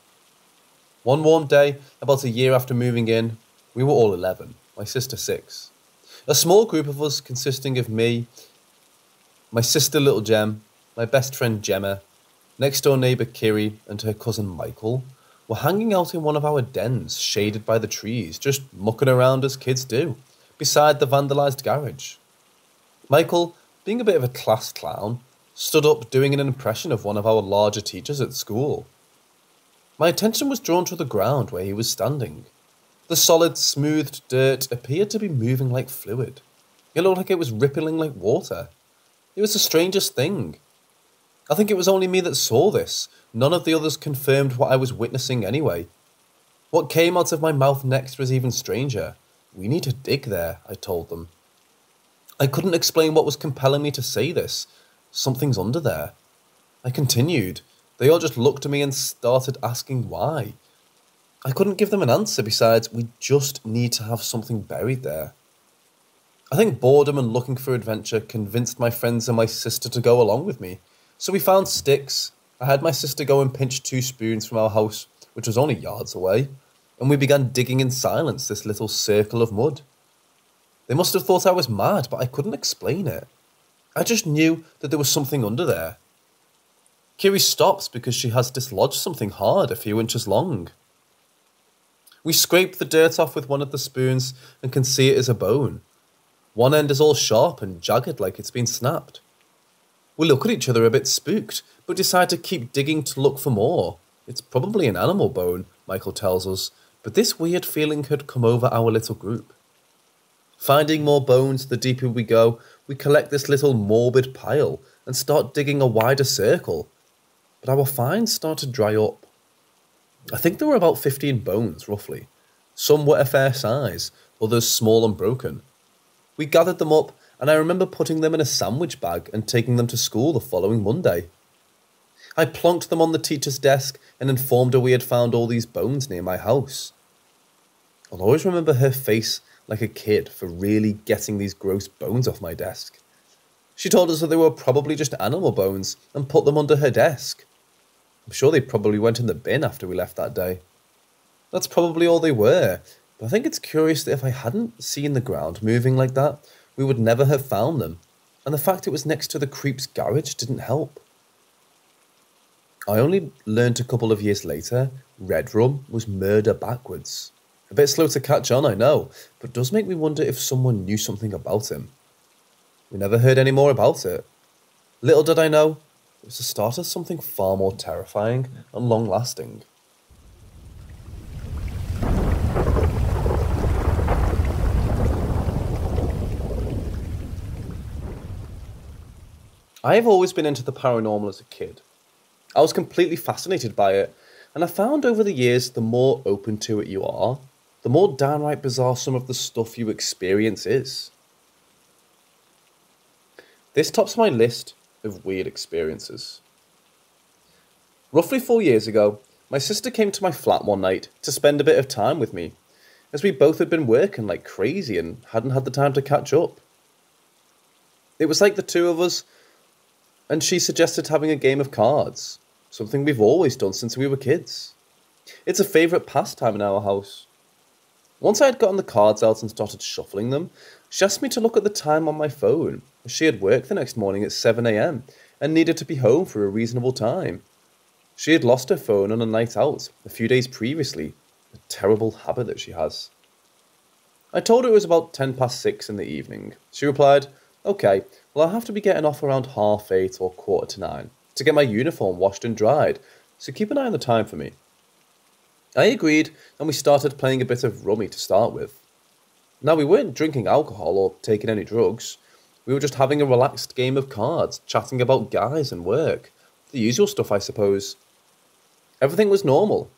One warm day, about a year after moving in, we were all 11, my sister 6. A small group of us consisting of me, my sister Little Gem, my best friend Gemma, next door neighbour Kiri and her cousin Michael, were hanging out in one of our dens shaded by the trees, just mucking around as kids do, beside the vandalised garage. Michael, being a bit of a class clown, stood up doing an impression of one of our larger teachers at school. My attention was drawn to the ground where he was standing. The solid, smoothed dirt appeared to be moving like fluid. It looked like it was rippling like water. It was the strangest thing. I think it was only me that saw this. None of the others confirmed what I was witnessing anyway. What came out of my mouth next was even stranger. "We need to dig there," I told them. I couldn't explain what was compelling me to say this. Something's under there. I continued. They all just looked at me and started asking why. I couldn't give them an answer besides, "We just need to have something buried there." I think boredom and looking for adventure convinced my friends and my sister to go along with me. So we found sticks. I had my sister go and pinch 2 spoons from our house, which was only yards away, and we began digging in silence this little circle of mud. They must have thought I was mad, but I couldn't explain it. I just knew that there was something under there. Kiri stops because she has dislodged something hard a few inches long. We scrape the dirt off with one of the spoons and can see it is a bone. One end is all sharp and jagged like it's been snapped. We look at each other a bit spooked, but decide to keep digging to look for more. It's probably an animal bone, Michael tells us, but this weird feeling had come over our little group. Finding more bones the deeper we go, we collect this little morbid pile and start digging a wider circle. But our finds start to dry up. I think there were about 15 bones, roughly. Some were a fair size, others small and broken. We gathered them up, and I remember putting them in a sandwich bag and taking them to school the following Monday. I plonked them on the teacher's desk and informed her we had found all these bones near my house. I'll always remember her face like a kid for really getting these gross bones off my desk. She told us that they were probably just animal bones and put them under her desk. I'm sure they probably went in the bin after we left that day. That's probably all they were, but I think it's curious that if I hadn't seen the ground moving like that, we would never have found them, and the fact it was next to the creep's garage didn't help. I only learned a couple of years later, Red Rum was murder backwards. A bit slow to catch on, I know, but does make me wonder if someone knew something about him. We never heard any more about it. Little did I know, it was the start of something far more terrifying and long-lasting. I have always been into the paranormal as a kid. I was completely fascinated by it, and I found over the years the more open to it you are, the more downright bizarre some of the stuff you experience is. This tops my list of weird experiences. Roughly 4 years ago, my sister came to my flat one night to spend a bit of time with me, as we both had been working like crazy and hadn't had the time to catch up. It was like the two of us, and she suggested having a game of cards, something we've always done since we were kids. It's a favourite pastime in our house. Once I had gotten the cards out and started shuffling them, she asked me to look at the time on my phone, as she had work the next morning at 7 AM and needed to be home for a reasonable time. She had lost her phone on a night out a few days previously, a terrible habit that she has. I told her it was about 6:10 in the evening. She replied, "Okay, well I'll have to be getting off around 8:30 or 9:15 to get my uniform washed and dried, so keep an eye on the time for me." I agreed, and we started playing a bit of rummy to start with. Now, we weren't drinking alcohol or taking any drugs. We were just having a relaxed game of cards, chatting about guys and work. The usual stuff, I suppose. Everything was normal.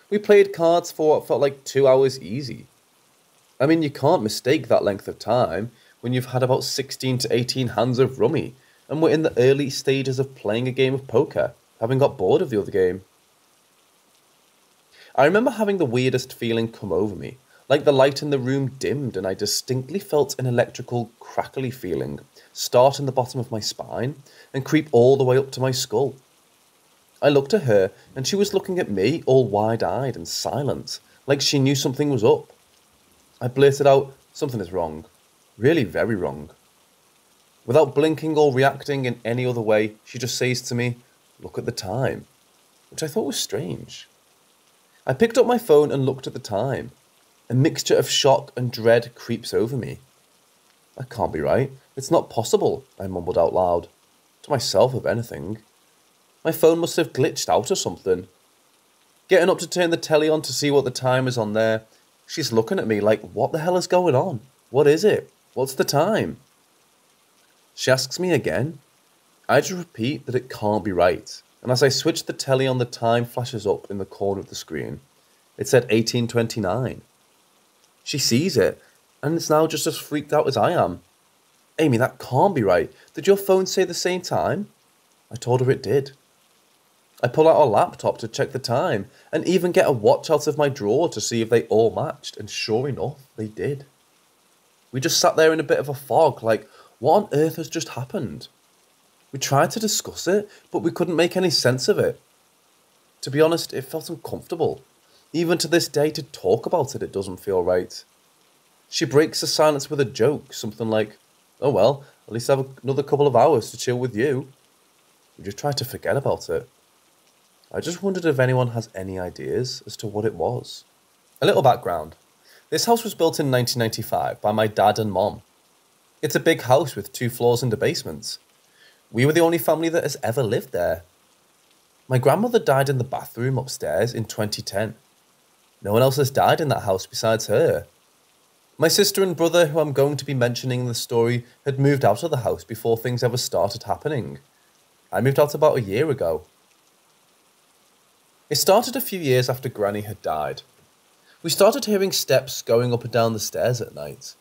We played cards for what felt like 2 hours easy. I mean, you can't mistake that length of time when you've had about 16 to 18 hands of rummy and we're in the early stages of playing a game of poker, having got bored of the other game. I remember having the weirdest feeling come over me, like the light in the room dimmed and I distinctly felt an electrical crackly feeling start in the bottom of my spine and creep all the way up to my skull. I looked at her and she was looking at me all wide-eyed and silent, like she knew something was up. I blurted out, "Something is wrong. Really very wrong." Without blinking or reacting in any other way, she just says to me, "Look at the time," which I thought was strange. I picked up my phone and looked at the time. A mixture of shock and dread creeps over me. "That can't be right. It's not possible," I mumbled out loud. To myself, if anything. My phone must have glitched out or something. Getting up to turn the telly on to see what the time is on there, she's looking at me like, "What the hell is going on? What is it? What's the time?" She asks me again. I just repeat that it can't be right, and as I switch the telly on, the time flashes up in the corner of the screen. It said 18:29. She sees it, and is now just as freaked out as I am. "Amy, that can't be right. Did your phone say the same time?" I told her it did. I pull out a laptop to check the time, and even get a watch out of my drawer to see if they all matched, and sure enough, they did. We just sat there in a bit of a fog, like, what on earth has just happened? We tried to discuss it, but we couldn't make any sense of it. To be honest, it felt uncomfortable. Even to this day, to talk about it, it doesn't feel right. She breaks the silence with a joke, something like, "Oh well, at least I have another couple of hours to chill with you." We just tried to forget about it. I just wondered if anyone has any ideas as to what it was. A little background. This house was built in 1995 by my dad and mom. It's a big house with 2 floors and a basement. We were the only family that has ever lived there. My grandmother died in the bathroom upstairs in 2010. No one else has died in that house besides her. My sister and brother, who I'm going to be mentioning in the story, had moved out of the house before things ever started happening. I moved out about a year ago. It started a few years after Granny had died. We started hearing steps going up and down the stairs at night.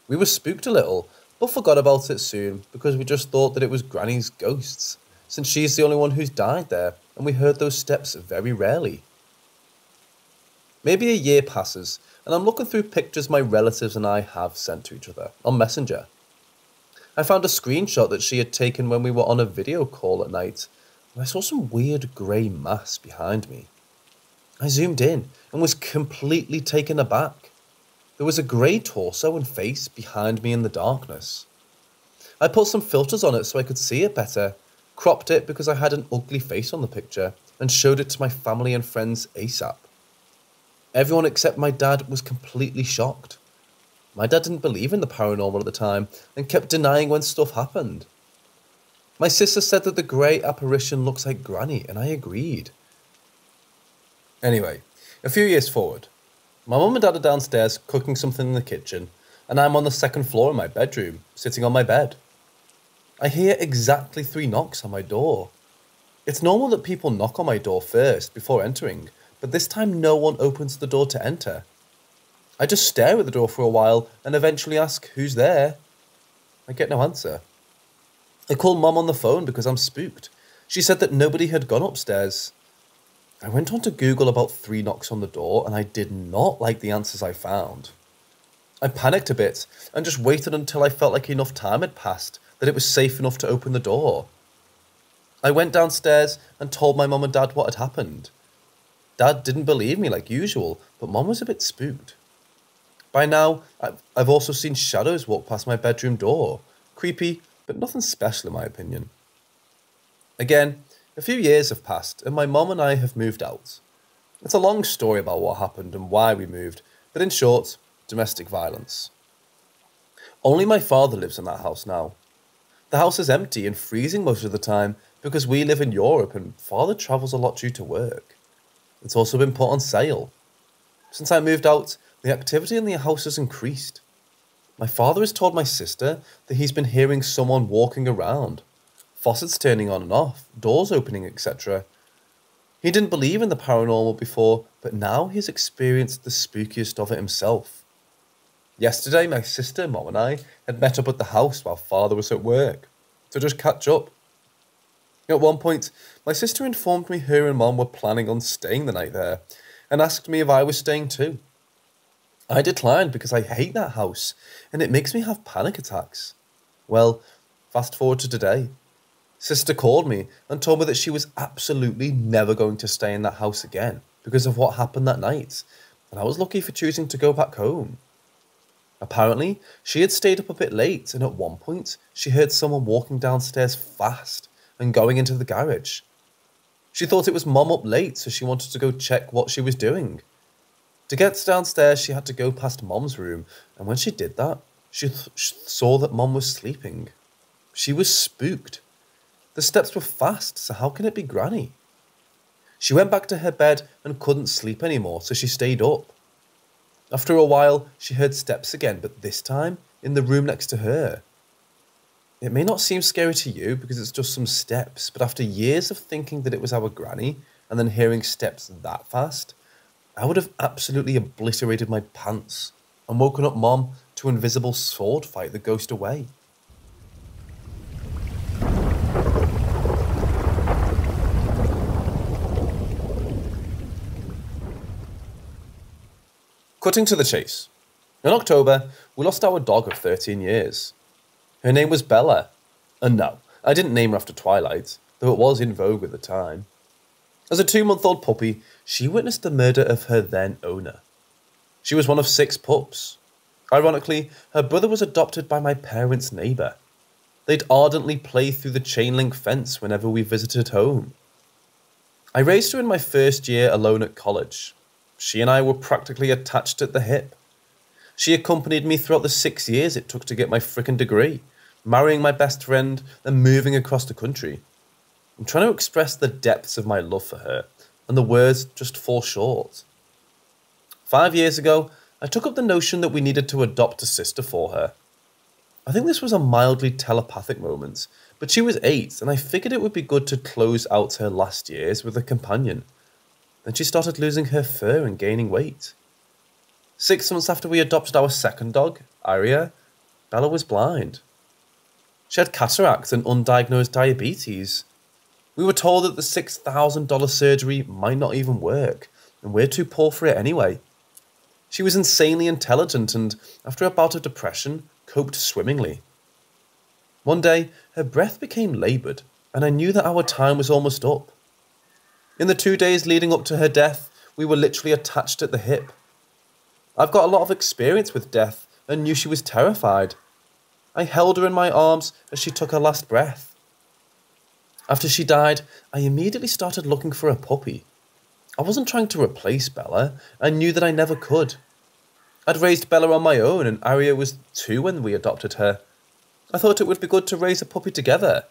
We were spooked a little, but forgot about it soon because we just thought that it was Granny's ghosts, since she's the only one who's died there, and we heard those steps very rarely. Maybe a year passes, and I'm looking through pictures my relatives and I have sent to each other on Messenger. I found a screenshot that she had taken when we were on a video call at night, and I saw some weird grey mass behind me. I zoomed in and was completely taken aback. There was a grey torso and face behind me in the darkness. I put some filters on it so I could see it better, cropped it because I had an ugly face on the picture, and showed it to my family and friends ASAP. Everyone except my dad was completely shocked. My dad didn't believe in the paranormal at the time and kept denying when stuff happened. My sister said that the grey apparition looks like Granny, and I agreed. Anyway, a few years forward, my mum and dad are downstairs cooking something in the kitchen, and I'm on the second floor in my bedroom, sitting on my bed. I hear exactly 3 knocks on my door. It's normal that people knock on my door first before entering, but this time no one opens the door to enter. I just stare at the door for a while and eventually ask, "Who's there?" I get no answer. I call Mum on the phone because I'm spooked. She said that nobody had gone upstairs. I went on to Google about 3 knocks on the door, and I did not like the answers I found. I panicked a bit and just waited until I felt like enough time had passed that it was safe enough to open the door. I went downstairs and told my mum and dad what had happened. Dad didn't believe me like usual, but Mum was a bit spooked. By now, I've also seen shadows walk past my bedroom door. Creepy, but nothing special in my opinion. Again, a few years have passed and my mum and I have moved out. It's a long story about what happened and why we moved, but in short, domestic violence. Only my father lives in that house now. The house is empty and freezing most of the time because we live in Europe and father travels a lot due to work. It's also been put on sale. Since I moved out, the activity in the house has increased. My father has told my sister that he's been hearing someone walking around, faucets turning on and off, doors opening, etc. He didn't believe in the paranormal before, but now he's experienced the spookiest of it himself. Yesterday, my sister, Mom and I had met up at the house while Father was at work, to just catch up. At one point, my sister informed me her and Mom were planning on staying the night there, and asked me if I was staying too. I declined because I hate that house, and it makes me have panic attacks. Well, fast forward to today. Sister called me and told me that she was absolutely never going to stay in that house again because of what happened that night, and I was lucky for choosing to go back home. Apparently, she had stayed up a bit late, and at one point, she heard someone walking downstairs fast and going into the garage. She thought it was Mom up late, so she wanted to go check what she was doing. To get downstairs, she had to go past Mom's room, and when she did that, she saw that Mom was sleeping. She was spooked. The steps were fast, so how can it be Granny? She went back to her bed and couldn't sleep anymore, so she stayed up. After a while, she heard steps again, but this time in the room next to her. It may not seem scary to you because it's just some steps, but after years of thinking that it was our Granny and then hearing steps that fast, I would have absolutely obliterated my pants and woken up Mom to invisible sword fight the ghost away. Cutting to the chase. In October, we lost our dog of 13 years. Her name was Bella. And no, I didn't name her after Twilight, though it was in vogue at the time. As a 2-month-old puppy, she witnessed the murder of her then owner. She was one of 6 pups. Ironically, her brother was adopted by my parents' neighbour. They'd ardently play through the chain-link fence whenever we visited home. I raised her in my first year alone at college. She and I were practically attached at the hip. She accompanied me throughout the 6 years it took to get my frickin' degree, marrying my best friend, then moving across the country. I'm trying to express the depths of my love for her, and the words just fall short. 5 years ago, I took up the notion that we needed to adopt a sister for her. I think this was a mildly telepathic moment, but she was 8, and I figured it would be good to close out her last years with a companion. Then she started losing her fur and gaining weight. 6 months after we adopted our second dog, Aria, Bella was blind. She had cataracts and undiagnosed diabetes. We were told that the $6,000 surgery might not even work, and we're too poor for it anyway. She was insanely intelligent and, after a bout of depression, coped swimmingly. One day, her breath became laboured, and I knew that our time was almost up. In the 2 days leading up to her death, we were literally attached at the hip. I've got a lot of experience with death and knew she was terrified. I held her in my arms as she took her last breath. After she died, I immediately started looking for a puppy. I wasn't trying to replace Bella. I knew that I never could. I'd raised Bella on my own, and Aria was 2 when we adopted her. I thought it would be good to raise a puppy together.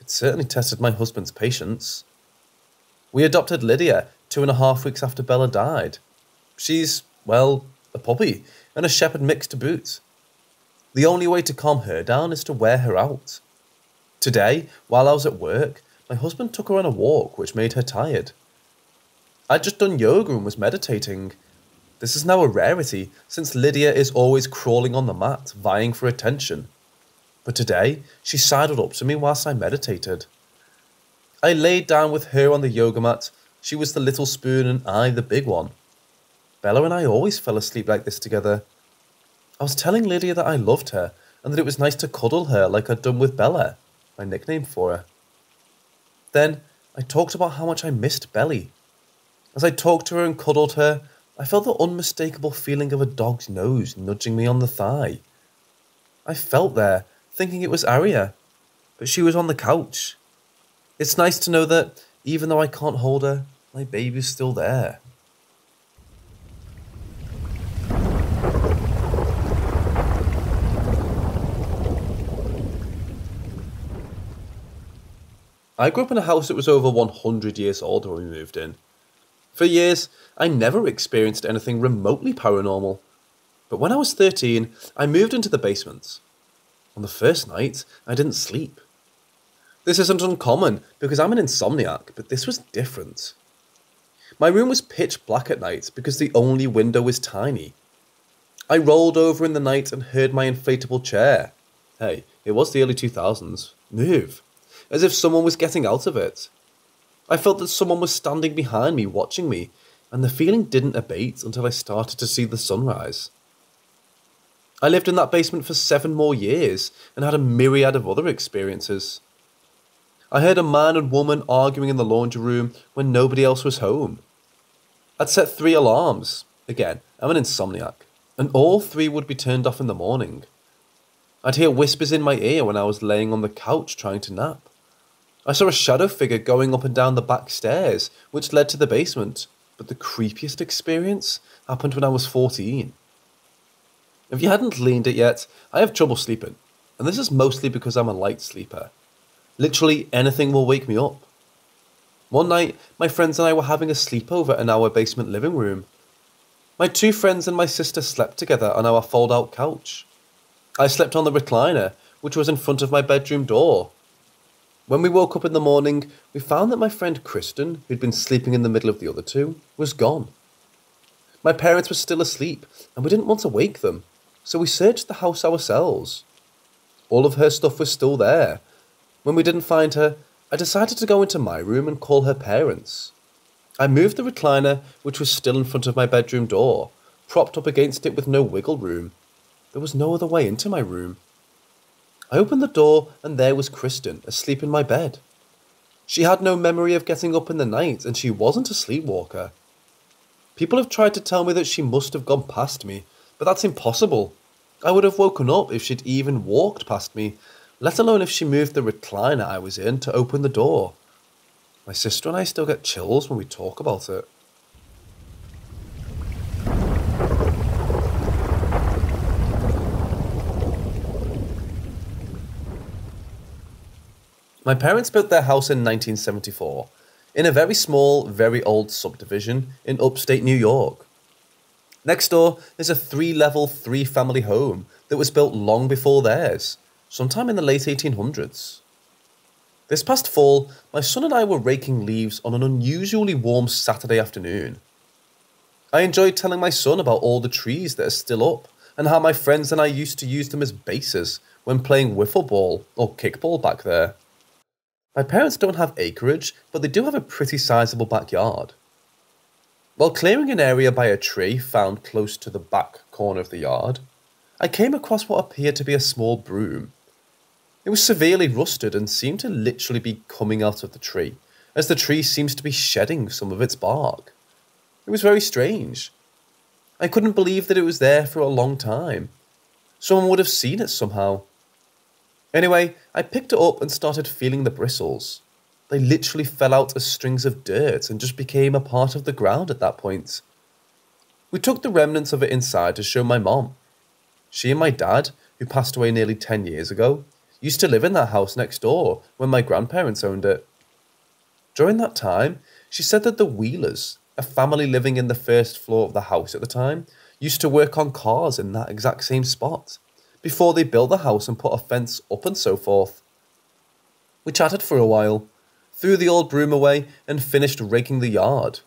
It certainly tested my husband's patience. We adopted Lydia 2.5 weeks after Bella died. She's, well, a puppy, and a shepherd mix to boot. The only way to calm her down is to wear her out. Today, while I was at work, my husband took her on a walk, which made her tired. I'd just done yoga and was meditating. This is now a rarity, since Lydia is always crawling on the mat, vying for attention. But today, she sidled up to me whilst I meditated. I laid down with her on the yoga mat. She was the little spoon and I the big one. Bella and I always fell asleep like this together. I was telling Lydia that I loved her and that it was nice to cuddle her like I'd done with Bella, my nickname for her. Then I talked about how much I missed Belly. As I talked to her and cuddled her, I felt the unmistakable feeling of a dog's nose nudging me on the thigh. I felt there, thinking it was Aria, but she was on the couch. It's nice to know that, even though I can't hold her, my baby's still there. I grew up in a house that was over 100 years old when we moved in. For years, I never experienced anything remotely paranormal. But when I was 13, I moved into the basement. On the first night, I didn't sleep. This isn't uncommon because I'm an insomniac, but this was different. My room was pitch black at night because the only window was tiny. I rolled over in the night and heard my inflatable chair, hey, it was the early 2000s, move, as if someone was getting out of it. I felt that someone was standing behind me watching me, and the feeling didn't abate until I started to see the sunrise. I lived in that basement for 7 more years and had a myriad of other experiences. I heard a man and woman arguing in the laundry room when nobody else was home. I'd set 3 alarms. Again, I'm an insomniac, and all 3 would be turned off in the morning. I'd hear whispers in my ear when I was laying on the couch trying to nap. I saw a shadow figure going up and down the back stairs, which led to the basement, but the creepiest experience happened when I was 14. If you hadn't leaned it yet, I have trouble sleeping, and this is mostly because I'm a light sleeper. Literally anything will wake me up. One night, my friends and I were having a sleepover in our basement living room. My 2 friends and my sister slept together on our fold-out couch. I slept on the recliner, which was in front of my bedroom door. When we woke up in the morning, we found that my friend Kristen, who'd been sleeping in the middle of the other 2, was gone. My parents were still asleep, and we didn't want to wake them, so we searched the house ourselves. All of her stuff was still there. When we didn't find her, I decided to go into my room and call her parents. I moved the recliner, which was still in front of my bedroom door, propped up against it with no wiggle room. There was no other way into my room. I opened the door, and there was Kristen, asleep in my bed. She had no memory of getting up in the night, and she wasn't a sleepwalker. People have tried to tell me that she must have gone past me, but that's impossible. I would have woken up if she'd even walked past me, let alone if she moved the recliner I was in to open the door. My sister and I still get chills when we talk about it. My parents built their house in 1974, in a very small, very old subdivision in upstate New York. Next door is a 3-level, 3-family home that was built long before theirs, sometime in the late 1800s. This past fall, my son and I were raking leaves on an unusually warm Saturday afternoon. I enjoyed telling my son about all the trees that are still up, and how my friends and I used to use them as bases when playing wiffle ball or kickball back there. My parents don't have acreage, but they do have a pretty sizable backyard. While clearing an area by a tree found close to the back corner of the yard, I came across what appeared to be a small broom. It was severely rusted and seemed to literally be coming out of the tree, as the tree seems to be shedding some of its bark. It was very strange. I couldn't believe that it was there for a long time. Someone would have seen it somehow. Anyway, I picked it up and started feeling the bristles. They literally fell out as strings of dirt and just became a part of the ground at that point. We took the remnants of it inside to show my mom. She and my dad, who passed away nearly 10 years ago, used to live in that house next door when my grandparents owned it. During that time, she said that the Wheelers, a family living in the first floor of the house at the time, used to work on cars in that exact same spot, before they built the house and put a fence up and so forth. We chatted for a while, threw the old broom away, and finished raking the yard.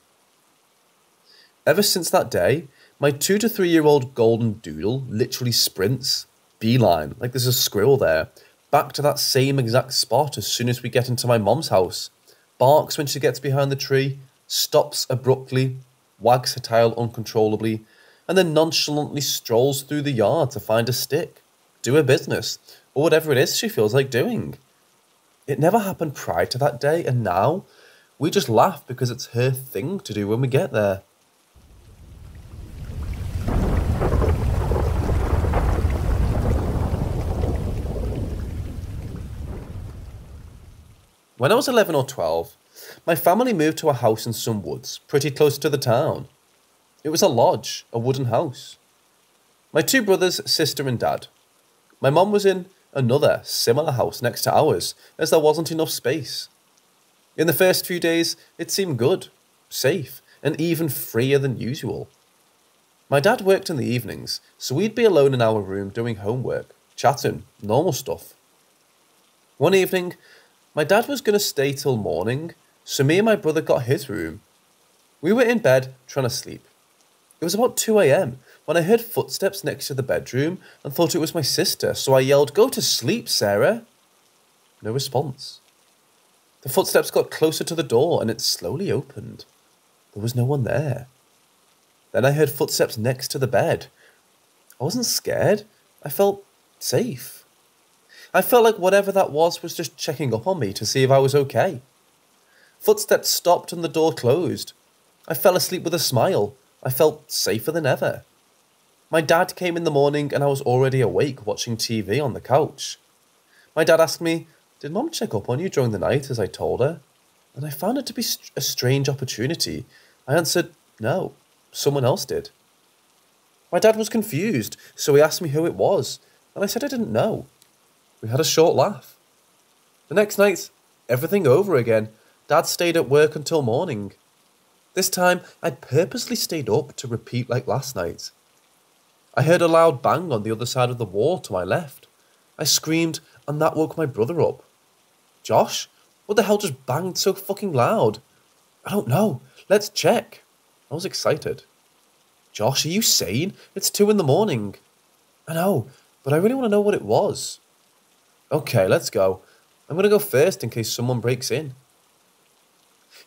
Ever since that day, my 2 to 3-year-old golden doodle literally sprints, beeline, like there's a squirrel there, back to that same exact spot as soon as we get into my mom's house, barks when she gets behind the tree, stops abruptly, wags her tail uncontrollably, and then nonchalantly strolls through the yard to find a stick, do her business, or whatever it is she feels like doing. It never happened prior to that day, and now we just laugh because it's her thing to do when we get there. When I was 11 or 12, my family moved to a house in some woods, pretty close to the town. It was a lodge, a wooden house. My 2 brothers, sister and dad. My mum was in another, similar house next to ours, as there wasn't enough space. In the first few days, it seemed good, safe, and even freer than usual. My dad worked in the evenings, so we'd be alone in our room doing homework, chatting, normal stuff. One evening, my dad was going to stay till morning, so me and my brother got his room. We were in bed trying to sleep. It was about 2 a.m. when I heard footsteps next to the bedroom and thought it was my sister, so I yelled, "Go to sleep, Sarah!" No response. The footsteps got closer to the door and it slowly opened. There was no one there. Then I heard footsteps next to the bed. I wasn't scared. I felt safe. I felt like whatever that was just checking up on me to see if I was okay. Footsteps stopped and the door closed. I fell asleep with a smile. I felt safer than ever. My dad came in the morning and I was already awake watching TV on the couch. My dad asked me, "Did Mom check up on you during the night?" as I told her. And I found it to be a strange opportunity. I answered, "No, someone else did." My dad was confused, so he asked me who it was, and I said I didn't know. We had a short laugh. The next night, everything over again. Dad stayed at work until morning. This time, I purposely stayed up to repeat like last night. I heard a loud bang on the other side of the wall to my left. I screamed, and that woke my brother up. "Josh, what the hell just banged so fucking loud?" "I don't know. Let's check." I was excited. "Josh, are you sane? It's 2 a.m. "I know, but I really want to know what it was." "Okay, let's go. I'm going to go first in case someone breaks in."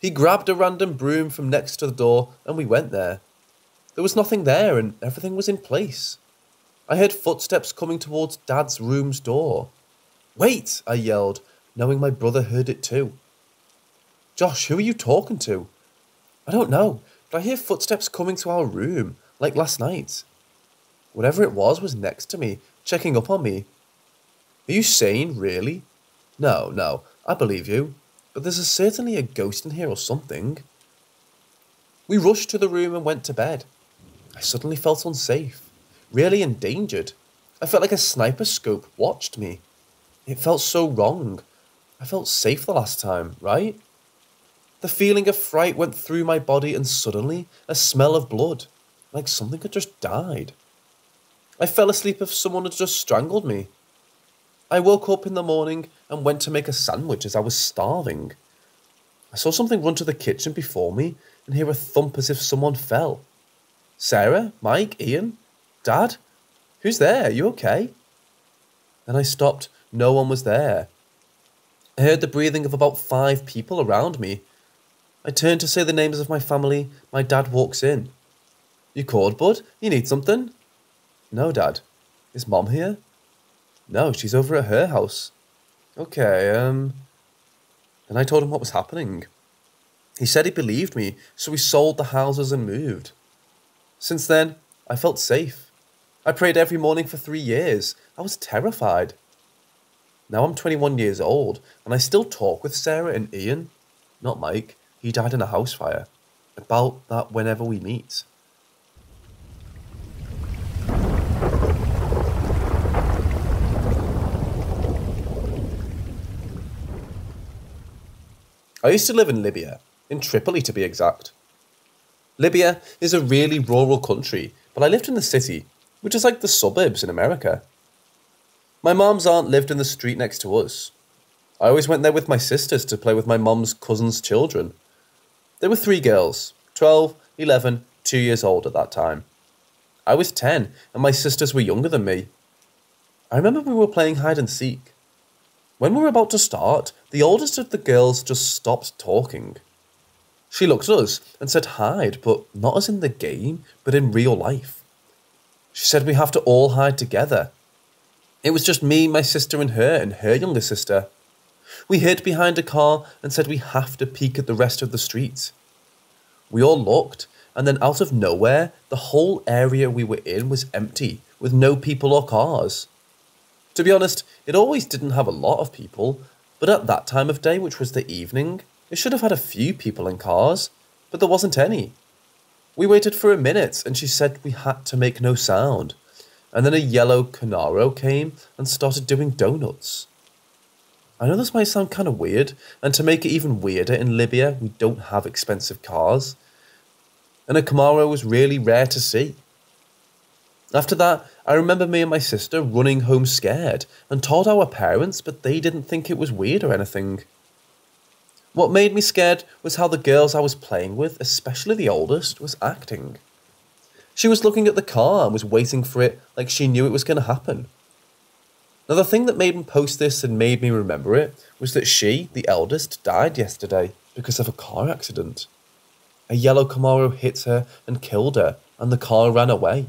He grabbed a random broom from next to the door and we went there. There was nothing there and everything was in place. I heard footsteps coming towards Dad's room's door. "Wait!" I yelled, knowing my brother heard it too. "Josh, who are you talking to?" "I don't know, but I hear footsteps coming to our room, like last night." Whatever it was next to me, checking up on me. "Are you sane, really?" No, I believe you. But there's certainly a ghost in here or something." We rushed to the room and went to bed. I suddenly felt unsafe, really endangered. I felt like a sniper scope watched me. It felt so wrong. I felt safe the last time, right? The feeling of fright went through my body and suddenly a smell of blood, like something had just died. I fell asleep as if someone had just strangled me. I woke up in the morning and went to make a sandwich as I was starving. I saw something run to the kitchen before me and hear a thump as if someone fell. "Sarah? Mike? Ian? Dad? Who's there? You okay?" Then I stopped. No one was there. I heard the breathing of about 5 people around me. I turned to say the names of my family. My dad walks in. "You called, bud? You need something?" "No, Dad. Is Mom here?" "No, she's over at her house." "Okay, Then I told him what was happening. He said he believed me, so we sold the houses and moved. Since then, I felt safe. I prayed every morning for 3 years. I was terrified. Now I'm 21 years old, and I still talk with Sarah and Ian. Not Mike. He died in a house fire. About that whenever we meet. I used to live in Libya, in Tripoli to be exact. Libya is a really rural country, but I lived in the city, which is like the suburbs in America. My mom's aunt lived in the street next to us. I always went there with my sisters to play with my mom's cousin's children. There were 3 girls, 12, 11, 2 years old at that time. I was 10, and my sisters were younger than me. I remember we were playing hide and seek. When we were about to start, the oldest of the girls just stopped talking. She looked at us and said hide, but not as in the game, but in real life. She said we have to all hide together. It was just me, my sister and her younger sister. We hid behind a car and said we have to peek at the rest of the street. We all looked, and then out of nowhere, the whole area we were in was empty, with no people or cars. To be honest, it always didn't have a lot of people, but at that time of day, which was the evening, it should have had a few people in cars, but there wasn't any. We waited for a minute, and she said we had to make no sound, and then a yellow Camaro came and started doing donuts. I know this might sound kind of weird, and to make it even weirder, in Libya, we don't have expensive cars, and a Camaro was really rare to see. After that, I remember me and my sister running home scared and told our parents, but they didn't think it was weird or anything. What made me scared was how the girls I was playing with, especially the oldest, was acting. She was looking at the car and was waiting for it like she knew it was going to happen. Now, the thing that made me post this and made me remember it was that she, the eldest, died yesterday because of a car accident. A yellow Camaro hit her and killed her, and the car ran away.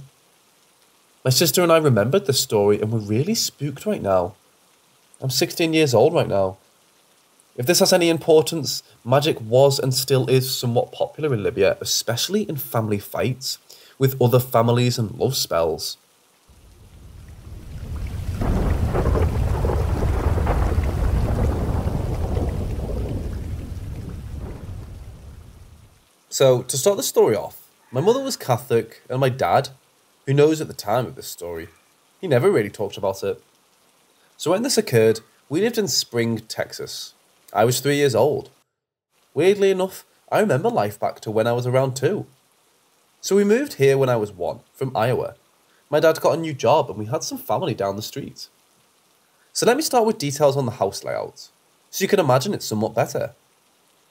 My sister and I remembered the story and were really spooked right now. I'm 16 years old right now. If this has any importance, magic was and still is somewhat popular in Libya, especially in family fights with other families and love spells. So, to start the story off, my mother was Catholic and my dad, who knows at the time of this story, he never really talked about it. So when this occurred, we lived in Spring, Texas. I was 3 years old. Weirdly enough, I remember life back to when I was around 2. So we moved here when I was 1, from Iowa. My dad got a new job and we had some family down the street. So let me start with details on the house layout, so you can imagine it somewhat better.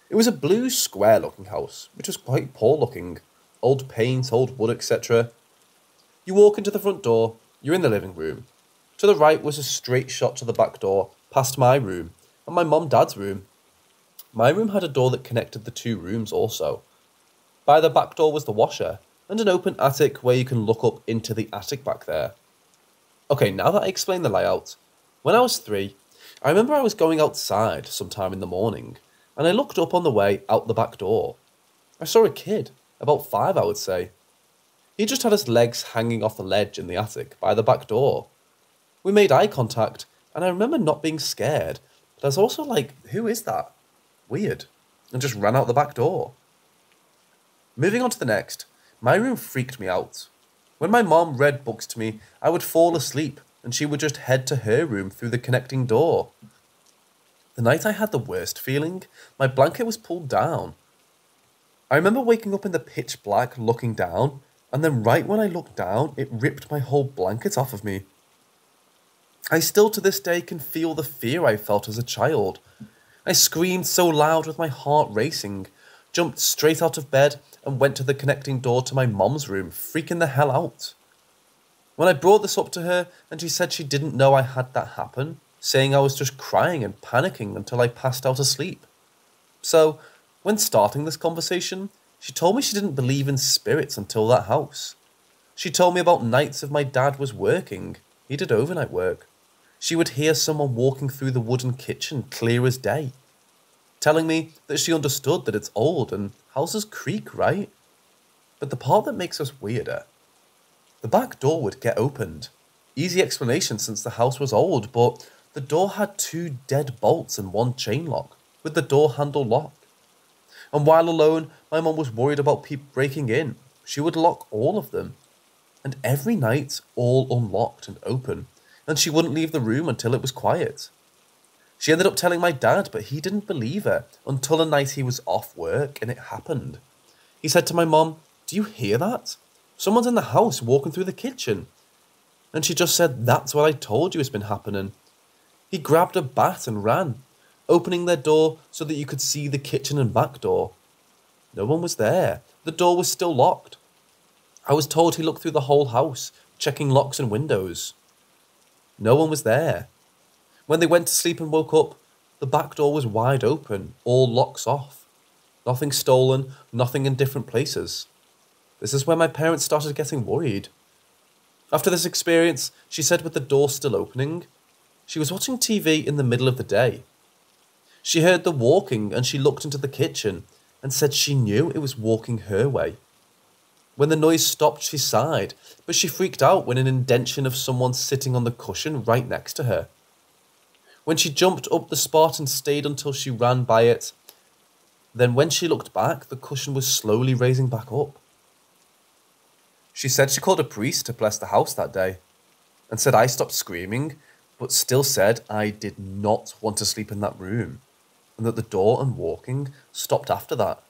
It was a blue square looking house, which was quite poor looking. Old paint, old wood, etc. You walk into the front door, you're in the living room. To the right was a straight shot to the back door, past my room, and my mum and dad's room. My room had a door that connected the 2 rooms also. By the back door was the washer, and an open attic where you can look up into the attic back there. Okay, now that I explained the layout, when I was 3, I remember I was going outside sometime in the morning, and I looked up on the way out the back door. I saw a kid, about 5 I would say. He just had his legs hanging off the ledge in the attic by the back door. We made eye contact, and I remember not being scared, but I was also like, who is that? Weird. And just ran out the back door. Moving on to the next, my room freaked me out. When my mom read books to me, I would fall asleep, and she would just head to her room through the connecting door. The night I had the worst feeling, my blanket was pulled down. I remember waking up in the pitch black looking down, and then right when I looked down, it ripped my whole blanket off of me. I still to this day can feel the fear I felt as a child. I screamed so loud with my heart racing, jumped straight out of bed and went to the connecting door to my mom's room, freaking the hell out. When I brought this up to her and she said she didn't know I had that happen, saying I was just crying and panicking until I passed out asleep. So, when starting this conversation, she told me she didn't believe in spirits until that house. She told me about nights if my dad was working. He did overnight work. She would hear someone walking through the wooden kitchen clear as day. Telling me that she understood that it's old and houses creak, right? But the part that makes us weirder, the back door would get opened. Easy explanation since the house was old, but the door had 2 dead bolts and 1 chain lock, with the door handle locked. And while alone, my mum was worried about people breaking in. She would lock all of them. And every night, all unlocked and open. And she wouldn't leave the room until it was quiet. She ended up telling my dad, but he didn't believe her until a night he was off work and it happened. He said to my mum, "Do you hear that? Someone's in the house walking through the kitchen." And she just said, "That's what I told you has been happening." He grabbed a bat and ran, opening their door so that you could see the kitchen and back door. No one was there. The door was still locked. I was told he looked through the whole house, checking locks and windows. No one was there. When they went to sleep and woke up, the back door was wide open, all locks off. Nothing stolen, nothing in different places. This is when my parents started getting worried. After this experience, she said with the door still opening, she was watching TV in the middle of the day. She heard the walking and she looked into the kitchen and said she knew it was walking her way. When the noise stopped, she sighed, but she freaked out when an indentation of someone sitting on the cushion right next to her. When she jumped up the spot and stayed until she ran by it, then when she looked back, the cushion was slowly raising back up. She said she called a priest to bless the house that day, and said I stopped screaming, but still said I did not want to sleep in that room, and that the door and walking stopped after that.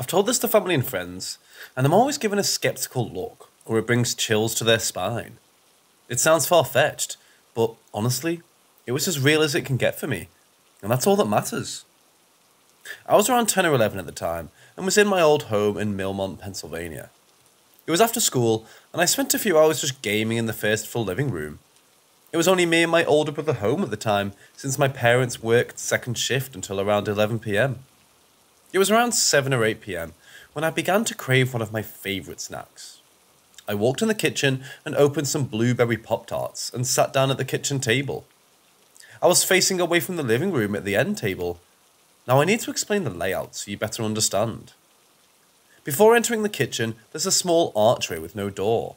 I've told this to family and friends, and I'm always given a skeptical look, or it brings chills to their spine. It sounds far-fetched, but honestly, it was as real as it can get for me, and that's all that matters. I was around 10 or 11 at the time, and was in my old home in Millmont, Pennsylvania. It was after school, and I spent a few hours just gaming in the first full living room. It was only me and my older brother home at the time, since my parents worked second shift until around 11 PM. It was around 7 or 8 PM when I began to crave one of my favourite snacks. I walked in the kitchen and opened some blueberry Pop-Tarts and sat down at the kitchen table. I was facing away from the living room at the end table. Now I need to explain the layout so you better understand. Before entering the kitchen, there's a small archway with no door.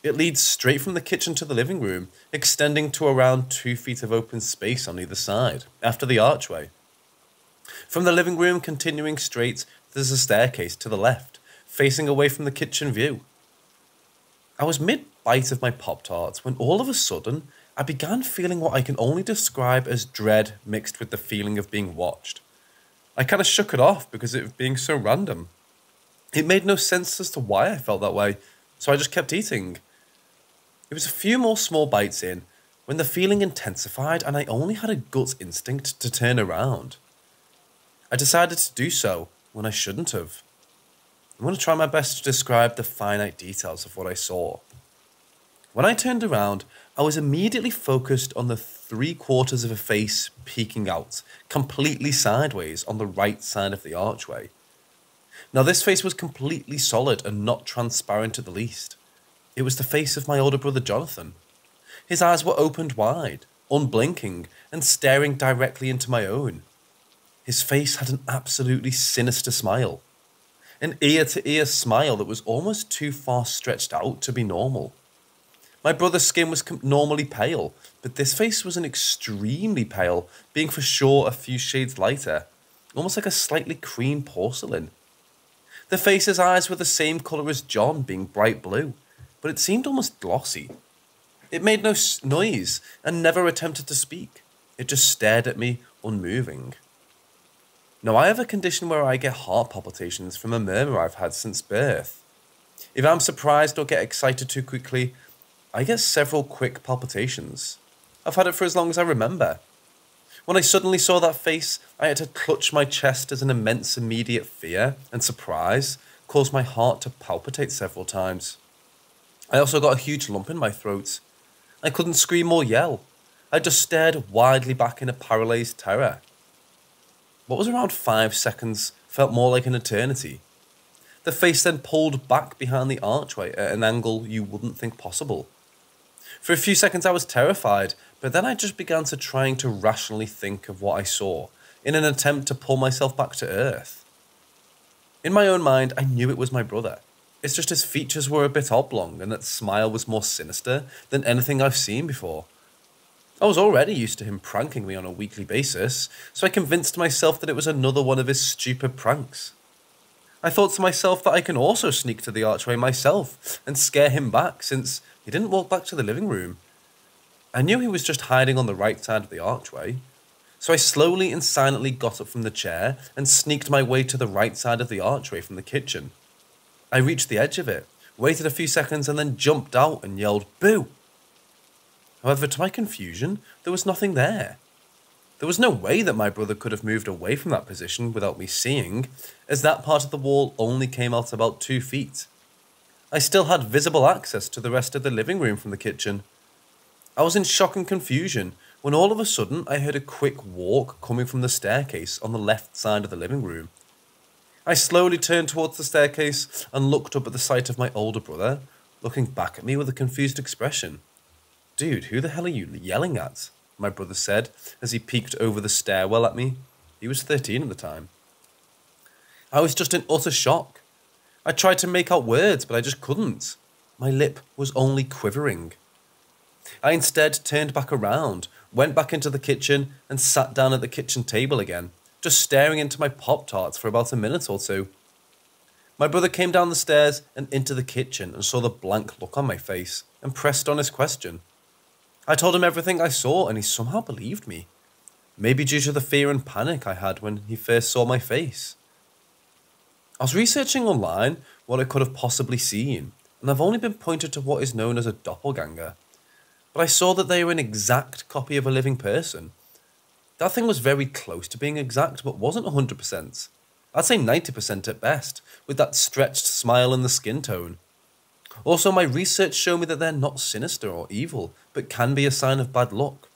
It leads straight from the kitchen to the living room, extending to around 2 feet of open space on either side, after the archway. From the living room continuing straight, there's a staircase to the left, facing away from the kitchen view. I was mid-bite of my Pop-Tarts when all of a sudden, I began feeling what I can only describe as dread mixed with the feeling of being watched. I kind of shook it off because it was being so random. It made no sense as to why I felt that way, so I just kept eating. It was a few more small bites in when the feeling intensified and I only had a gut instinct to turn around. I decided to do so when I shouldn't have. I'm going to try my best to describe the finite details of what I saw. When I turned around, I was immediately focused on the 3/4 of a face peeking out, completely sideways on the right side of the archway. Now this face was completely solid and not transparent at the least. It was the face of my older brother Jonathan. His eyes were opened wide, unblinking, and staring directly into my own. His face had an absolutely sinister smile. An ear-to-ear smile that was almost too far stretched out to be normal. My brother's skin was normally pale, but this face was an extremely pale, being for sure a few shades lighter, almost like a slightly cream porcelain. The face's eyes were the same colour as John, being bright blue, but it seemed almost glossy. It made no noise and never attempted to speak. It just stared at me, unmoving. Now, I have a condition where I get heart palpitations from a murmur I've had since birth. If I'm surprised or get excited too quickly, I get several quick palpitations. I've had it for as long as I remember. When I suddenly saw that face, I had to clutch my chest as an immense immediate fear and surprise caused my heart to palpitate several times. I also got a huge lump in my throat. I couldn't scream or yell. I just stared widely back in a paralysed terror. What was around 5 seconds felt more like an eternity. The face then pulled back behind the archway at an angle you wouldn't think possible. For a few seconds I was terrified, but then I just began to trying to rationally think of what I saw, in an attempt to pull myself back to earth. In my own mind, I knew it was my brother. It's just his features were a bit oblong, and that smile was more sinister than anything I've seen before. I was already used to him pranking me on a weekly basis, so I convinced myself that it was another one of his stupid pranks. I thought to myself that I can also sneak to the archway myself and scare him back, since he didn't walk back to the living room. I knew he was just hiding on the right side of the archway, so I slowly and silently got up from the chair and sneaked my way to the right side of the archway from the kitchen. I reached the edge of it, waited a few seconds, and then jumped out and yelled, "Boo!" However, to my confusion, there was nothing there. There was no way that my brother could have moved away from that position without me seeing, as that part of the wall only came out about 2 feet. I still had visible access to the rest of the living room from the kitchen. I was in shock and confusion when all of a sudden I heard a quick walk coming from the staircase on the left side of the living room. I slowly turned towards the staircase and looked up at the sight of my older brother, looking back at me with a confused expression. "Dude, who the hell are you yelling at?" my brother said as he peeked over the stairwell at me. He was 13 at the time. I was just in utter shock. I tried to make out words, but I just couldn't. My lip was only quivering. I instead turned back around, went back into the kitchen, and sat down at the kitchen table again, just staring into my Pop-Tarts for about a minute or two. My brother came down the stairs and into the kitchen and saw the blank look on my face and pressed on his question. I told him everything I saw and he somehow believed me. Maybe due to the fear and panic I had when he first saw my face. I was researching online what I could have possibly seen, and I've only been pointed to what is known as a doppelganger. But I saw that they were an exact copy of a living person. That thing was very close to being exact, but wasn't 100%. I'd say 90% at best, with that stretched smile and the skin tone. Also, my research showed me that they're not sinister or evil, but can be a sign of bad luck.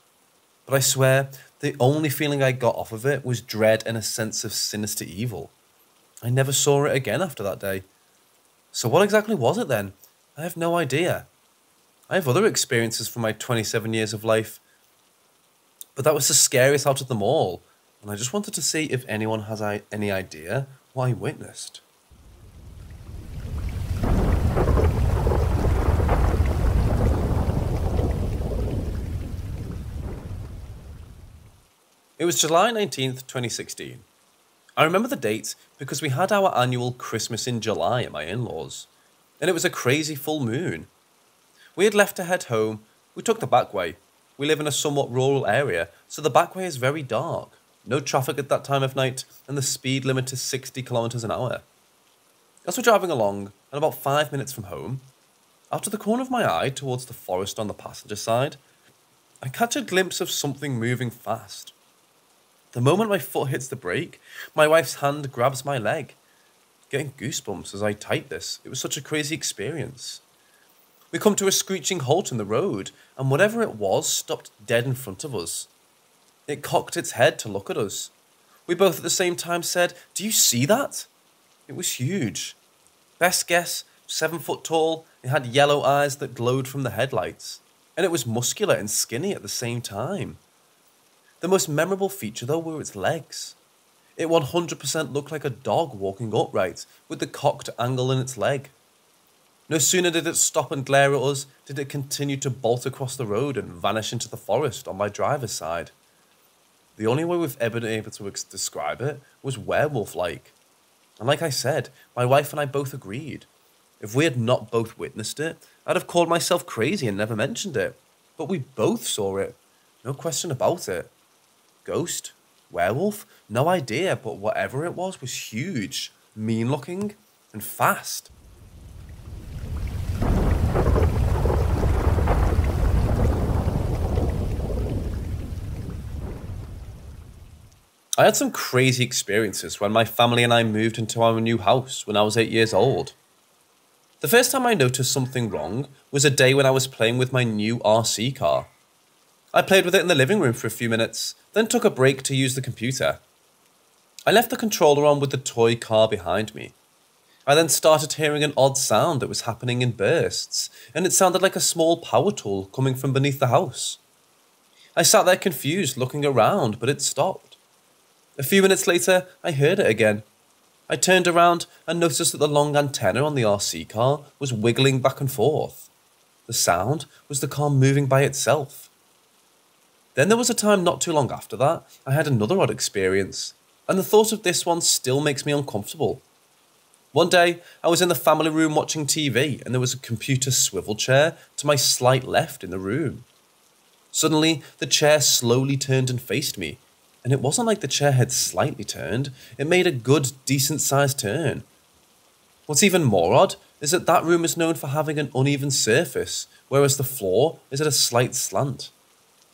But I swear, the only feeling I got off of it was dread and a sense of sinister evil. I never saw it again after that day. So what exactly was it then? I have no idea. I have other experiences from my 27 years of life, but that was the scariest out of them all, and I just wanted to see if anyone has any idea what I witnessed. It was July 19th, 2016. I remember the date because we had our annual Christmas in July at my in-laws, and it was a crazy full moon. We had left to head home. We took the back way. We live in a somewhat rural area, so the back way is very dark, no traffic at that time of night, and the speed limit is 60 kilometers an hour. As we're driving along, and about 5 minutes from home, out of the corner of my eye towards the forest on the passenger side, I catch a glimpse of something moving fast. The moment my foot hits the brake, my wife's hand grabs my leg. Getting goosebumps as I type this. It was such a crazy experience. We come to a screeching halt in the road, and whatever it was stopped dead in front of us. It cocked its head to look at us. We both at the same time said, "Do you see that?" It was huge. Best guess, 7 foot tall. It had yellow eyes that glowed from the headlights. And it was muscular and skinny at the same time. The most memorable feature, though, were its legs. It 100% looked like a dog walking upright, with the cocked angle in its leg. No sooner did it stop and glare at us, did it continue to bolt across the road and vanish into the forest on my driver's side. The only way we've ever been able to describe it was werewolf-like. And like I said, my wife and I both agreed. If we had not both witnessed it, I'd have called myself crazy and never mentioned it. But we both saw it. No question about it. Ghost? Werewolf? No idea, but whatever it was huge, mean-looking, and fast. I had some crazy experiences when my family and I moved into our new house when I was 8 years old. The first time I noticed something wrong was a day when I was playing with my new RC car. I played with it in the living room for a few minutes, then took a break to use the computer. I left the controller on with the toy car behind me. I then started hearing an odd sound that was happening in bursts, and it sounded like a small power tool coming from beneath the house. I sat there confused, looking around, but it stopped. A few minutes later, I heard it again. I turned around and noticed that the long antenna on the RC car was wiggling back and forth. The sound was the car moving by itself. Then there was a time not too long after that, I had another odd experience, and the thought of this one still makes me uncomfortable. One day, I was in the family room watching TV, and there was a computer swivel chair to my slight left in the room. Suddenly, the chair slowly turned and faced me, and it wasn't like the chair had slightly turned, it made a good, decent-sized turn. What's even more odd is that that room is known for having an uneven surface, whereas the floor is at a slight slant.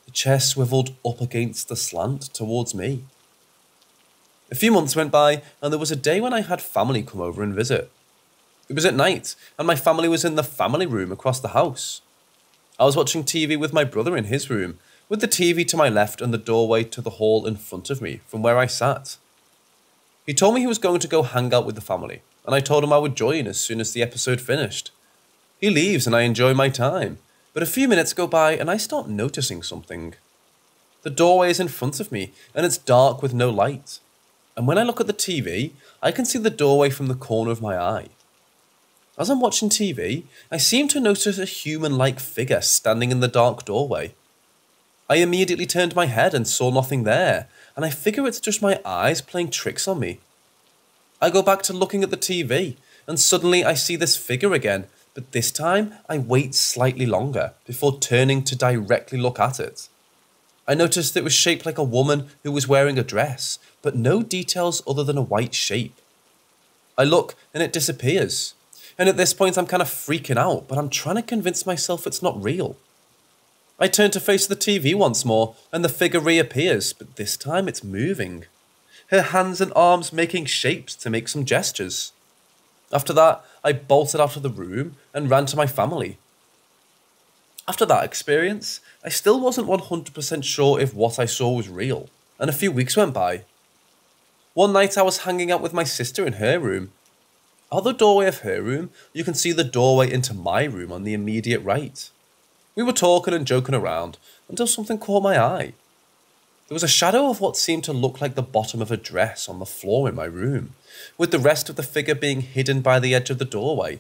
The chair swiveled up against the slant towards me. A few months went by, and there was a day when I had family come over and visit. It was at night, and my family was in the family room across the house. I was watching TV with my brother in his room, with the TV to my left and the doorway to the hall in front of me from where I sat. He told me he was going to go hang out with the family, and I told him I would join as soon as the episode finished. He leaves and I enjoy my time. But a few minutes go by and I start noticing something. The doorway is in front of me and it's dark with no light. And when I look at the TV, I can see the doorway from the corner of my eye. As I'm watching TV, I seem to notice a human-like figure standing in the dark doorway. I immediately turned my head and saw nothing there, and I figure it's just my eyes playing tricks on me. I go back to looking at the TV, and suddenly I see this figure again, but this time I wait slightly longer before turning to directly look at it. I noticed it was shaped like a woman who was wearing a dress, but no details other than a white shape. I look and it disappears. And at this point I'm kind of freaking out, but I'm trying to convince myself it's not real. I turn to face the TV once more and the figure reappears, but this time it's moving. Her hands and arms making shapes to make some gestures. After that, I bolted out of the room and ran to my family. After that experience, I still wasn't 100% sure if what I saw was real, and a few weeks went by. One night I was hanging out with my sister in her room. Out the doorway of her room, you can see the doorway into my room on the immediate right. We were talking and joking around until something caught my eye. There was a shadow of what seemed to look like the bottom of a dress on the floor in my room, with the rest of the figure being hidden by the edge of the doorway.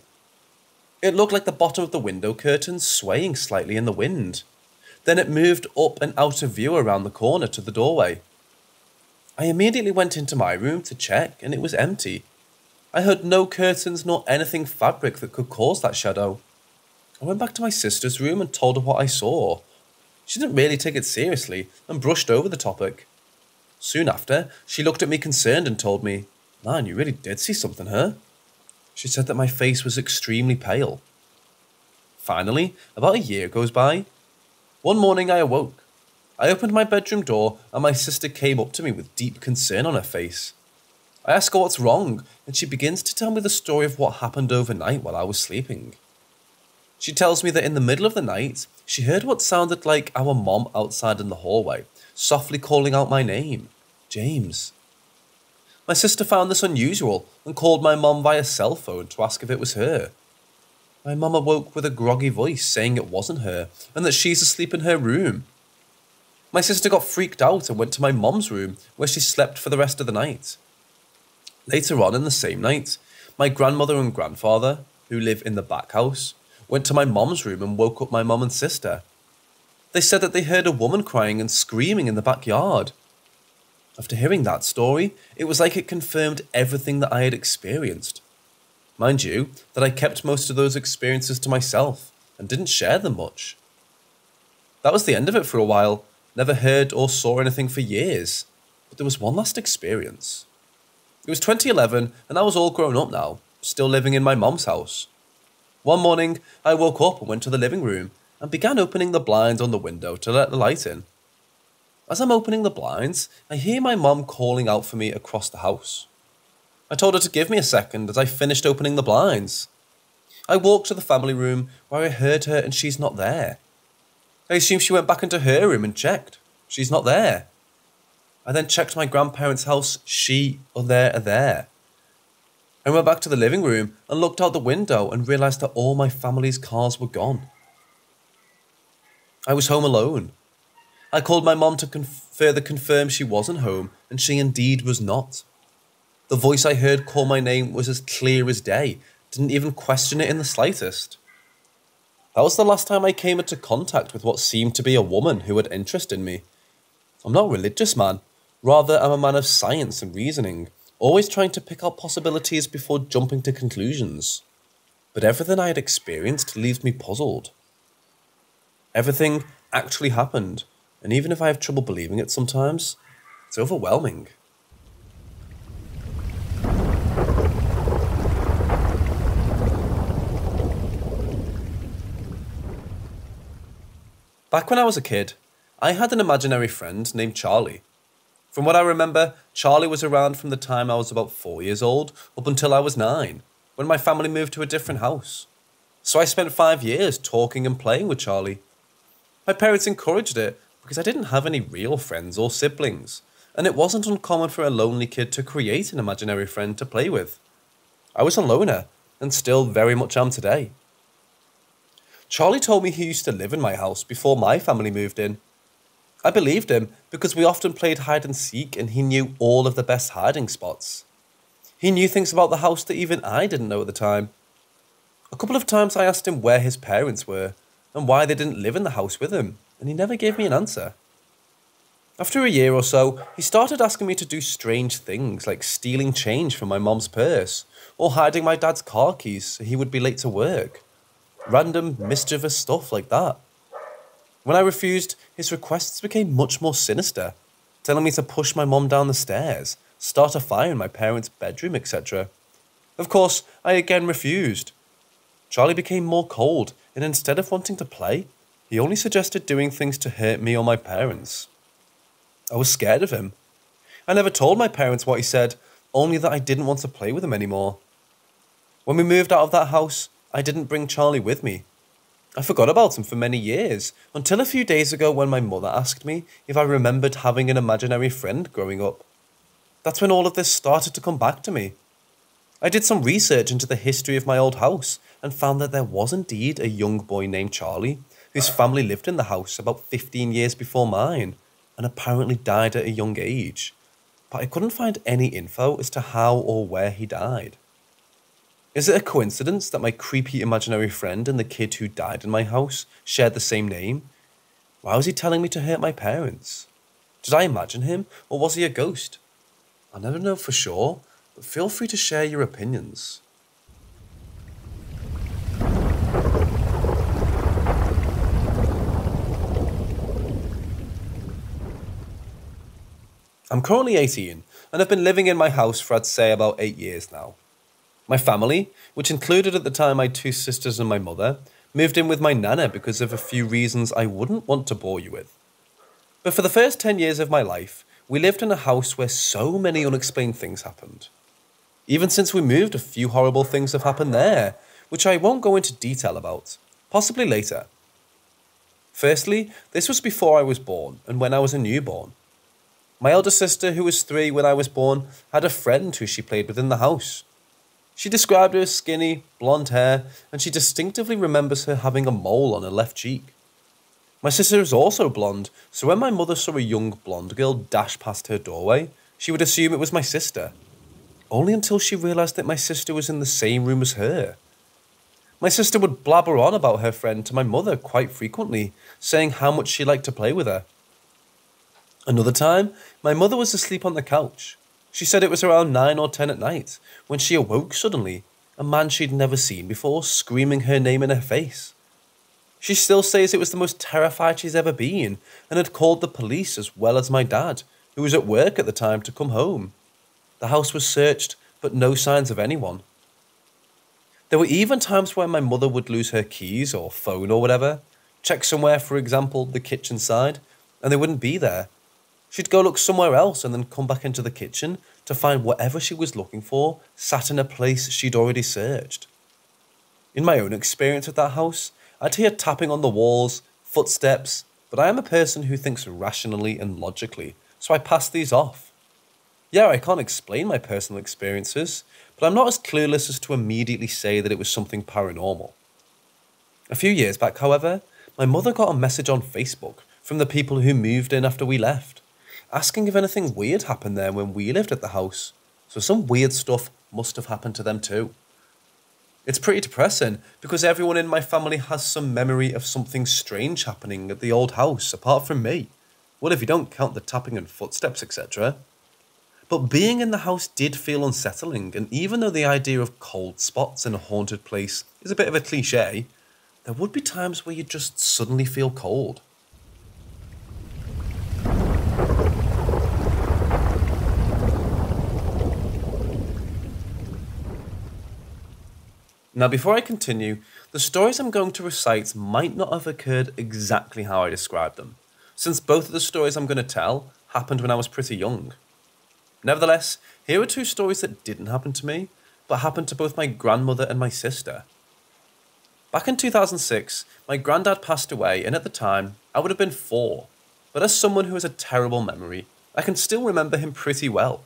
It looked like the bottom of the window curtains swaying slightly in the wind. Then it moved up and out of view around the corner to the doorway. I immediately went into my room to check, and it was empty. I heard no curtains nor anything fabric that could cause that shadow. I went back to my sister's room and told her what I saw. She didn't really take it seriously and brushed over the topic. Soon after, she looked at me concerned and told me, "Man, you really did see something, huh?" She said that my face was extremely pale. Finally, about a year goes by. One morning I awoke. I opened my bedroom door and my sister came up to me with deep concern on her face. I ask her what's wrong, and she begins to tell me the story of what happened overnight while I was sleeping. She tells me that in the middle of the night, she heard what sounded like our mom outside in the hallway, softly calling out my name, James. My sister found this unusual and called my mom via cell phone to ask if it was her. My mum awoke with a groggy voice saying it wasn't her and that she's asleep in her room. My sister got freaked out and went to my mum's room where she slept for the rest of the night. Later on in the same night, my grandmother and grandfather, who live in the back house, went to my mum's room and woke up my mum and sister. They said that they heard a woman crying and screaming in the backyard. After hearing that story, it was like it confirmed everything that I had experienced. Mind you, that I kept most of those experiences to myself and didn't share them much. That was the end of it for a while. Never heard or saw anything for years. But there was one last experience. It was 2011 and I was all grown up now, still living in my mum's house. One morning, I woke up and went to the living room and began opening the blinds on the window to let the light in. As I'm opening the blinds, I hear my mum calling out for me across the house. I told her to give me a second as I finished opening the blinds. I walked to the family room where I heard her and she's not there. I assumed she went back into her room and checked. She's not there. I then checked my grandparents' house. They're there. I went back to the living room and looked out the window and realised that all my family's cars were gone. I was home alone. I called my mom to further confirm she wasn't home, and she indeed was not. The voice I heard call my name was as clear as day, didn't even question it in the slightest. That was the last time I came into contact with what seemed to be a woman who had interest in me. I'm not a religious man, rather I'm a man of science and reasoning, always trying to pick out possibilities before jumping to conclusions. But everything I had experienced leaves me puzzled. Everything actually happened, and even if I have trouble believing it sometimes, it's overwhelming. Back when I was a kid, I had an imaginary friend named Charlie. From what I remember, Charlie was around from the time I was about 4 years old up until I was 9, when my family moved to a different house. So I spent 5 years talking and playing with Charlie. My parents encouraged it because I didn't have any real friends or siblings, and it wasn't uncommon for a lonely kid to create an imaginary friend to play with. I was a loner, and still very much am today. Charlie told me he used to live in my house before my family moved in. I believed him because we often played hide and seek and he knew all of the best hiding spots. He knew things about the house that even I didn't know at the time. A couple of times I asked him where his parents were and why they didn't live in the house with him, and he never gave me an answer. After a year or so, he started asking me to do strange things like stealing change from my mom's purse or hiding my dad's car keys so he would be late to work. Random, mischievous stuff like that. When I refused, his requests became much more sinister, telling me to push my mom down the stairs, start a fire in my parents' bedroom, etc. Of course, I again refused. Charlie became more cold, and instead of wanting to play, he only suggested doing things to hurt me or my parents. I was scared of him. I never told my parents what he said, only that I didn't want to play with him anymore. When we moved out of that house, I didn't bring Charlie with me. I forgot about him for many years, until a few days ago when my mother asked me if I remembered having an imaginary friend growing up. That's when all of this started to come back to me. I did some research into the history of my old house and found that there was indeed a young boy named Charlie, whose family lived in the house about 15 years before mine, and apparently died at a young age. But I couldn't find any info as to how or where he died. Is it a coincidence that my creepy imaginary friend and the kid who died in my house shared the same name? Why was he telling me to hurt my parents? Did I imagine him, or was he a ghost? I'll never know for sure, but feel free to share your opinions. I'm currently 18 and have been living in my house for I'd say about 8 years now. My family, which included at the time my 2 sisters and my mother, moved in with my nana because of a few reasons I wouldn't want to bore you with. But for the first 10 years of my life, we lived in a house where so many unexplained things happened. Even since we moved, a few horrible things have happened there, which I won't go into detail about, possibly later. Firstly, this was before I was born and when I was a newborn. My elder sister, who was 3 when I was born, had a friend who she played with in the house. She described her as skinny, blonde hair, and she distinctively remembers her having a mole on her left cheek. My sister is also blonde, so when my mother saw a young blonde girl dash past her doorway, she would assume it was my sister. Only until she realised that my sister was in the same room as her. My sister would blabber on about her friend to my mother quite frequently, saying how much she liked to play with her. Another time, my mother was asleep on the couch. She said it was around 9 or 10 at night, when she awoke suddenly, a man she'd never seen before screaming her name in her face. She still says it was the most terrified she's ever been, and had called the police as well as my dad, who was at work at the time, to come home. The house was searched, but no signs of anyone. There were even times where my mother would lose her keys or phone or whatever, check somewhere, for example, the kitchen side, and they wouldn't be there. She'd go look somewhere else and then come back into the kitchen to find whatever she was looking for sat in a place she'd already searched. In my own experience with that house, I'd hear tapping on the walls, footsteps, but I am a person who thinks rationally and logically, so I pass these off. Yeah, I can't explain my personal experiences, but I'm not as clueless as to immediately say that it was something paranormal. A few years back, however, my mother got a message on Facebook from the people who moved in after we left, asking if anything weird happened there when we lived at the house, so some weird stuff must have happened to them too. It's pretty depressing, because everyone in my family has some memory of something strange happening at the old house, apart from me. Well, if you don't count the tapping and footsteps, etc. But being in the house did feel unsettling, and even though the idea of cold spots in a haunted place is a bit of a cliche, there would be times where you just suddenly feel cold. Now, before I continue, the stories I'm going to recite might not have occurred exactly how I described them, since both of the stories I'm going to tell happened when I was pretty young. Nevertheless, here are 2 stories that didn't happen to me, but happened to both my grandmother and my sister. Back in 2006, my granddad passed away, and at the time, I would have been 4, but as someone who has a terrible memory, I can still remember him pretty well.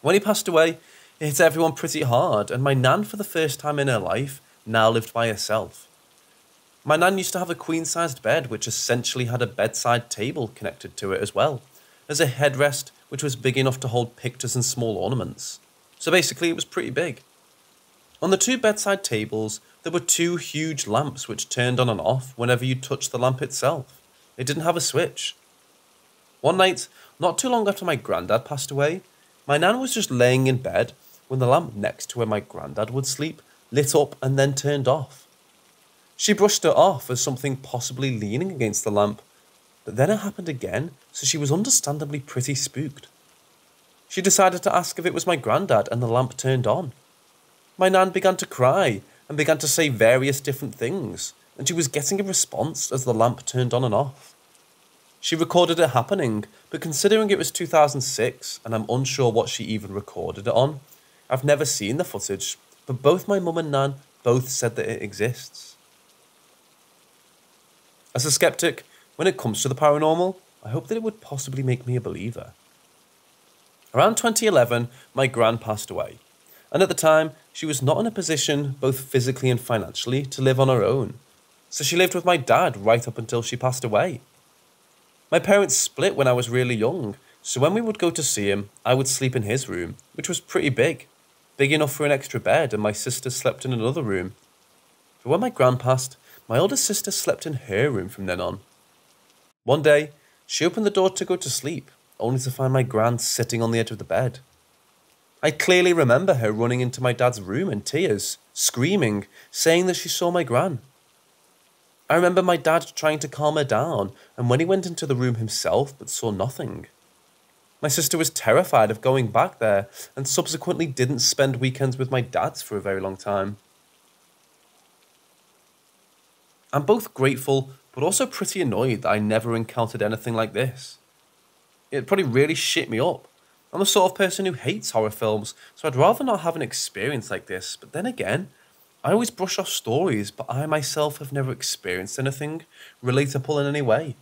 When he passed away, it hit everyone pretty hard, and my nan, for the first time in her life, now lived by herself. My nan used to have a queen-sized bed, which essentially had a bedside table connected to it as well, as a headrest which was big enough to hold pictures and small ornaments. So basically it was pretty big. On the 2 bedside tables, there were 2 huge lamps which turned on and off whenever you touched the lamp itself. It didn't have a switch. One night, not too long after my granddad passed away, my nan was just laying in bed when the lamp next to where my granddad would sleep lit up and then turned off. She brushed it off as something possibly leaning against the lamp, but then it happened again, so she was understandably pretty spooked. She decided to ask if it was my granddad, and the lamp turned on. my nan began to cry and began to say various different things, and she was getting a response as the lamp turned on and off. She recorded it happening, but considering it was 2006 and I'm unsure what she even recorded it on, I've never seen the footage, but both my mum and nan both said that it exists. As a skeptic, when it comes to the paranormal, I hope that it would possibly make me a believer. Around 2011, my gran passed away, and at the time, she was not in a position, both physically and financially, to live on her own, so she lived with my dad right up until she passed away. My parents split when I was really young, so when we would go to see him, I would sleep in his room, which was pretty big enough for an extra bed, and my sister slept in another room. But when my gran passed, my older sister slept in her room from then on. One day, she opened the door to go to sleep, only to find my gran sitting on the edge of the bed. I clearly remember her running into my dad's room in tears, screaming, saying that she saw my gran. I remember my dad trying to calm her down, and when he went into the room himself but saw nothing. My sister was terrified of going back there, and subsequently didn't spend weekends with my dads for a very long time. I'm both grateful, but also pretty annoyed that I never encountered anything like this. It probably really shit me up. I'm the sort of person who hates horror films, so I'd rather not have an experience like this, but then again, I always brush off stories, but I myself have never experienced anything relatable in any way.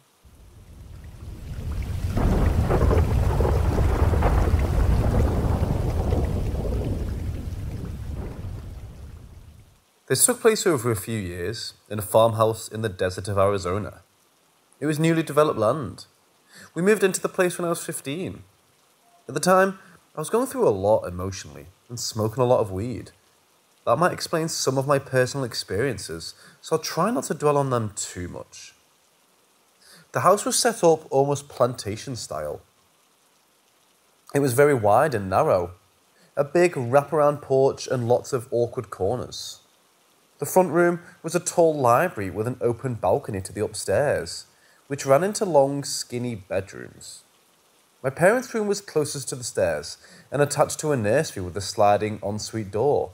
This took place over a few years in a farmhouse in the desert of Arizona. It was newly developed land. We moved into the place when I was 15. At the time, I was going through a lot emotionally and smoking a lot of weed. That might explain some of my personal experiences, so I'll try not to dwell on them too much. The house was set up almost plantation style. It was very wide and narrow, a big wraparound porch and lots of awkward corners. The front room was a tall library with an open balcony to the upstairs, which ran into long, skinny bedrooms. My parents' room was closest to the stairs and attached to a nursery with a sliding ensuite door.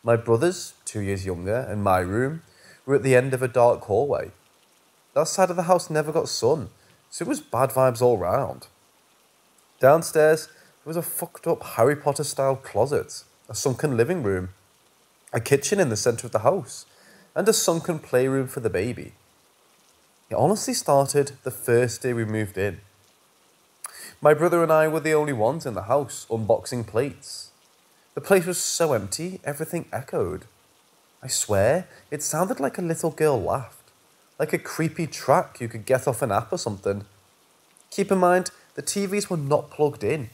My brothers, 2 years younger, and my room were at the end of a dark hallway. That side of the house never got sun, so it was bad vibes all round. Downstairs, there was a fucked up Harry Potter-style closet, a sunken living room, a kitchen in the centre of the house, and a sunken playroom for the baby. It honestly started the first day we moved in. My brother and I were the only ones in the house unboxing plates. The place was so empty, everything echoed. I swear, it sounded like a little girl laughed, like a creepy track you could get off an app or something. Keep in mind, the TVs were not plugged in.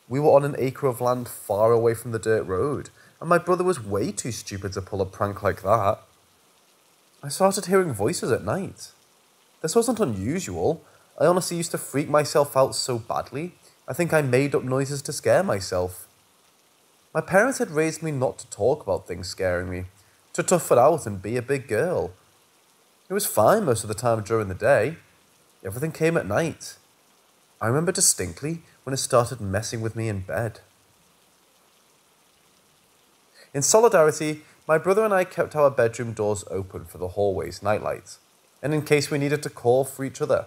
We were on an acre of land far away from the dirt road, and my brother was way too stupid to pull a prank like that. I started hearing voices at night. This wasn't unusual. I honestly used to freak myself out so badly, I think I made up noises to scare myself. My parents had raised me not to talk about things scaring me, to tough it out and be a big girl. It was fine most of the time during the day. Everything came at night. I remember distinctly when it started messing with me in bed. In solidarity, my brother and I kept our bedroom doors open for the hallway's nightlight, and in case we needed to call for each other.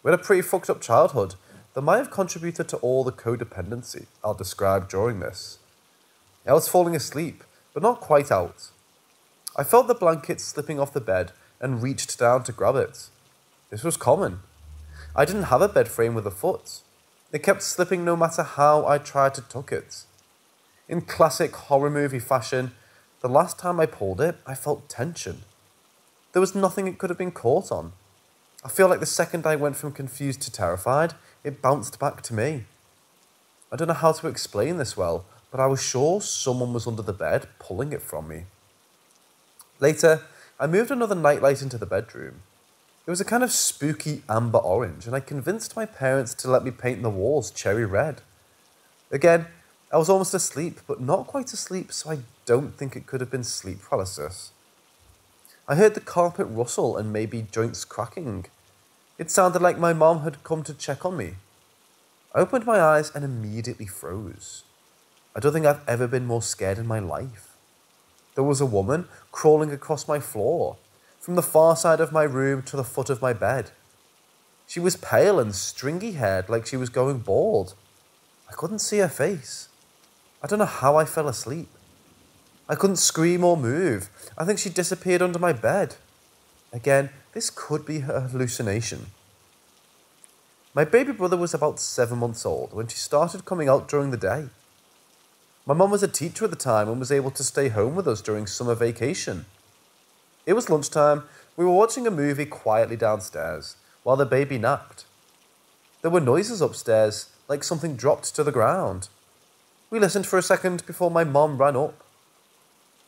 We had a pretty fucked up childhood that might have contributed to all the codependency I'll describe during this. I was falling asleep, but not quite out. I felt the blanket slipping off the bed and reached down to grab it. This was common. I didn't have a bed frame with a foot. It kept slipping no matter how I tried to tuck it. In classic horror movie fashion, the last time I pulled it, I felt tension. There was nothing it could have been caught on. I feel like the second I went from confused to terrified, it bounced back to me. I don't know how to explain this well, but I was sure someone was under the bed pulling it from me. Later, I moved another nightlight into the bedroom. It was a kind of spooky amber orange, and I convinced my parents to let me paint the walls cherry red. Again, I was almost asleep, but not quite asleep, so I don't think it could have been sleep paralysis. I heard the carpet rustle and maybe joints cracking. It sounded like my mom had come to check on me. I opened my eyes and immediately froze. I don't think I've ever been more scared in my life. There was a woman crawling across my floor, from the far side of my room to the foot of my bed. She was pale and stringy-haired, like she was going bald. I couldn't see her face. I don't know how I fell asleep. I couldn't scream or move. I think she disappeared under my bed. Again, this could be a hallucination. My baby brother was about 7 months old when she started coming out during the day. My mum was a teacher at the time and was able to stay home with us during summer vacation. It was lunchtime. We were watching a movie quietly downstairs while the baby napped. There were noises upstairs, like something dropped to the ground. We listened for a second before my mum ran up.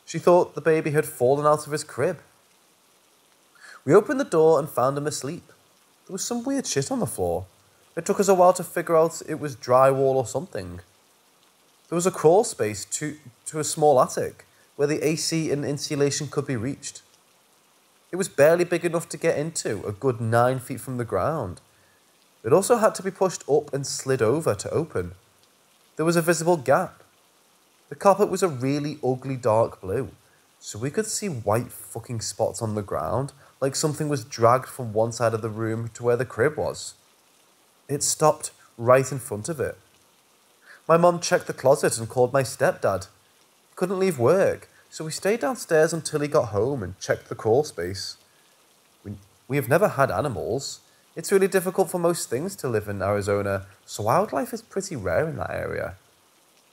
She thought the baby had fallen out of his crib. We opened the door and found him asleep. There was some weird shit on the floor. It took us a while to figure out it was drywall or something. There was a crawl space to a small attic where the AC and insulation could be reached. It was barely big enough to get into, a good 9 feet from the ground. It also had to be pushed up and slid over to open. There was a visible gap. The carpet was a really ugly dark blue, so we could see white fucking spots on the ground, like something was dragged from one side of the room to where the crib was. It stopped right in front of it. My mum checked the closet and called my stepdad. He couldn't leave work, so we stayed downstairs until he got home and checked the crawl space. We have never had animals. It's really difficult for most things to live in Arizona, so wildlife is pretty rare in that area.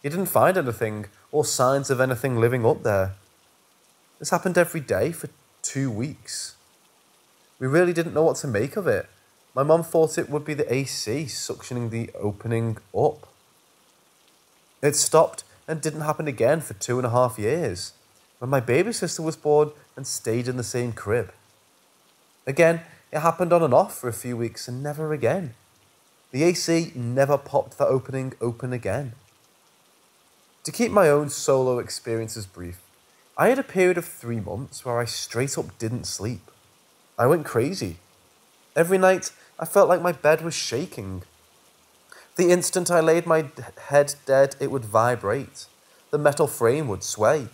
He didn't find anything or signs of anything living up there. This happened every day for 2 weeks. We really didn't know what to make of it. My mum thought it would be the AC suctioning the opening up. It stopped and didn't happen again for 2.5 years, when my baby sister was born and stayed in the same crib. Again, it happened on and off for a few weeks and never again. The AC never popped that opening open again. To keep my own solo experiences brief, I had a period of 3 months where I straight up didn't sleep. I went crazy. Every night, I felt like my bed was shaking. The instant I laid my head dead, it would vibrate. The metal frame would sway.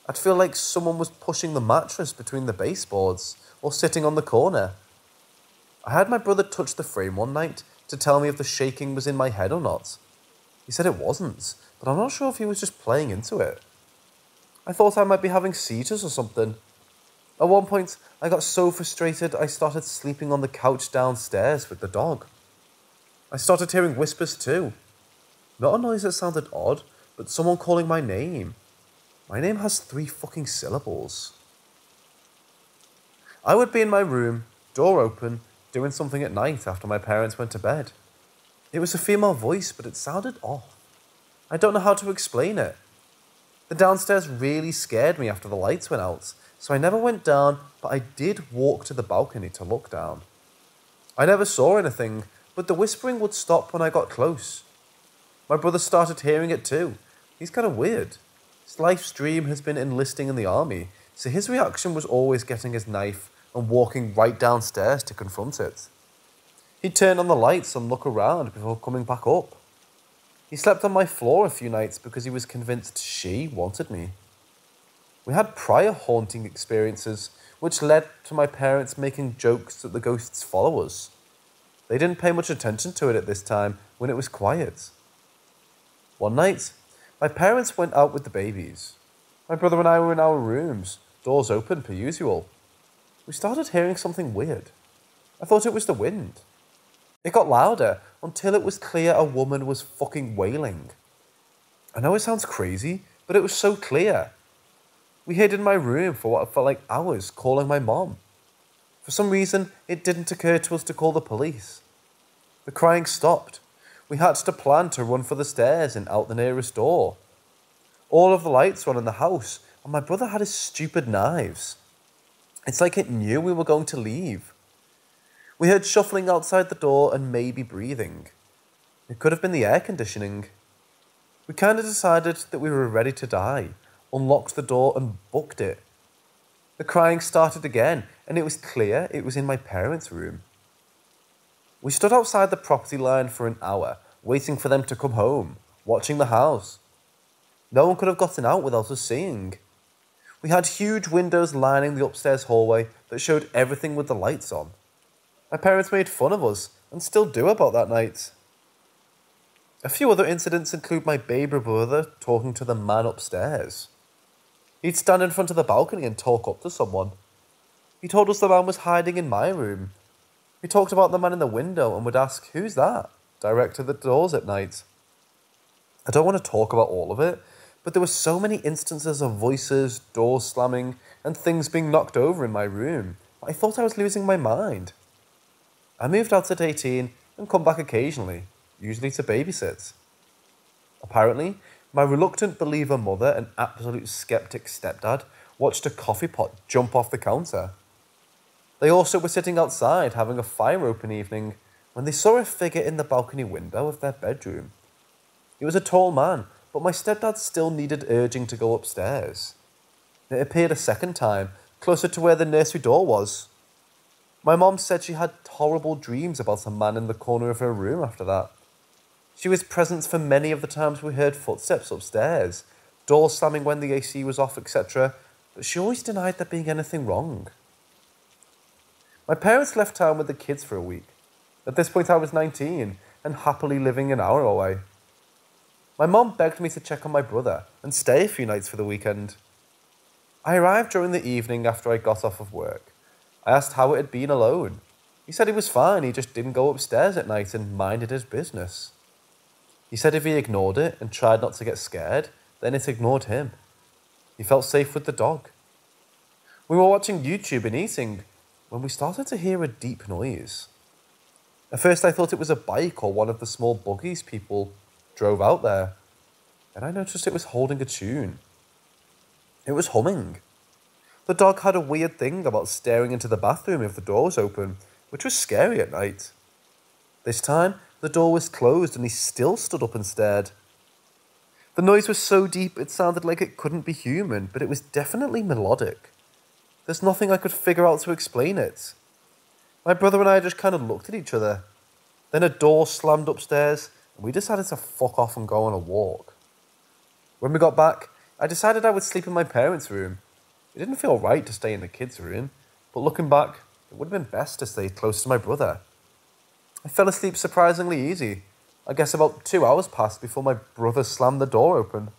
I'd feel like someone was pushing the mattress between the baseboards or sitting on the corner. I had my brother touch the frame one night to tell me if the shaking was in my head or not. He said it wasn't, but I'm not sure if he was just playing into it. I thought I might be having seizures or something. At one point, I got so frustrated I started sleeping on the couch downstairs with the dog. I started hearing whispers too. Not a noise that sounded odd, but someone calling my name. My name has 3 fucking syllables. I would be in my room, door open, doing something at night after my parents went to bed. It was a female voice, but it sounded off. I don't know how to explain it. The downstairs really scared me after the lights went out, so I never went down, but I did walk to the balcony to look down. I never saw anything, but the whispering would stop when I got close. My brother started hearing it too. He's kind of weird. His life's dream has been enlisting in the army, so his reaction was always getting his knife and walking right downstairs to confront it. He'd turn on the lights and look around before coming back up. He slept on my floor a few nights because he was convinced she wanted me. We had prior haunting experiences, which led to my parents making jokes that the ghosts follow us. They didn't pay much attention to it at this time when it was quiet. One night, my parents went out with the babies. My brother and I were in our rooms, doors open per usual. We started hearing something weird. I thought it was the wind. It got louder until it was clear a woman was fucking wailing. I know it sounds crazy, but it was so clear. We hid in my room for what felt like hours, calling my mom. For some reason, it didn't occur to us to call the police. The crying stopped. We had to plan to run for the stairs and out the nearest door. All of the lights were on in the house, and my brother had his stupid knives. It's like it knew we were going to leave. We heard shuffling outside the door and maybe breathing. It could have been the air conditioning. We kind of decided that we were ready to die, unlocked the door and booked it. The crying started again, and it was clear it was in my parents' room. We stood outside the property line for an hour, waiting for them to come home, watching the house. No one could have gotten out without us seeing. We had huge windows lining the upstairs hallway that showed everything with the lights on. My parents made fun of us, and still do about that night. A few other incidents include my baby brother talking to the man upstairs. He'd stand in front of the balcony and talk up to someone. He told us the man was hiding in my room. He talked about the man in the window and would ask, "Who's that?" direct to the doors at night. I don't want to talk about all of it, but there were so many instances of voices, doors slamming, and things being knocked over in my room. I thought I was losing my mind. I moved out at 18 and come back occasionally, usually to babysit. Apparently, my reluctant believer mother and absolute skeptic stepdad watched a coffee pot jump off the counter. They also were sitting outside having a fire open evening when they saw a figure in the balcony window of their bedroom. He was a tall man, but my stepdad still needed urging to go upstairs. It appeared a second time, closer to where the nursery door was. My mom said she had horrible dreams about a man in the corner of her room after that. She was present for many of the times we heard footsteps upstairs, doors slamming when the AC was off, etc., but she always denied there being anything wrong. My parents left town with the kids for a week. At this point I was 19 and happily living an hour away. My mom begged me to check on my brother and stay a few nights for the weekend. I arrived during the evening after I got off of work. I asked how it had been alone. He said he was fine, he just didn't go upstairs at night and minded his business. He said if he ignored it and tried not to get scared, then it ignored him. He felt safe with the dog. We were watching YouTube and eating when we started to hear a deep noise. At first I thought it was a bike or one of the small buggies people drove out there. Then I noticed it was holding a tune. It was humming. The dog had a weird thing about staring into the bathroom if the door was open, which was scary at night. This time, the door was closed and he still stood up and stared. The noise was so deep it sounded like it couldn't be human, but it was definitely melodic. There's nothing I could figure out to explain it. My brother and I just kind of looked at each other. Then a door slammed upstairs and we decided to fuck off and go on a walk. When we got back, I decided I would sleep in my parents' room. It didn't feel right to stay in the kids' room, but looking back, it would have been best to stay close to my brother. I fell asleep surprisingly easy. I guess about 2 hours passed before my brother slammed the door open.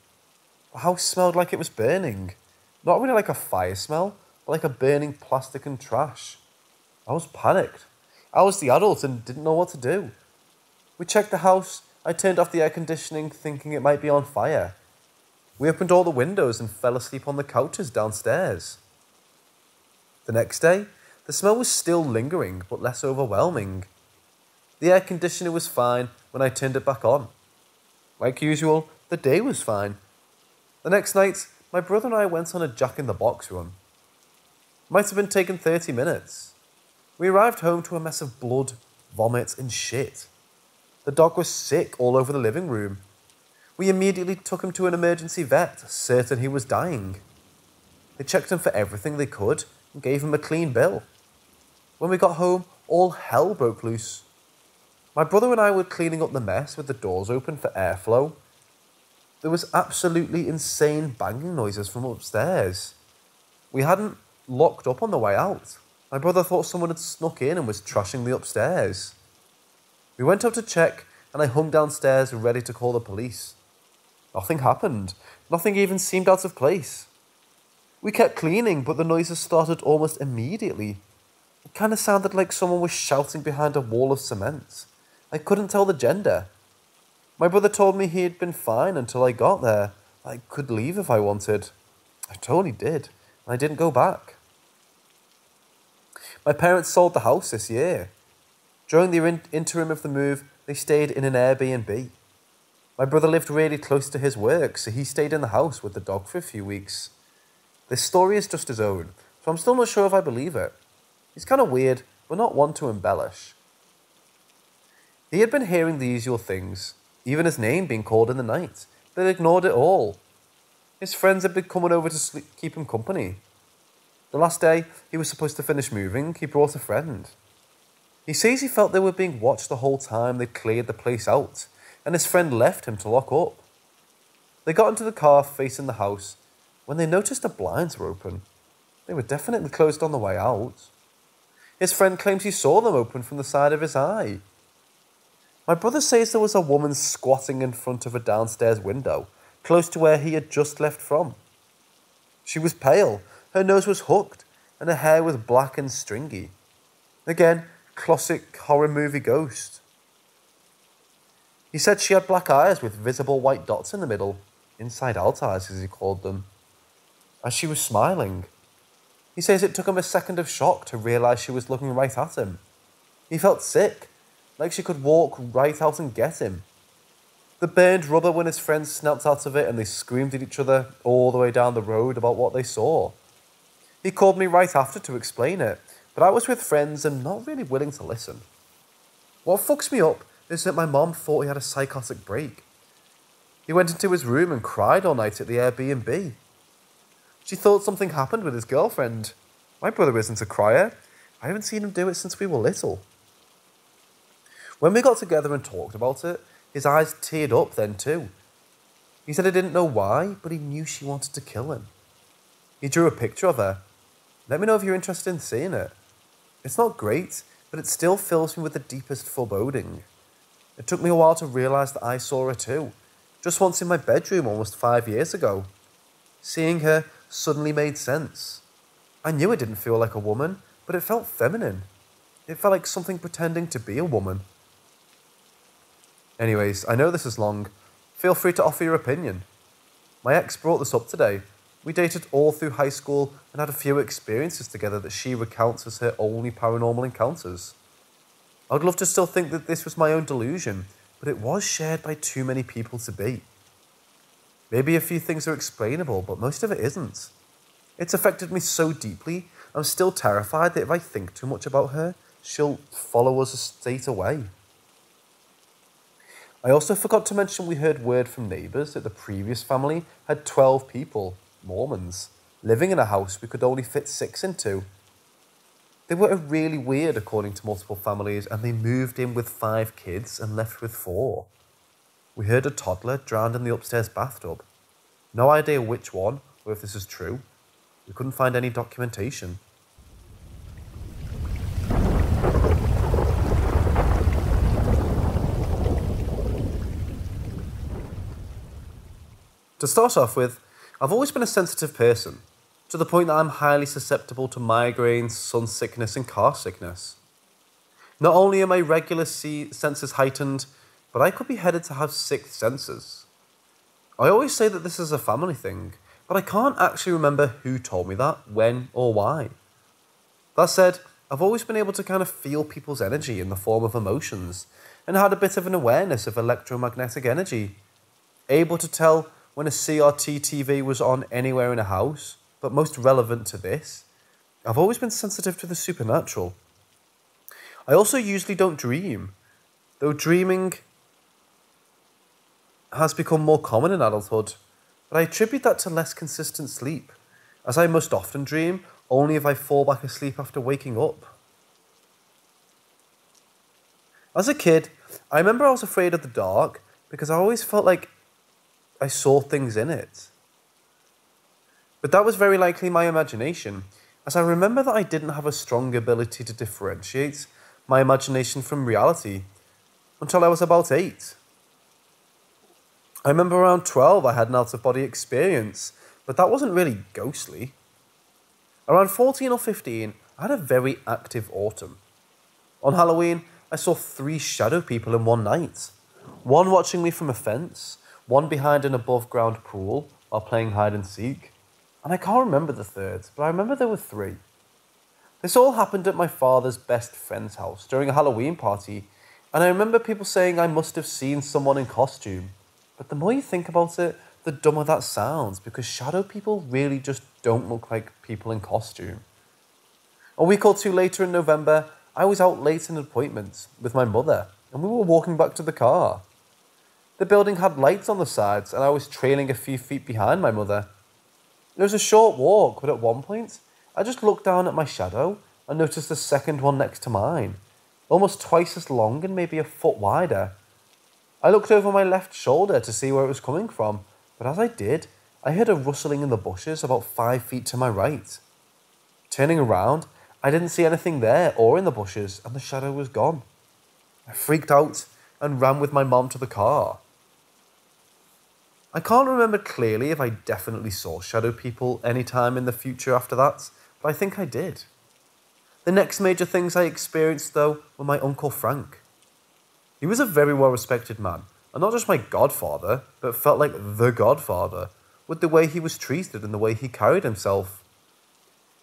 The house smelled like it was burning. Not really like a fire smell, but like a burning plastic and trash. I was panicked. I was the adult and didn't know what to do. We checked the house. I turned off the air conditioning thinking it might be on fire. We opened all the windows and fell asleep on the couches downstairs. The next day, the smell was still lingering but less overwhelming. The air conditioner was fine when I turned it back on. Like usual, the day was fine. The next night, my brother and I went on a Jack-in-the-Box run. Might have been taken 30 minutes. We arrived home to a mess of blood, vomit and shit. The dog was sick all over the living room. We immediately took him to an emergency vet, certain he was dying. They checked him for everything they could and gave him a clean bill. When we got home, all hell broke loose. My brother and I were cleaning up the mess with the doors open for airflow. There was absolutely insane banging noises from upstairs. We hadn't locked up on the way out. My brother thought someone had snuck in and was trashing the upstairs. We went up to check and I hung downstairs ready to call the police. Nothing happened. Nothing even seemed out of place. We kept cleaning, but the noises started almost immediately. It kind of sounded like someone was shouting behind a wall of cement. I couldn't tell the gender. My brother told me he had been fine until I got there. I could leave if I wanted. I totally did, and I didn't go back. My parents sold the house this year. During the interim of the move, they stayed in an Airbnb. My brother lived really close to his work, so he stayed in the house with the dog for a few weeks. This story is just his own, so I'm still not sure if I believe it. He's kind of weird, but not one to embellish. He had been hearing the usual things, even his name being called in the night, but ignored it all. His friends had been coming over to keep him company. The last day he was supposed to finish moving, he brought a friend. He says he felt they were being watched the whole time they cleared the place out, and his friend left him to lock up. They got into the car facing the house when they noticed the blinds were open. They were definitely closed on the way out. His friend claims he saw them open from the side of his eye. My brother says there was a woman squatting in front of a downstairs window, close to where he had just left from. She was pale, her nose was hooked, and her hair was black and stringy. Again, classic horror movie ghost. He said she had black eyes with visible white dots in the middle, inside-out eyes as he called them, as she was smiling. He says it took him a second of shock to realise she was looking right at him. He felt sick, like she could walk right out and get him. The burned rubber when his friends snapped out of it and they screamed at each other all the way down the road about what they saw. He called me right after to explain it, but I was with friends and not really willing to listen. What fucks me up is that my mom thought he had a psychotic break. He went into his room and cried all night at the Airbnb. She thought something happened with his girlfriend. My brother isn't a crier. I haven't seen him do it since we were little. When we got together and talked about it, his eyes teared up then too. He said he didn't know why, but he knew she wanted to kill him. He drew a picture of her. Let me know if you're interested in seeing it. It's not great, but it still fills me with the deepest foreboding. It took me a while to realise that I saw her too, just once in my bedroom almost 5 years ago. Seeing her suddenly made sense. I knew it didn't feel like a woman, but it felt feminine. It felt like something pretending to be a woman. Anyways, I know this is long. Feel free to offer your opinion. My ex brought this up today. We dated all through high school and had a few experiences together that she recounts as her only paranormal encounters. I'd love to still think that this was my own delusion, but it was shared by too many people to be. Maybe a few things are explainable, but most of it isn't. It's affected me so deeply, I'm still terrified that if I think too much about her, she'll follow us straight away. I also forgot to mention we heard word from neighbours that the previous family had 12 people, Mormons, living in a house we could only fit 6 into. They were really weird according to multiple families, and they moved in with 5 kids and left with 4. We heard a toddler drowned in the upstairs bathtub. No idea which one, or if this is true. We couldn't find any documentation. To start off with, I've always been a sensitive person, to the point that I'm highly susceptible to migraines, sun sickness and car sickness. Not only are my regular senses heightened, but I could be headed to have 6th senses. I always say that this is a family thing, but I can't actually remember who told me that, when, or why. That said, I've always been able to kind of feel people's energy in the form of emotions, and had a bit of an awareness of electromagnetic energy. Able to tell when a CRT TV was on anywhere in a house, but most relevant to this, I've always been sensitive to the supernatural. I also usually don't dream, though dreaming has become more common in adulthood, but I attribute that to less consistent sleep, as I most often dream only if I fall back asleep after waking up. As a kid, I remember I was afraid of the dark because I always felt like I saw things in it. But that was very likely my imagination, as I remember that I didn't have a strong ability to differentiate my imagination from reality until I was about 8. I remember around 12 I had an out-of-body experience, but that wasn't really ghostly. Around 14 or 15, I had a very active autumn. On Halloween, I saw 3 shadow people in one night. One watching me from a fence, one behind an above-ground pool while playing hide-and-seek, and I can't remember the third, but I remember there were 3. This all happened at my father's best friend's house during a Halloween party, and I remember people saying I must have seen someone in costume. But the more you think about it, the dumber that sounds, because shadow people really just don't look like people in costume. A week or 2 later in November, I was out late in an appointment with my mother, and we were walking back to the car. The building had lights on the sides, and I was trailing a few feet behind my mother. It was a short walk, but at one point, I just looked down at my shadow and noticed the second one next to mine, almost twice as long and maybe a foot wider. I looked over my left shoulder to see where it was coming from, but as I did, I heard a rustling in the bushes about 5 feet to my right. Turning around, I didn't see anything there or in the bushes, and the shadow was gone. I freaked out and ran with my mom to the car. I can't remember clearly if I definitely saw shadow people any time in the future after that, but I think I did. The next major things I experienced, though, were my Uncle Frank. He was a very well-respected man, and not just my godfather, but felt like the godfather, with the way he was treated and the way he carried himself.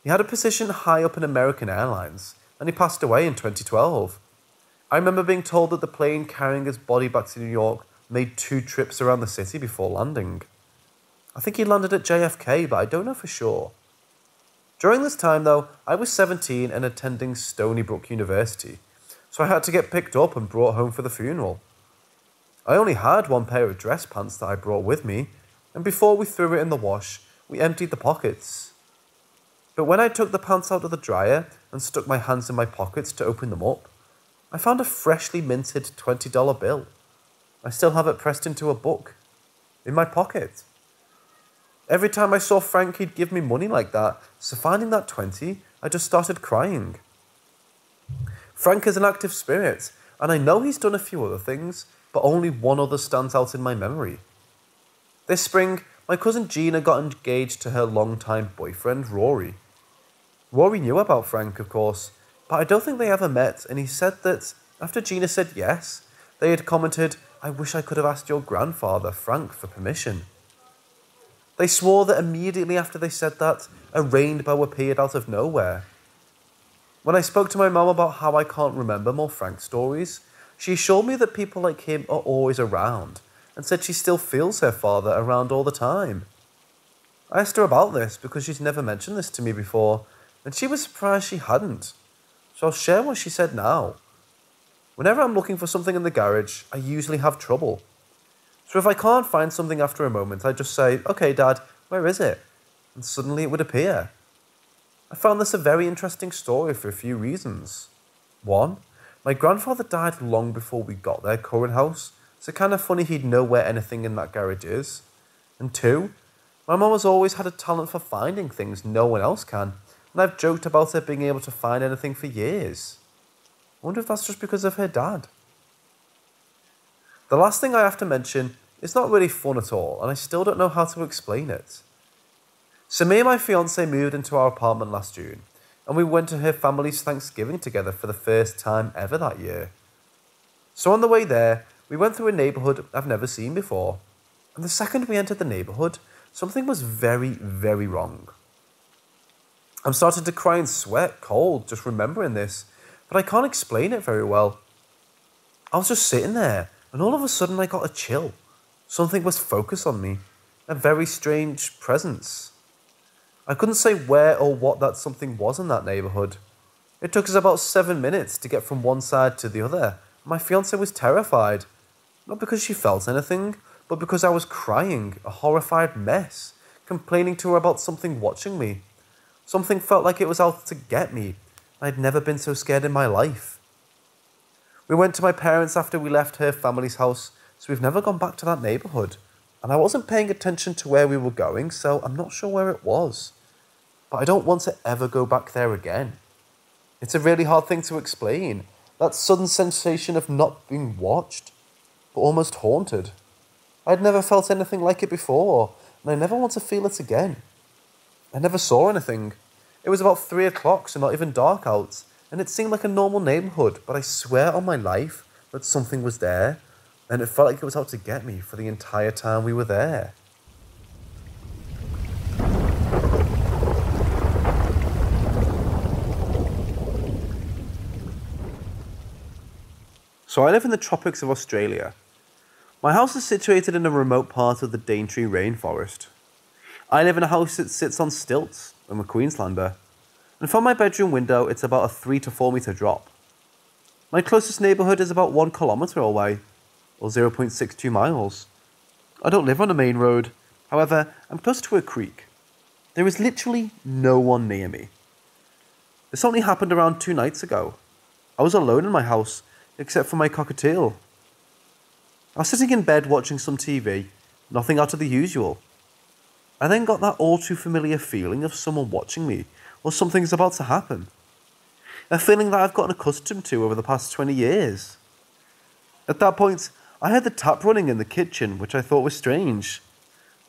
He had a position high up in American Airlines, and he passed away in 2012. I remember being told that the plane carrying his body back to New York made 2 trips around the city before landing. I think he landed at JFK, but I don't know for sure. During this time, though, I was 17 and attending Stony Brook University, so I had to get picked up and brought home for the funeral. I only had 1 pair of dress pants that I brought with me, and before we threw it in the wash, we emptied the pockets. But when I took the pants out of the dryer and stuck my hands in my pockets to open them up, I found a freshly minted $20 bill. I still have it pressed into a book, in my pocket. Every time I saw Frank, he'd give me money like that, so finding that 20, I just started crying. Frank is an active spirit, and I know he's done a few other things, but only one other stands out in my memory. This spring, my cousin Gina got engaged to her longtime boyfriend, Rory. Rory knew about Frank, of course, but I don't think they ever met, and he said that after Gina said yes, they had commented, "I wish I could have asked your grandfather, Frank, for permission." They swore that immediately after they said that, a rainbow appeared out of nowhere. When I spoke to my mum about how I can't remember more Frank stories, she assured me that people like him are always around, and said she still feels her father around all the time. I asked her about this because she's never mentioned this to me before, and she was surprised she hadn't. So I'll share what she said now. Whenever I'm looking for something in the garage, I usually have trouble. So if I can't find something after a moment, I just say, "Okay, Dad, where is it?" And suddenly it would appear. I found this a very interesting story for a few reasons. 1, my grandfather died long before we got their current house, so kind of funny he'd know where anything in that garage is. And 2, my mum has always had a talent for finding things no one else can, and I've joked about her being able to find anything for years. I wonder if that's just because of her dad. The last thing I have to mention is not really fun at all, and I still don't know how to explain it. So me and my fiancée moved into our apartment last June, and we went to her family's Thanksgiving together for the first time ever that year. So on the way there, we went through a neighbourhood I've never seen before, and the second we entered the neighbourhood, something was very, very wrong. I'm starting to cry and sweat cold just remembering this, but I can't explain it very well. I was just sitting there, and all of a sudden I got a chill. Something was focused on me, a very strange presence. I couldn't say where or what that something was in that neighbourhood. It took us about 7 minutes to get from one side to the other. My fiancée was terrified, not because she felt anything, but because I was crying, a horrified mess, complaining to her about something watching me. Something felt like it was out to get me. I'd never been so scared in my life. We went to my parents after we left her family's house, so we've never gone back to that neighbourhood. And I wasn't paying attention to where we were going, so I'm not sure where it was. But I don't want to ever go back there again. It's a really hard thing to explain. That sudden sensation of not being watched, but almost haunted. I'd never felt anything like it before, and I never want to feel it again. I never saw anything. It was about 3 o'clock, so not even dark out, and it seemed like a normal neighbourhood, but I swear on my life that something was there, and it felt like it was out to get me for the entire time we were there. So I live in the tropics of Australia. My house is situated in a remote part of the Daintree rainforest. I live in a house that sits on stilts. I'm a Queenslander. And from my bedroom window, it's about a 3 to 4 metre drop. My closest neighbourhood is about 1 kilometre away, or 0.62 miles. I don't live on a main road. However, I'm close to a creek. There is literally no one near me. This only happened around 2 nights ago. I was alone in my house, except for my cockatiel. I was sitting in bed watching some TV, Nothing out of the usual. I then got that all too familiar feeling of someone watching me, or something's about to happen. A feeling that I've gotten accustomed to over the past 20 years. At that point, I heard the tap running in the kitchen, which I thought was strange.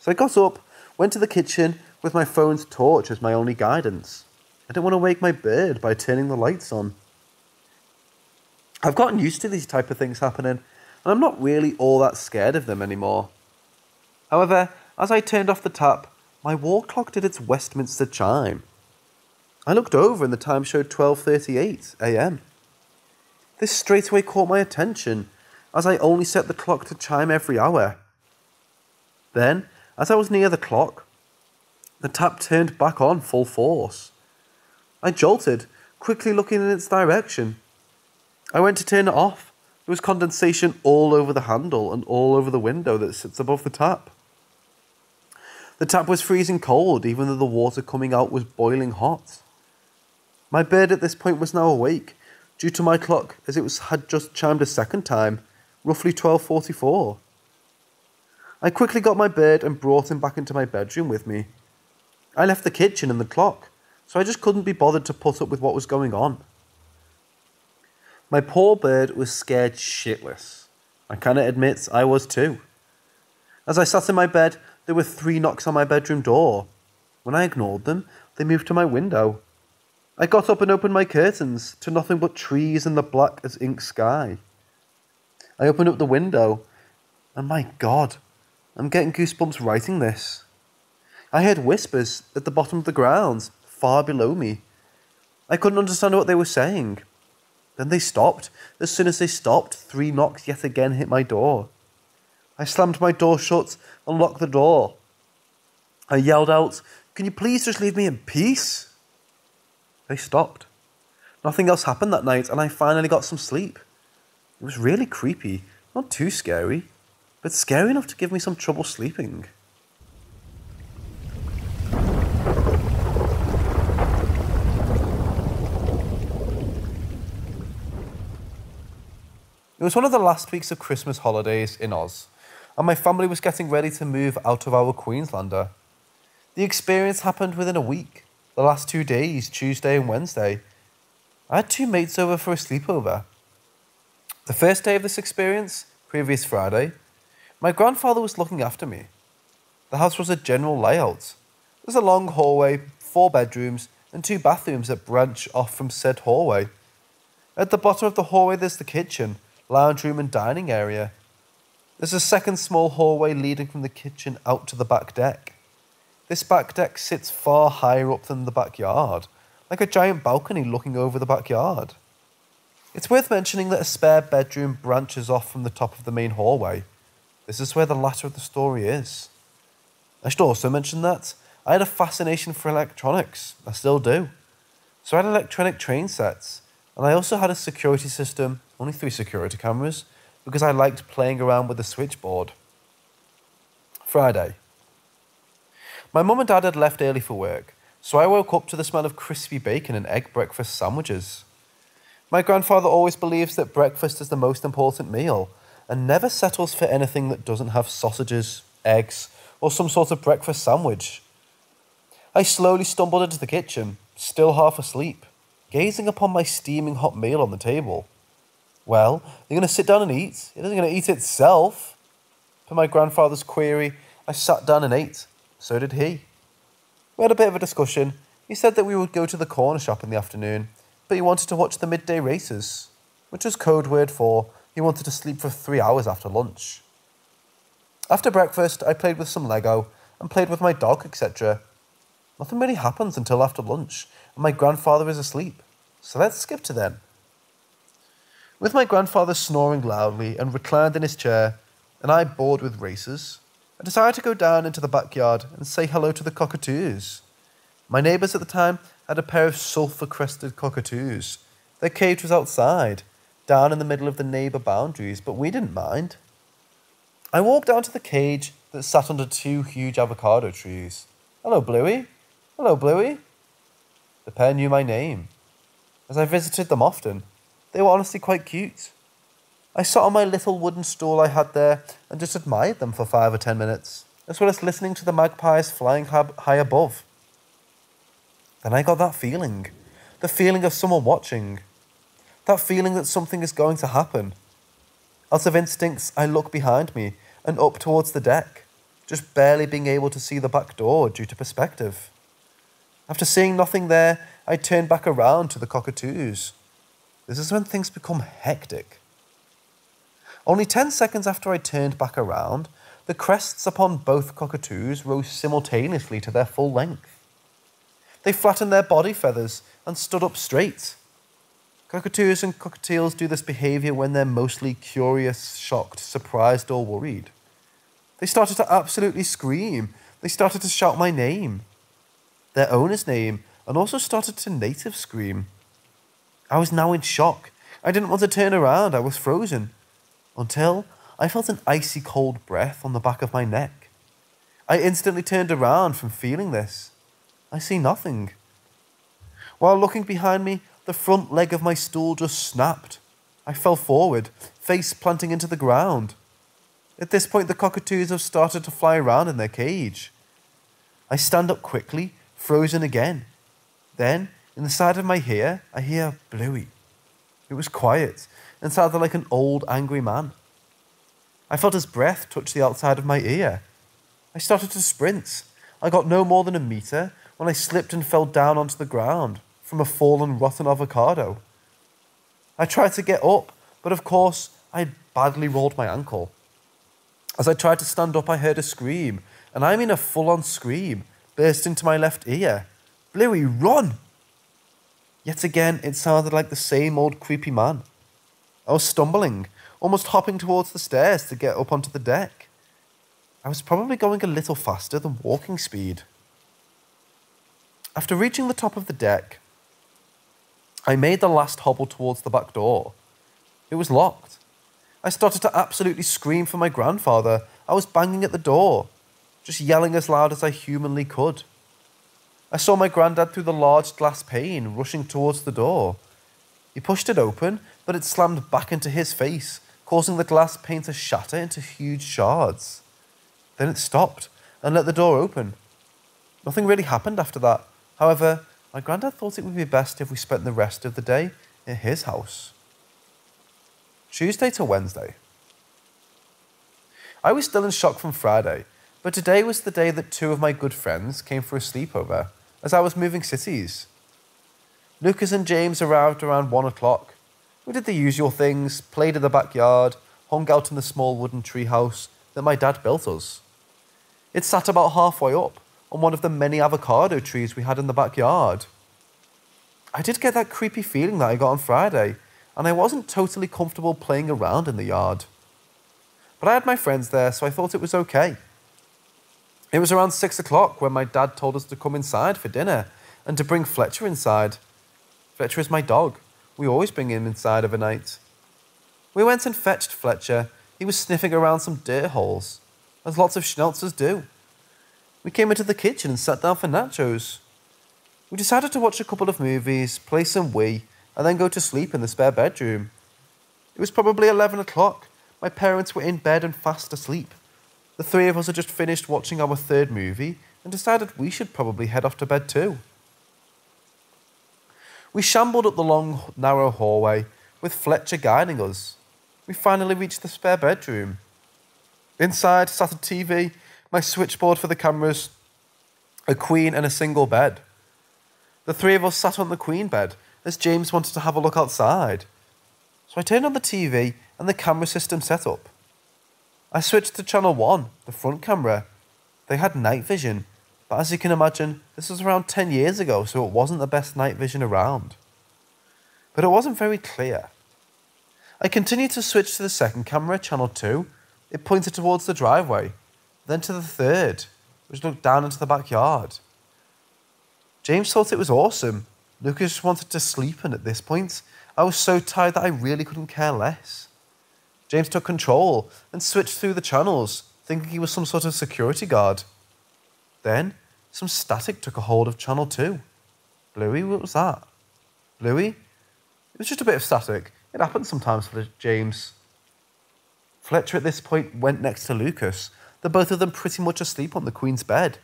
So I got up, went to the kitchen with my phone's torch as my only guidance. I didn't want to wake my bird by turning the lights on. I've gotten used to these type of things happening, and I'm not really all that scared of them anymore. However, as I turned off the tap, my wall clock did its Westminster chime. I looked over and the time showed 12:38 a.m. This straightaway caught my attention, as I only set the clock to chime every hour. Then, as I was near the clock, the tap turned back on full force. I jolted, quickly looking in its direction. I went to turn it off. There was condensation all over the handle and all over the window that sits above the tap. The tap was freezing cold, even though the water coming out was boiling hot. My bird at this point was now awake, due to my clock, as it had just chimed a second time, roughly 12:44. I quickly got my bird and brought him back into my bedroom with me. I left the kitchen and the clock, so I just couldn't be bothered to put up with what was going on. My poor bird was scared shitless. I cannot admit I was too. As I sat in my bed, there were 3 knocks on my bedroom door. When I ignored them, they moved to my window. I got up and opened my curtains to nothing but trees and the black as ink sky. I opened up the window, and my God, I'm getting goosebumps writing this. I heard whispers at the bottom of the grounds, far below me. I couldn't understand what they were saying. Then they stopped. As soon as they stopped, 3 knocks yet again hit my door. I slammed my door shut and locked the door. I yelled out, "Can you please just leave me in peace?" They stopped. Nothing else happened that night, and I finally got some sleep. It was really creepy, not too scary, but scary enough to give me some trouble sleeping. It was one of the last weeks of Christmas holidays in Oz, and my family was getting ready to move out of our Queenslander. The experience happened within a week, the last 2 days, Tuesday and Wednesday. I had 2 mates over for a sleepover. The first day of this experience, previous Friday, my grandfather was looking after me. The house was a general layout. There's a long hallway, 4 bedrooms, and 2 bathrooms that branch off from said hallway. At the bottom of the hallway there's the kitchen, lounge room and dining area. There's a second small hallway leading from the kitchen out to the back deck. This back deck sits far higher up than the backyard, like a giant balcony looking over the backyard. It's worth mentioning that a spare bedroom branches off from the top of the main hallway. This is where the latter of the story is. I should also mention that I had a fascination for electronics. I still do. So I had electronic train sets, and I also had a security system, only 3 security cameras, because I liked playing around with the switchboard. Friday. My mum and dad had left early for work, so I woke up to the smell of crispy bacon and egg breakfast sandwiches. My grandfather always believes that breakfast is the most important meal, and never settles for anything that doesn't have sausages, eggs, or some sort of breakfast sandwich. I slowly stumbled into the kitchen, still half asleep, gazing upon my steaming hot meal on the table. Well, you're going to sit down and eat? It isn't going to eat itself. Per my grandfather's query, I sat down and ate. So did he. We had a bit of a discussion. He said that we would go to the corner shop in the afternoon, but he wanted to watch the midday races, which was code word for he wanted to sleep for 3 hours after lunch. After breakfast, I played with some Lego and played with my dog, etc. Nothing really happens until after lunch, and my grandfather is asleep. So let's skip to then. With my grandfather snoring loudly and reclined in his chair, and I bored with races, I decided to go down into the backyard and say hello to the cockatoos. My neighbours at the time had a pair of sulphur-crested cockatoos. Their cage was outside, down in the middle of the neighbour boundaries, but we didn't mind. I walked down to the cage that sat under 2 huge avocado trees. "Hello, Bluey. Hello, Bluey." The pair knew my name. As I visited them often, they were honestly quite cute. I sat on my little wooden stool I had there and just admired them for 5 or 10 minutes, as well as listening to the magpies flying high above. Then I got that feeling, the feeling of someone watching, that feeling that something is going to happen. Out of instincts, I look behind me and up towards the deck, just barely being able to see the back door due to perspective. After seeing nothing there, I turn back around to the cockatoos. This is when things become hectic. Only 10 seconds after I turned back around, the crests upon both cockatoos rose simultaneously to their full length. They flattened their body feathers and stood up straight. Cockatoos and cockatiels do this behaviour when they're mostly curious, shocked, surprised or worried. They started to absolutely scream. They started to shout my name, their owner's name, and also started to native scream. I was now in shock. I didn't want to turn around. I was frozen. Until I felt an icy cold breath on the back of my neck. I instantly turned around from feeling this. I see nothing. While looking behind me, the front leg of my stool just snapped. I fell forward, face planting into the ground. At this point, the cockatoos have started to fly around in their cage. I stand up quickly, frozen again. Then, in the side of my ear, I hear Bluey. It was quiet and sounded like an old, angry man. I felt his breath touch the outside of my ear. I started to sprint. I got no more than a meter when I slipped and fell down onto the ground from a fallen, rotten avocado. I tried to get up, but of course, I had badly rolled my ankle. As I tried to stand up, I heard a scream, and I mean a full-on scream, burst into my left ear. Bluey, run! Yet again, it sounded like the same old creepy man. I was stumbling, almost hopping towards the stairs to get up onto the deck. I was probably going a little faster than walking speed. After reaching the top of the deck, I made the last hobble towards the back door. It was locked. I started to absolutely scream for my grandfather. I was banging at the door, just yelling as loud as I humanly could. I saw my granddad through the large glass pane, rushing towards the door. He pushed it open, but it slammed back into his face, causing the glass pane to shatter into huge shards. Then it stopped and let the door open. Nothing really happened after that. However, my granddad thought it would be best if we spent the rest of the day at his house. Tuesday to Wednesday. I was still in shock from Friday, but today was the day that 2 of my good friends came for a sleepover, as I was moving cities. Lucas and James arrived around 1 o'clock. We did the usual things, played in the backyard, hung out in the small wooden treehouse that my dad built us. It sat about halfway up on one of the many avocado trees we had in the backyard. I did get that creepy feeling that I got on Friday, and I wasn't totally comfortable playing around in the yard. But I had my friends there, so I thought it was okay. It was around 6 o'clock when my dad told us to come inside for dinner and to bring Fletcher inside. Fletcher is my dog. We always bring him inside overnight. We went and fetched Fletcher. He was sniffing around some dirt holes, as lots of schnauzers do. We came into the kitchen and sat down for nachos. We decided to watch a couple of movies, play some Wii, and then go to sleep in the spare bedroom. It was probably 11 o'clock. My parents were in bed and fast asleep. The 3 of us had just finished watching our 3rd movie and decided we should probably head off to bed too. We shambled up the long, narrow hallway, with Fletcher guiding us. We finally reached the spare bedroom. Inside sat a TV, my switchboard for the cameras, a queen and a single bed. The 3 of us sat on the queen bed, as James wanted to have a look outside. So I turned on the TV and the camera system set up. I switched to channel 1, the front camera. They had night vision, but as you can imagine, this was around 10 years ago, so it wasn't the best night vision around. But it wasn't very clear. I continued to switch to the second camera, channel 2. It pointed towards the driveway, then to the 3rd, which looked down into the backyard. James thought it was awesome. Lucas wanted to sleep, and at this point, I was so tired that I really couldn't care less. James took control and switched through the channels, thinking he was some sort of security guard. Then, some static took a hold of channel 2. Bluey, what was that? Bluey? It was just a bit of static. It happens sometimes for James. Fletcher at this point went next to Lucas. They're both of them pretty much asleep on the Queen's bed.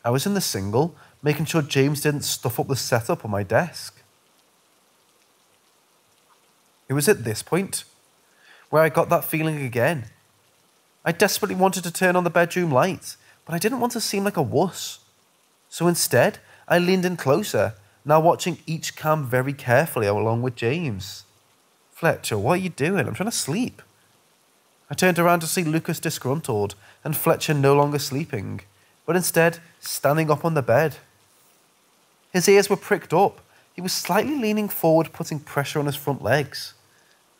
I was in the single, making sure James didn't stuff up the setup on my desk. It was at this point where I got that feeling again. I desperately wanted to turn on the bedroom light, but I didn't want to seem like a wuss. So instead, I leaned in closer, now watching each cam very carefully along with James. Fletcher, what are you doing? I'm trying to sleep. I turned around to see Lucas disgruntled and Fletcher no longer sleeping, but instead standing up on the bed. His ears were pricked up. He was slightly leaning forward, putting pressure on his front legs.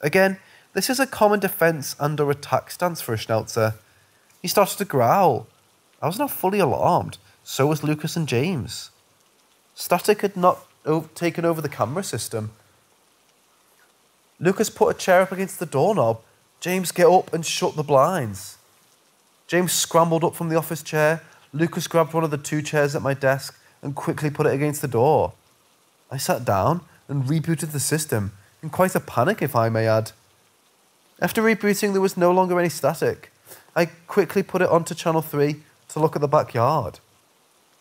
Again, this is a common defense and/or attack stance for a Schnauzer. He started to growl. I was now fully alarmed. So was Lucas and James. Static had not taken over the camera system. Lucas put a chair up against the doorknob. James, get up and shut the blinds. James scrambled up from the office chair. Lucas grabbed one of the two chairs at my desk and quickly put it against the door. I sat down and rebooted the system, in quite a panic, if I may add. After rebooting, there was no longer any static. I quickly put it onto channel 3 to look at the backyard.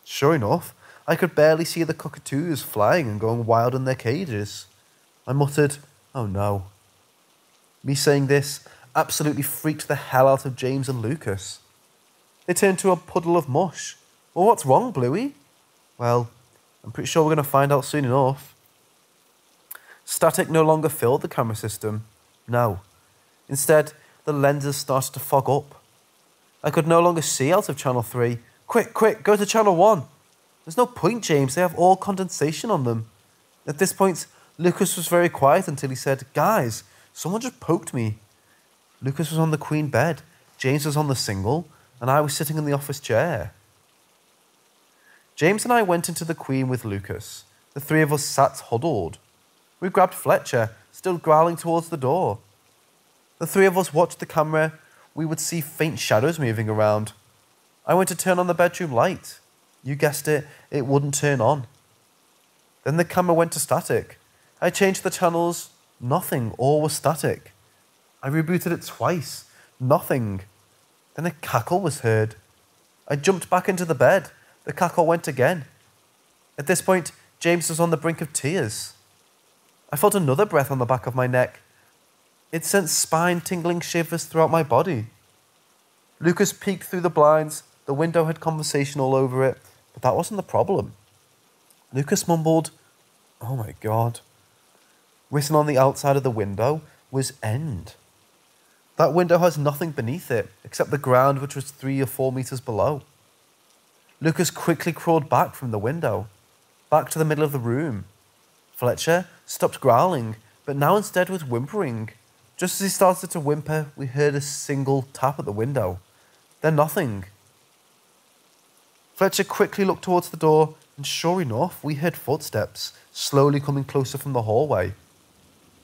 Sure enough, I could barely see the cockatoos flying and going wild in their cages. I muttered, "Oh no." Me saying this absolutely freaked the hell out of James and Lucas. They turned to a puddle of mush. "Well, what's wrong, Bluey?" "Well, I'm pretty sure we're going to find out soon enough." Static no longer filled the camera system. No. Instead, the lenses started to fog up. I could no longer see out of channel 3. Quick, go to channel 1. There's no point, James. They have all condensation on them. At this point, Lucas was very quiet until he said, "Guys, someone just poked me." Lucas was on the queen bed, James was on the single, and I was sitting in the office chair. James and I went into the queen with Lucas. The three of us sat huddled. We grabbed Fletcher, still growling towards the door. The three of us watched the camera. We would see faint shadows moving around. I went to turn on the bedroom light. You guessed it, it wouldn't turn on. Then the camera went to static. I changed the channels. Nothing, all was static. I rebooted it twice. Nothing. Then a cackle was heard. I jumped back into the bed. The cackle went again. At this point, James was on the brink of tears. I felt another breath on the back of my neck. It sent spine-tingling shivers throughout my body. Lucas peeked through the blinds. The window had conversation all over it, but that wasn't the problem. Lucas mumbled, "Oh my God." Written on the outside of the window was "End." That window has nothing beneath it, except the ground, which was 3 or 4 meters below. Lucas quickly crawled back from the window, back to the middle of the room. Fletcher stopped growling, but now instead was whimpering. Just as he started to whimper, we heard a single tap at the window. Then nothing. Fletcher quickly looked towards the door, and sure enough, we heard footsteps, slowly coming closer from the hallway.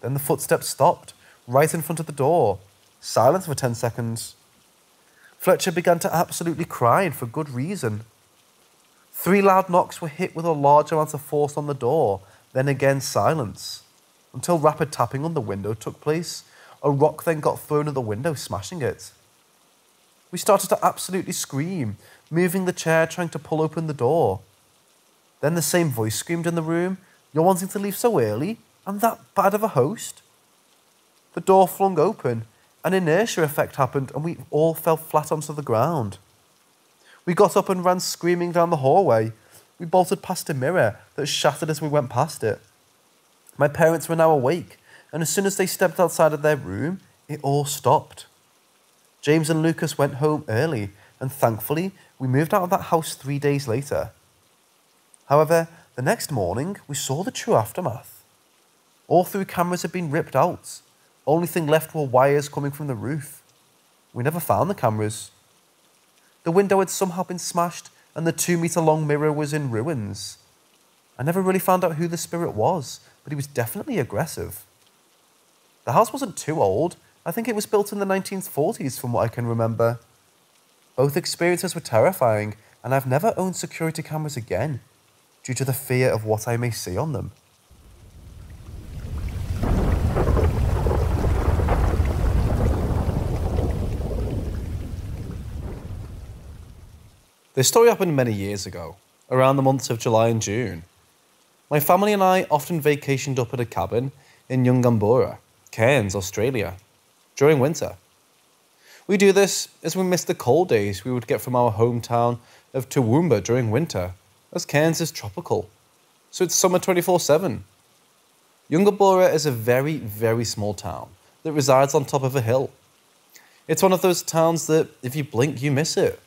Then the footsteps stopped, right in front of the door. Silence for 10 seconds. Fletcher began to absolutely cry, and for good reason. 3 loud knocks were hit with a large amount of force on the door, then again silence, until rapid tapping on the window took place. A rock then got thrown at the window, smashing it. We started to absolutely scream, moving the chair, trying to pull open the door. Then the same voice screamed in the room, "You're wanting to leave so early? I'm that bad of a host?" The door flung open, an inertia effect happened, and we all fell flat onto the ground. We got up and ran screaming down the hallway. We bolted past a mirror that shattered as we went past it. My parents were now awake, and as soon as they stepped outside of their room, it all stopped. James and Lucas went home early, and thankfully, we moved out of that house 3 days later. However, the next morning, we saw the true aftermath. All 3 cameras had been ripped out. Only thing left were wires coming from the roof. We never found the cameras. The window had somehow been smashed, and the 2-meter-long mirror was in ruins. I never really found out who the spirit was, but he was definitely aggressive. The house wasn't too old. I think it was built in the 1940s from what I can remember. Both experiences were terrifying, and I've never owned security cameras again, due to the fear of what I may see on them. This story happened many years ago, around the months of July and June. My family and I often vacationed up at a cabin in Yungaburra, Cairns, Australia, during winter. We do this as we miss the cold days we would get from our hometown of Toowoomba during winter, as Cairns is tropical, so it's summer 24/7. Yungaburra is a very, very small town that resides on top of a hill. It's one of those towns that, if you blink, you miss it.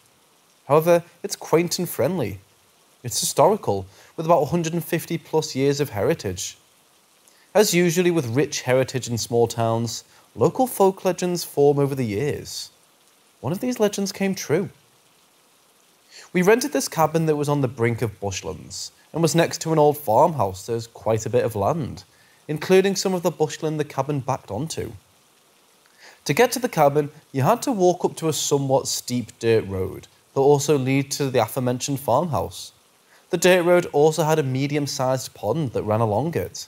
However, it's quaint and friendly. It's historical, with about 150 plus years of heritage. As usually with rich heritage in small towns, local folk legends form over the years. One of these legends came true. We rented this cabin that was on the brink of bushlands, and was next to an old farmhouse that has quite a bit of land, including some of the bushland the cabin backed onto. To get to the cabin, you had to walk up to a somewhat steep dirt road that also lead to the aforementioned farmhouse. The dirt road also had a medium-sized pond that ran along it.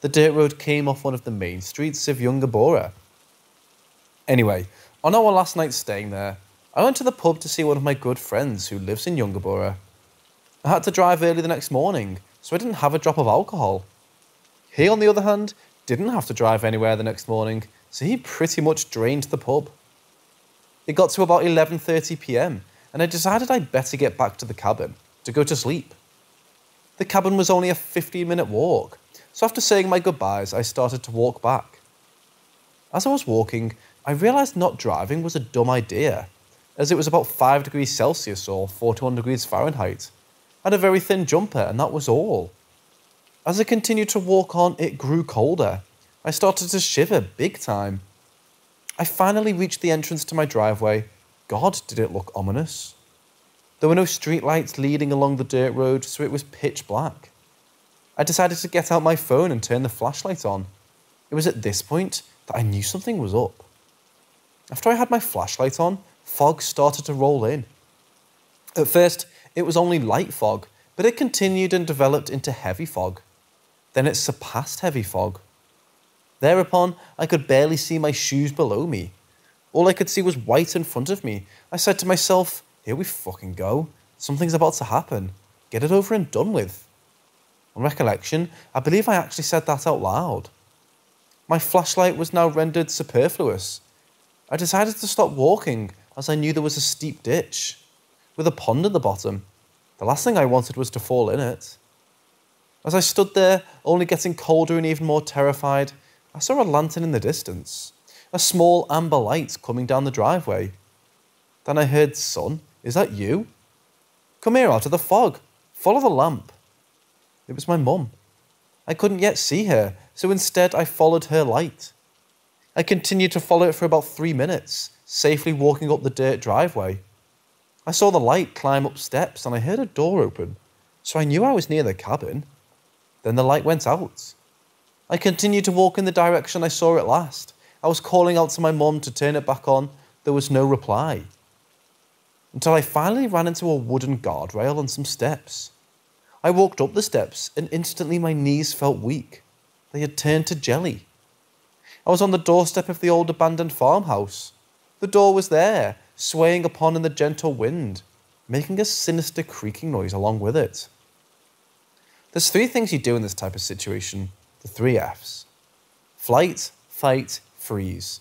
The dirt road came off one of the main streets of Yungaburra. Anyway, on our last night staying there, I went to the pub to see one of my good friends who lives in Yungaburra. I had to drive early the next morning, so I didn't have a drop of alcohol. He, on the other hand, didn't have to drive anywhere the next morning, so he pretty much drained the pub. It got to about 11:30 p.m, and I decided I'd better get back to the cabin to go to sleep. The cabin was only a 15-minute walk, so after saying my goodbyes, I started to walk back. As I was walking, I realised not driving was a dumb idea, as it was about 5 degrees Celsius or 41 degrees Fahrenheit. I had a very thin jumper, and that was all. As I continued to walk on, it grew colder. I started to shiver big time. I finally reached the entrance to my driveway. God, did it look ominous. There were no streetlights leading along the dirt road, so it was pitch black. I decided to get out my phone and turn the flashlight on. It was at this point that I knew something was up. After I had my flashlight on, fog started to roll in. At first, it was only light fog, but it continued and developed into heavy fog. Then it surpassed heavy fog. Thereupon, I could barely see my shoes below me. All I could see was white in front of me. I said to myself, here we fucking go. Something's about to happen. Get it over and done with. On recollection, I believe I actually said that out loud. My flashlight was now rendered superfluous. I decided to stop walking as I knew there was a steep ditch with a pond at the bottom. The last thing I wanted was to fall in it. As I stood there, only getting colder and even more terrified, I saw a lantern in the distance. A small amber light coming down the driveway. Then I heard, "Son, is that you? Come here out of the fog. Follow the lamp." It was my mum. I couldn't yet see her, so instead I followed her light. I continued to follow it for about 3 minutes, safely walking up the dirt driveway. I saw the light climb up steps and I heard a door open, so I knew I was near the cabin. Then the light went out. I continued to walk in the direction I saw it last. I was calling out to my mum to turn it back on. There was no reply. Until I finally ran into a wooden guardrail and some steps. I walked up the steps and instantly my knees felt weak. They had turned to jelly. I was on the doorstep of the old abandoned farmhouse. The door was there, swaying upon in the gentle wind, making a sinister creaking noise along with it. There's 3 things you do in this type of situation, the 3 Fs. Flight, fight, freeze.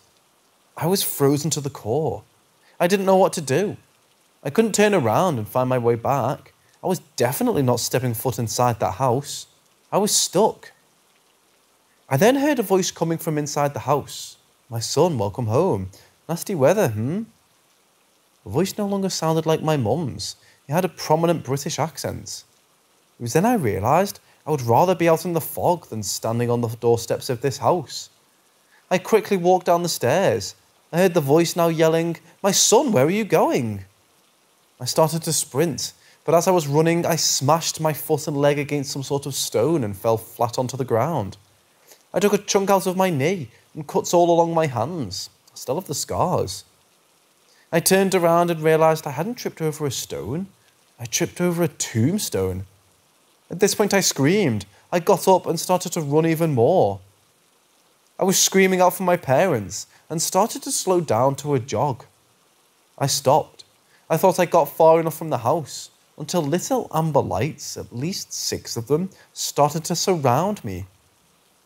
I was frozen to the core. I didn't know what to do. I couldn't turn around and find my way back. I was definitely not stepping foot inside that house. I was stuck. I then heard a voice coming from inside the house. "My son, welcome home. Nasty weather, The voice no longer sounded like my mum's. It had a prominent British accent. It was then I realised I would rather be out in the fog than standing on the doorsteps of this house. I quickly walked down the stairs. I heard the voice now yelling, "My son, where are you going?" I started to sprint, but as I was running, I smashed my foot and leg against some sort of stone and fell flat onto the ground. I took a chunk out of my knee and cuts all along my hands. I still have the scars. I turned around and realised I hadn't tripped over a stone. I tripped over a tombstone. At this point I screamed. I got up and started to run even more. I was screaming out for my parents and started to slow down to a jog. I stopped. I thought I got far enough from the house until little amber lights, at least 6 of them, started to surround me.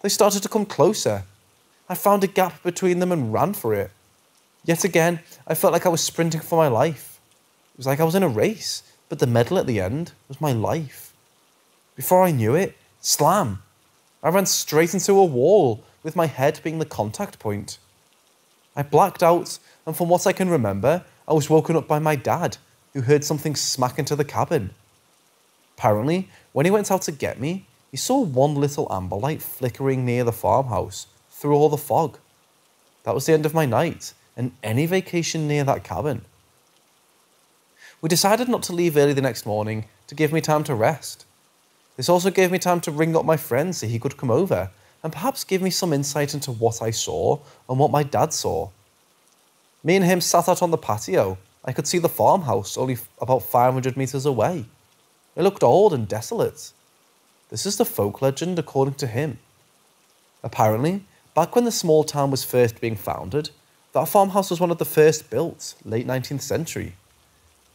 They started to come closer. I found a gap between them and ran for it. Yet again, I felt like I was sprinting for my life. It was like I was in a race, but the medal at the end was my life. Before I knew it, slam! I ran straight into a wall, with my head being the contact point. I blacked out, and from what I can remember, I was woken up by my dad, who heard something smack into the cabin. Apparently, when he went out to get me, he saw one little amber light flickering near the farmhouse, through all the fog. That was the end of my night, and any vacation near that cabin. We decided not to leave early the next morning to give me time to rest. This also gave me time to ring up my friend so he could come over and perhaps give me some insight into what I saw and what my dad saw. Me and him sat out on the patio. I could see the farmhouse only about 500 metres away. It looked old and desolate. This is the folk legend according to him. Apparently, back when the small town was first being founded, that farmhouse was one of the first built, late 19th century.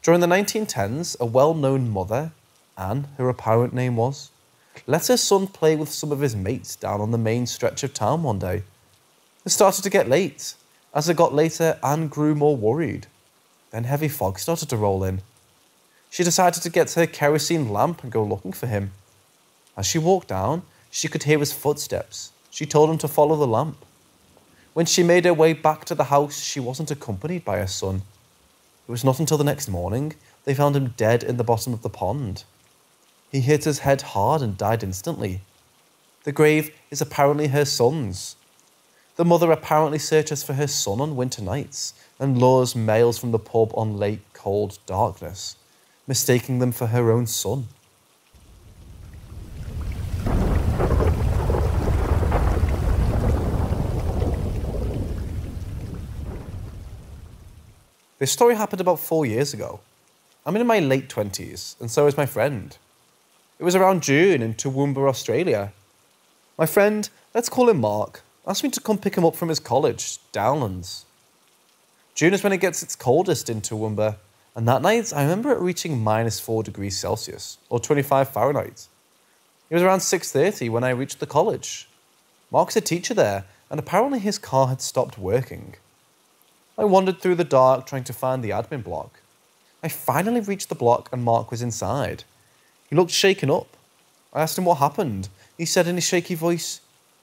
During the 1910s, a well-known mother, Anne, her apparent name was, let her son play with some of his mates down on the main stretch of town one day. It started to get late. As it got later, Anne grew more worried. Then heavy fog started to roll in. She decided to get her kerosene lamp and go looking for him. As she walked down, she could hear his footsteps. She told him to follow the lamp. When she made her way back to the house, she wasn't accompanied by her son. It was not until the next morning they found him dead in the bottom of the pond. He hit his head hard and died instantly. The grave is apparently her son's. The mother apparently searches for her son on winter nights and lures males from the pub on late, cold darkness, mistaking them for her own son. This story happened about 4 years ago. I'm in my late 20s, and so is my friend. It was around June in Toowoomba, Australia. My friend, let's call him Mark, asked me to come pick him up from his college, Downlands. June is when it gets its coldest in Toowoomba, and that night I remember it reaching -4 degrees Celsius, or 25 Fahrenheit. It was around 6:30 when I reached the college. Mark's a teacher there, and apparently his car had stopped working. I wandered through the dark trying to find the admin block. I finally reached the block and Mark was inside. He looked shaken up. I asked him what happened. He said in his shaky voice,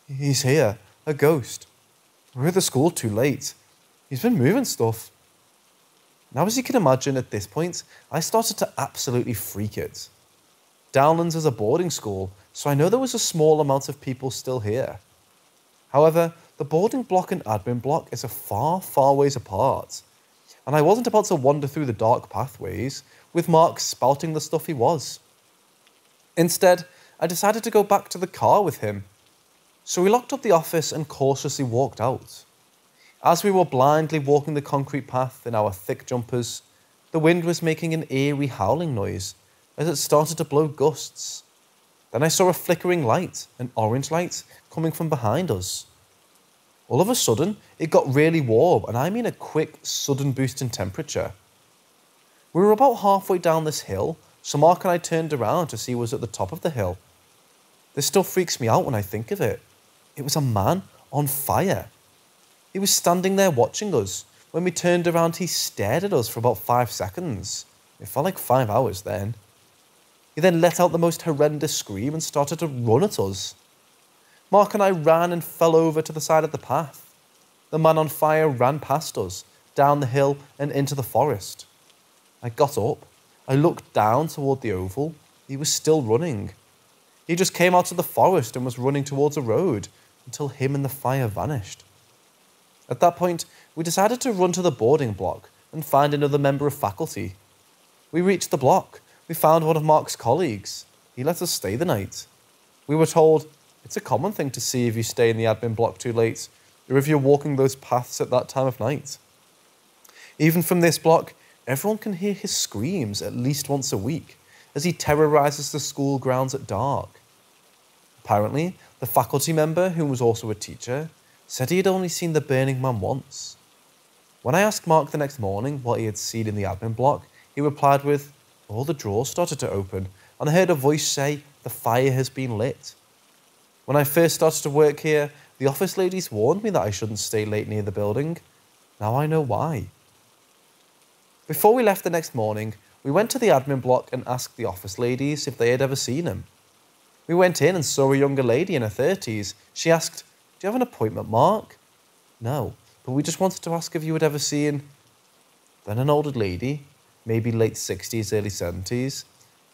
"He's here, a ghost. We're at the school too late. He's been moving stuff." Now, as you can imagine, at this point, I started to absolutely freak it. Downlands is a boarding school, so I know there was a small amount of people still here. However, the boarding block and admin block is a far, far ways apart, and I wasn't about to wander through the dark pathways with Mark spouting the stuff he was. Instead, I decided to go back to the car with him. So we locked up the office and cautiously walked out. As we were blindly walking the concrete path in our thick jumpers, the wind was making an eerie howling noise as it started to blow gusts. Then I saw a flickering light, an orange light, coming from behind us. All of a sudden, it got really warm, and I mean a quick, sudden boost in temperature. We were about halfway down this hill, so Mark and I turned around to see who was at the top of the hill. This still freaks me out when I think of it. It was a man on fire. He was standing there watching us. When we turned around, he stared at us for about 5 seconds. It felt like 5 hours then. He then let out the most horrendous scream and started to run at us. Mark and I ran and fell over to the side of the path. The man on fire ran past us, down the hill and into the forest. I got up. I looked down toward the oval. He was still running. He just came out of the forest and was running towards a road until him and the fire vanished. At that point, we decided to run to the boarding block and find another member of faculty. We reached the block. We found one of Mark's colleagues. He let us stay the night. We were told, it's a common thing to see if you stay in the admin block too late, or if you're walking those paths at that time of night. Even from this block, everyone can hear his screams at least once a week, as he terrorizes the school grounds at dark. Apparently, the faculty member, who was also a teacher, said he had only seen the burning man once. When I asked Mark the next morning what he had seen in the admin block, He replied with, all the drawers started to open, and I heard a voice say, the fire has been lit. When I first started to work here, the office ladies warned me that I shouldn't stay late near the building. Now I know why. Before we left the next morning, we went to the admin block and asked the office ladies if they had ever seen him. We went in and saw a younger lady in her 30s. She asked, do you have an appointment, Mark? No, but we just wanted to ask if you had ever seen... Then an older lady, maybe late 60s, early 70s,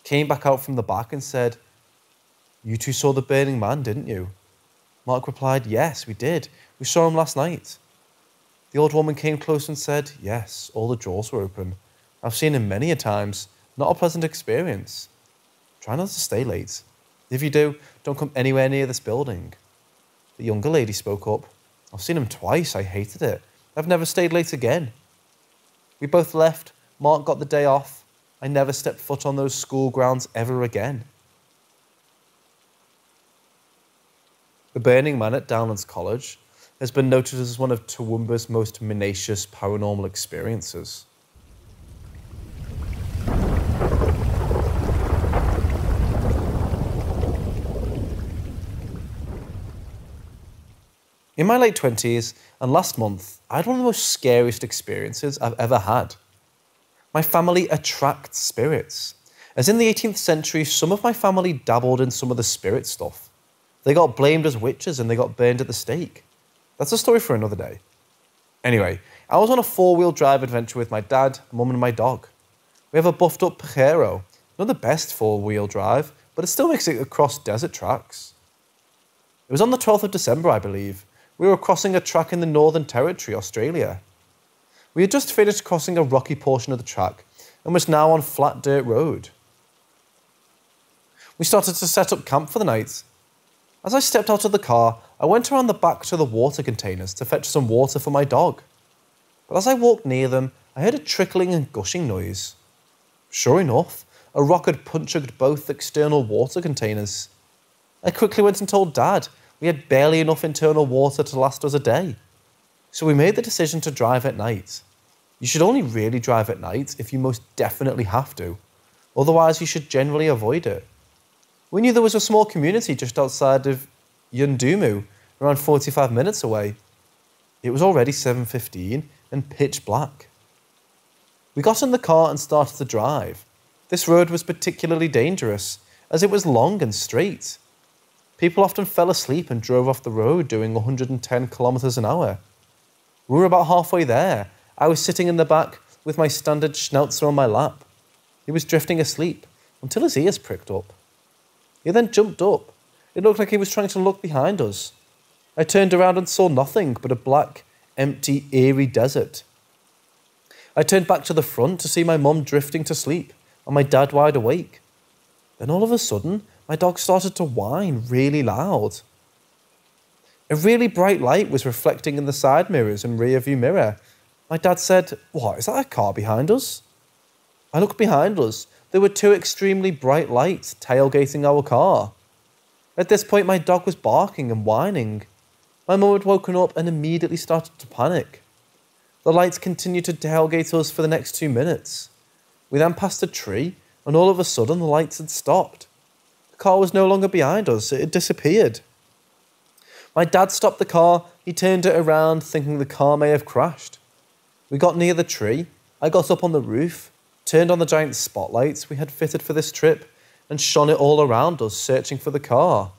came back out from the back and said, you two saw the burning man, didn't you? Mark replied, yes, we did. We saw him last night. The old woman came close and said, yes, all the drawers were open. I've seen him many a times. Not a pleasant experience. Try not to stay late. If you do, don't come anywhere near this building. The younger lady spoke up. I've seen him twice. I hated it. I've never stayed late again. We both left. Mark got the day off. I never stepped foot on those school grounds ever again. The Burning Man at Downlands College has been noted as one of Toowoomba's most menacious paranormal experiences. In my late 20s and last month, I had one of the most scariest experiences I've ever had. My family attracts spirits. As in the 18th century, some of my family dabbled in some of the spirit stuff. They got blamed as witches and they got burned at the stake. That's a story for another day. Anyway, I was on a 4-wheel drive adventure with my dad, mum and my dog. We have a buffed up Pajero. Not the best 4-wheel drive, but it still makes it across desert tracks. It was on the 12th of December, I believe. We were crossing a track in the Northern Territory, Australia. We had just finished crossing a rocky portion of the track and was now on flat dirt road. We started to set up camp for the night. As I stepped out of the car, I went around the back to the water containers to fetch some water for my dog. But as I walked near them, I heard a trickling and gushing noise. Sure enough, a rock had punctured both external water containers. I quickly went and told Dad we had barely enough internal water to last us a day. So we made the decision to drive at night. You should only really drive at night if you most definitely have to. Otherwise, you should generally avoid it. We knew there was a small community just outside of Yundumu, around 45 minutes away. It was already 7:15 and pitch black. We got in the car and started to drive. This road was particularly dangerous, as it was long and straight. People often fell asleep and drove off the road doing 110 kilometers an hour. We were about halfway there. I was sitting in the back with my standard schnauzer on my lap. He was drifting asleep until his ears pricked up. He then jumped up. It looked like he was trying to look behind us. I turned around and saw nothing but a black, empty, eerie desert. I turned back to the front to see my mum drifting to sleep and my dad wide awake. Then all of a sudden, my dog started to whine really loud. A really bright light was reflecting in the side mirrors and rear view mirror. My dad said, "What, is that a car behind us?" I looked behind us. There were 2 extremely bright lights tailgating our car. At this point, my dog was barking and whining. My mum had woken up and immediately started to panic. The lights continued to tailgate us for the next 2 minutes. We then passed a tree, and all of a sudden the lights had stopped. The car was no longer behind us. It had disappeared. My dad stopped the car. He turned it around, thinking the car may have crashed. We got near the tree. I got up on the roof, turned on the giant spotlights we had fitted for this trip, and shone it all around us, searching for the car.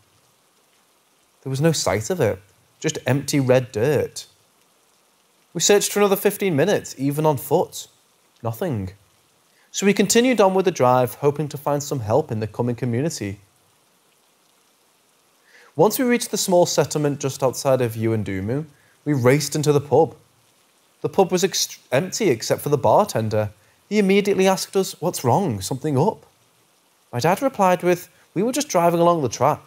There was no sight of it, just empty red dirt. We searched for another 15 minutes, even on foot. Nothing. So we continued on with the drive, hoping to find some help in the coming community. Once we reached the small settlement just outside of Yuendumu, we raced into the pub. The pub was empty except for the bartender. He immediately asked us, "What's wrong? Something up?" My dad replied with, "We were just driving along the track.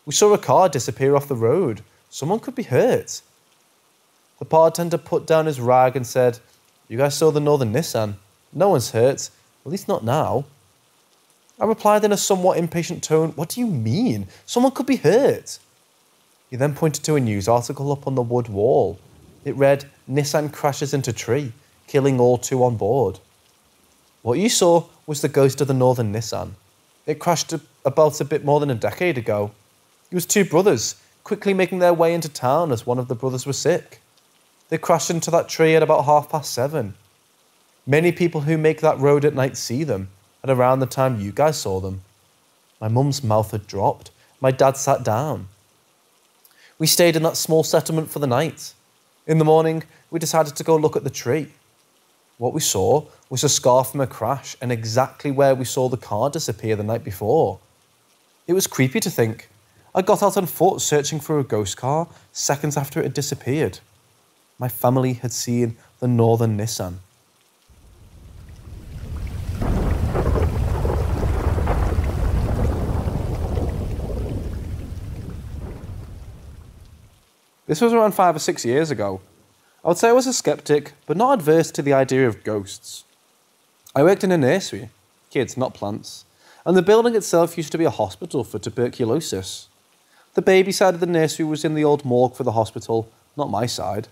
We saw a car disappear off the road. Someone could be hurt." The bartender put down his rag and said, "You guys saw the Northern Nissan. No one's hurt, at least not now." I replied in a somewhat impatient tone, "What do you mean? Someone could be hurt." He then pointed to a news article up on the wood wall. It read, "Nissan crashes into tree, killing all 2 on board." What you saw was the ghost of the Northern Nissan. It crashed about a bit more than a decade ago. It was two brothers, quickly making their way into town as one of the brothers was sick. They crashed into that tree at about 7:30. Many people who make that road at night see them, at around the time you guys saw them. My mum's mouth had dropped. My dad sat down. We stayed in that small settlement for the night. In the morning, we decided to go look at the tree. What we saw was a scar from a crash and exactly where we saw the car disappear the night before. It was creepy to think. I got out on foot searching for a ghost car seconds after it had disappeared. My family had seen the Northern Nissan. This was around 5 or 6 years ago. I would say I was a skeptic, but not adverse to the idea of ghosts. I worked in a nursery, kids, not plants, and the building itself used to be a hospital for tuberculosis. The baby side of the nursery was in the old morgue for the hospital, not my side.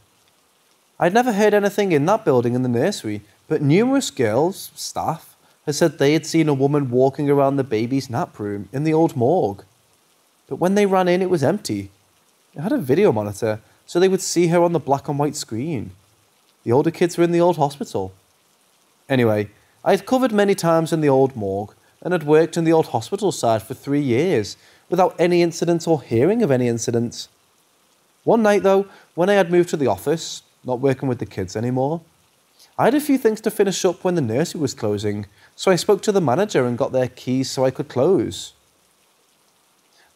I'd never heard anything in that building in the nursery, but numerous girls, staff, had said they had seen a woman walking around the baby's nap room in the old morgue. But when they ran in, it was empty. It had a video monitor, so they would see her on the black and white screen. The older kids were in the old hospital. Anyway, I had covered many times in the old morgue and had worked in the old hospital side for 3 years without any incident or hearing of any incidents. One night though, when I had moved to the office, not working with the kids anymore, I had a few things to finish up when the nursery was closing, so I spoke to the manager and got their keys so I could close.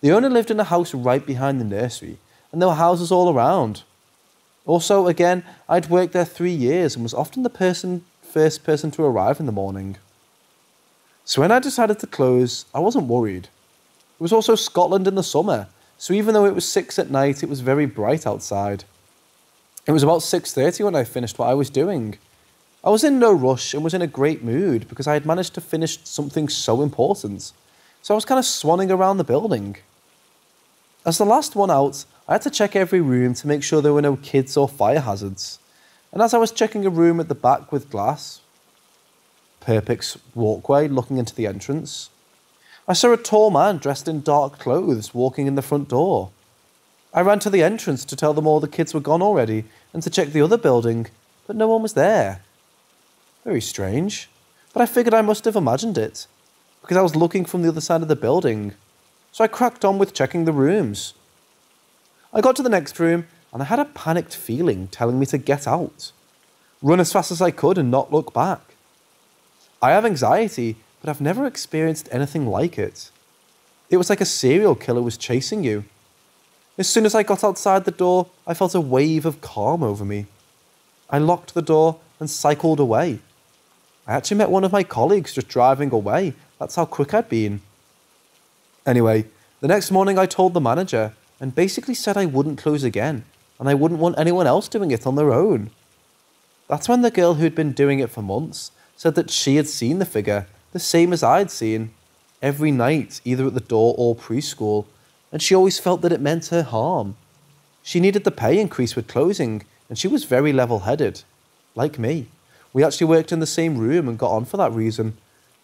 The owner lived in a house right behind the nursery, and there were houses all around. Also, again, I'd worked there 3 years and was often the first person to arrive in the morning. So when I decided to close, I wasn't worried. It was also Scotland in the summer, so even though it was 6 at night, it was very bright outside. It was about 6:30 when I finished what I was doing. I was in no rush and was in a great mood because I had managed to finish something so important. So I was kind of swanning around the building. As the last one out, I had to check every room to make sure there were no kids or fire hazards. And as I was checking a room at the back with glass, Perpix walkway looking into the entrance, I saw a tall man dressed in dark clothes walking in the front door. I ran to the entrance to tell them all the kids were gone already and to check the other building, but no one was there. Very strange, but I figured I must have imagined it, because I was looking from the other side of the building, so I cracked on with checking the rooms. I got to the next room, and I had a panicked feeling telling me to get out, run as fast as I could and not look back. I have anxiety, but I've never experienced anything like it. It was like a serial killer was chasing you. As soon as I got outside the door, I felt a wave of calm over me. I locked the door and cycled away. I actually met one of my colleagues just driving away. That's how quick I'd been. Anyway, the next morning I told the manager and basically said I wouldn't close again and I wouldn't want anyone else doing it on their own. That's when the girl who'd been doing it for months said that she had seen the figure, the same as I'd seen, every night, either at the door or preschool, and she always felt that it meant her harm. She needed the pay increase with closing, and she was very level-headed. Like me. We actually worked in the same room and got on for that reason.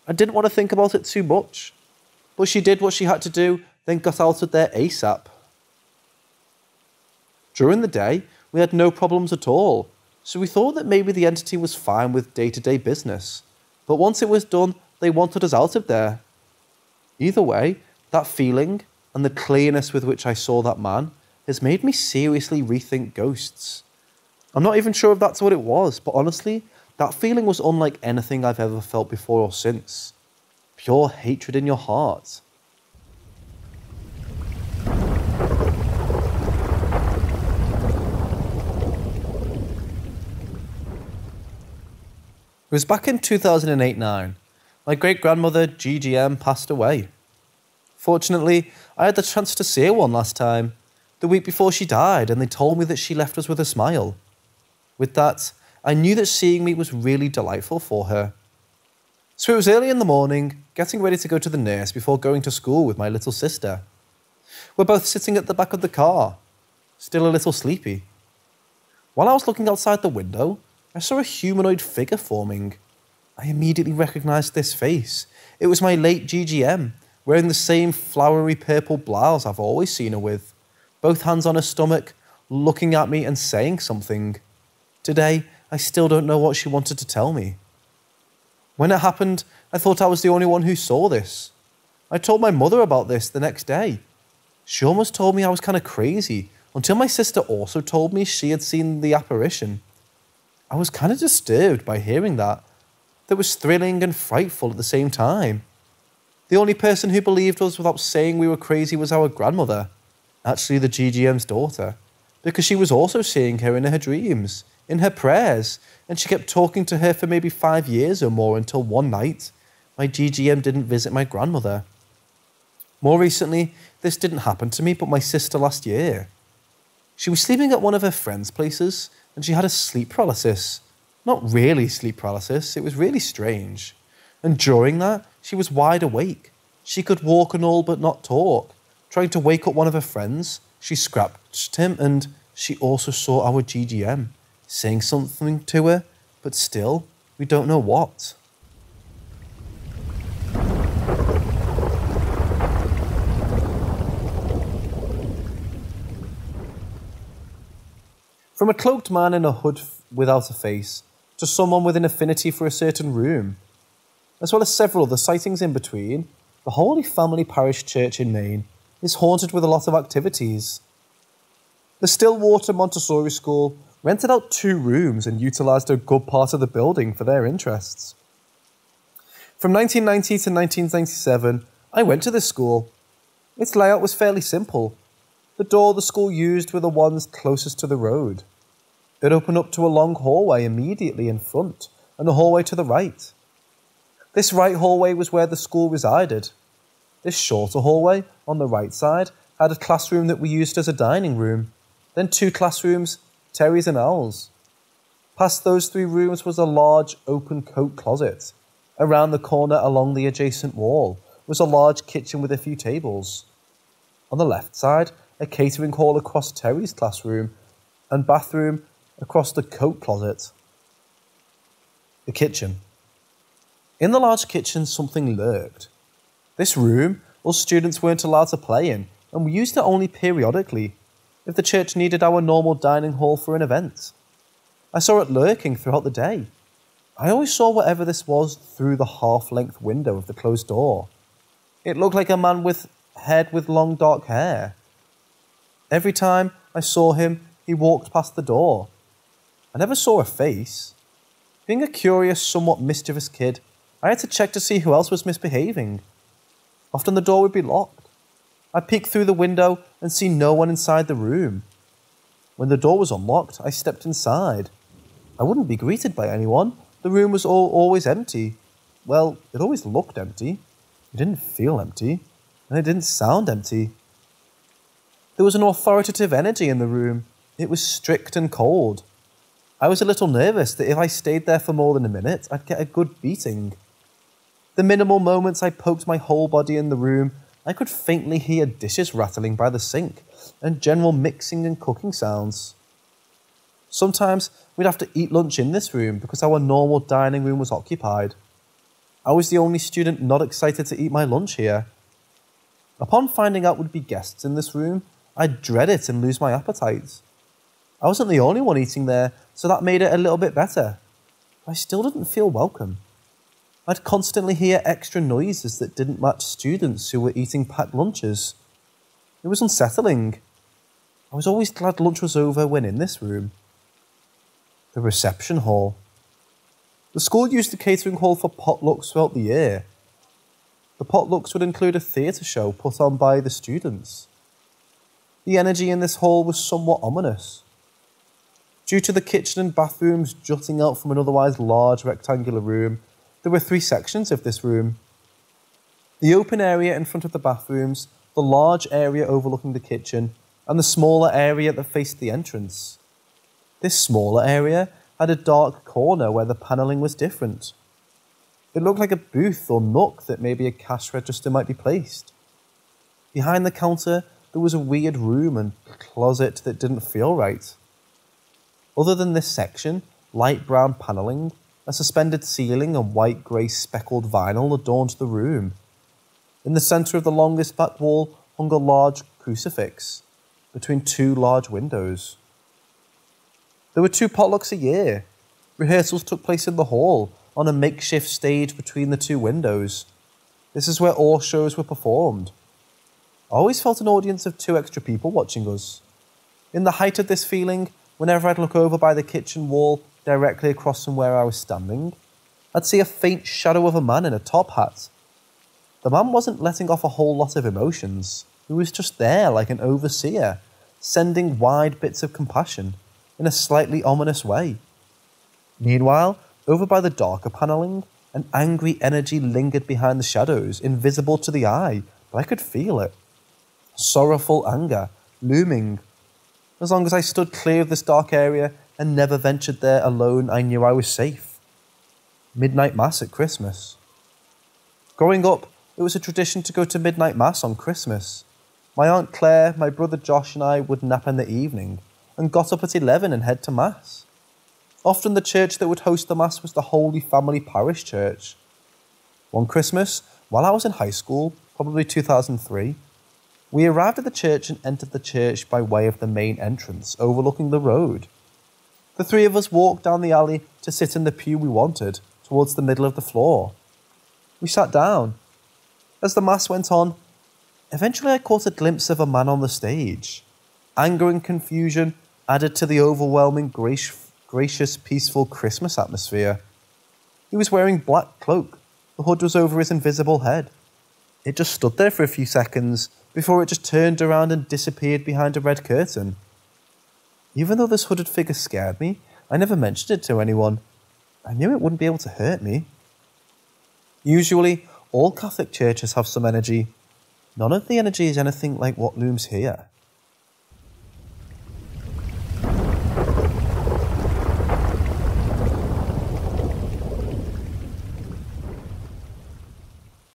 I didn't want to think about it too much. But she did what she had to do, then got out of there ASAP. During the day, we had no problems at all, so we thought that maybe the entity was fine with day-to-day business. But once it was done, they wanted us out of there. Either way, that feeling and the clearness with which I saw that man has made me seriously rethink ghosts. I'm not even sure if that's what it was, but honestly, that feeling was unlike anything I've ever felt before or since. Pure hatred in your heart. It was back in 2008-9. My great-grandmother, GGM, passed away. Fortunately, I had the chance to see her one last time, the week before she died, and they told me that she left us with a smile. With that, I knew that seeing me was really delightful for her. So it was early in the morning, getting ready to go to the nurse before going to school with my little sister. We're both sitting at the back of the car, still a little sleepy. While I was looking outside the window, I saw a humanoid figure forming. I immediately recognised this face. It was my late GGM, wearing the same flowery purple blouse I've always seen her with, both hands on her stomach, looking at me and saying something. Today, I still don't know what she wanted to tell me. When it happened, I thought I was the only one who saw this. I told my mother about this the next day. She almost told me I was kind of crazy, until my sister also told me she had seen the apparition. I was kind of disturbed by hearing that. That was thrilling and frightful at the same time. The only person who believed us without saying we were crazy was our grandmother, actually the GGM's daughter, because she was also seeing her in her dreams, in her prayers, and she kept talking to her for maybe 5 years or more until one night, my GGM didn't visit my grandmother. More recently, this didn't happen to me but my sister last year. She was sleeping at one of her friends' places and she had a sleep paralysis. Not really sleep paralysis, it was really strange. And during that, she was wide awake. She could walk and all but not talk. Trying to wake up one of her friends, she scratched him and she also saw our GGM, saying something to her, but still, we don't know what. From a cloaked man in a hood without a face, to someone with an affinity for a certain room, as well as several other sightings in between, the Holy Family Parish Church in Maine is haunted with a lot of activities. The Stillwater Montessori School rented out 2 rooms and utilised a good part of the building for their interests. From 1990 to 1997, I went to this school. Its layout was fairly simple. The door the school used were the ones closest to the road. It opened up to a long hallway immediately in front, and a hallway to the right. This right hallway was where the school resided. This shorter hallway, on the right side, had a classroom that we used as a dining room, then 2 classrooms, Terry's and Al's. Past those 3 rooms was a large open coat closet. Around the corner along the adjacent wall was a large kitchen with a few tables. On the left side, a catering hall across Terry's classroom, and bathroom across the coat closet. The kitchen. In the large kitchen, something lurked. This room, us students weren't allowed to play in, and we used it only periodically, if the church needed our normal dining hall for an event. I saw it lurking throughout the day. I always saw whatever this was through the half-length window of the closed door. It looked like a man with head with long dark hair. Every time I saw him, he walked past the door. I never saw a face. Being a curious, somewhat mischievous kid, I had to check to see who else was misbehaving. Often the door would be locked. I'd peek through the window and see no one inside the room. When the door was unlocked, I stepped inside. I wouldn't be greeted by anyone. The room was always empty. Well, it always looked empty. It didn't feel empty, and it didn't sound empty. There was an authoritative energy in the room. It was strict and cold. I was a little nervous that if I stayed there for more than a minute, I'd get a good beating. The minimal moments I poked my whole body in the room, I could faintly hear dishes rattling by the sink and general mixing and cooking sounds. Sometimes we'd have to eat lunch in this room because our normal dining room was occupied. I was the only student not excited to eat my lunch here. Upon finding out would be guests in this room, I'd dread it and lose my appetite. I wasn't the only one eating there, so that made it a little bit better. I still didn't feel welcome. I'd constantly hear extra noises that didn't match students who were eating packed lunches. It was unsettling. I was always glad lunch was over when in this room. The reception hall. The school used the catering hall for potlucks throughout the year. The potlucks would include a theatre show put on by the students. The energy in this hall was somewhat ominous. Due to the kitchen and bathrooms jutting out from an otherwise large rectangular room, there were 3 sections of this room. The open area in front of the bathrooms, the large area overlooking the kitchen, and the smaller area that faced the entrance. This smaller area had a dark corner where the panelling was different. It looked like a booth or nook that maybe a cash register might be placed. Behind the counter, there was a weird room and closet that didn't feel right. Other than this section, light brown panelling, A suspended ceiling and white-grey speckled vinyl adorned the room. In the centre of the longest back wall hung a large crucifix, between two large windows. There were 2 potlucks a year. Rehearsals took place in the hall, on a makeshift stage between the 2 windows. This is where all shows were performed. I always felt an audience of 2 extra people watching us. In the height of this feeling, whenever I'd look over by the kitchen wall, directly across from where I was standing, I'd see a faint shadow of a man in a top hat. The man wasn't letting off a whole lot of emotions. He was just there like an overseer, sending wide bits of compassion in a slightly ominous way. Meanwhile, over by the darker panelling, an angry energy lingered behind the shadows, invisible to the eye, but I could feel it. Sorrowful anger, looming. As long as I stood clear of this dark area and never ventured there alone, I knew I was safe. Midnight Mass at Christmas. Growing up, it was a tradition to go to midnight Mass on Christmas. My Aunt Claire, my brother Josh and I would nap in the evening and got up at 11 and head to Mass. Often the church that would host the Mass was the Holy Family Parish Church. One Christmas, while I was in high school, probably 2003, we arrived at the church and entered the church by way of the main entrance, overlooking the road. The 3 of us walked down the alley to sit in the pew we wanted, towards the middle of the floor. We sat down. As the Mass went on, eventually I caught a glimpse of a man on the stage. Anger and confusion added to the overwhelming gracious, peaceful Christmas atmosphere. He was wearing black cloak. The hood was over his invisible head. It just stood there for a few seconds before it just turned around and disappeared behind a red curtain. Even though this hooded figure scared me, I never mentioned it to anyone. I knew it wouldn't be able to hurt me. Usually, all Catholic churches have some energy. None of the energy is anything like what looms here.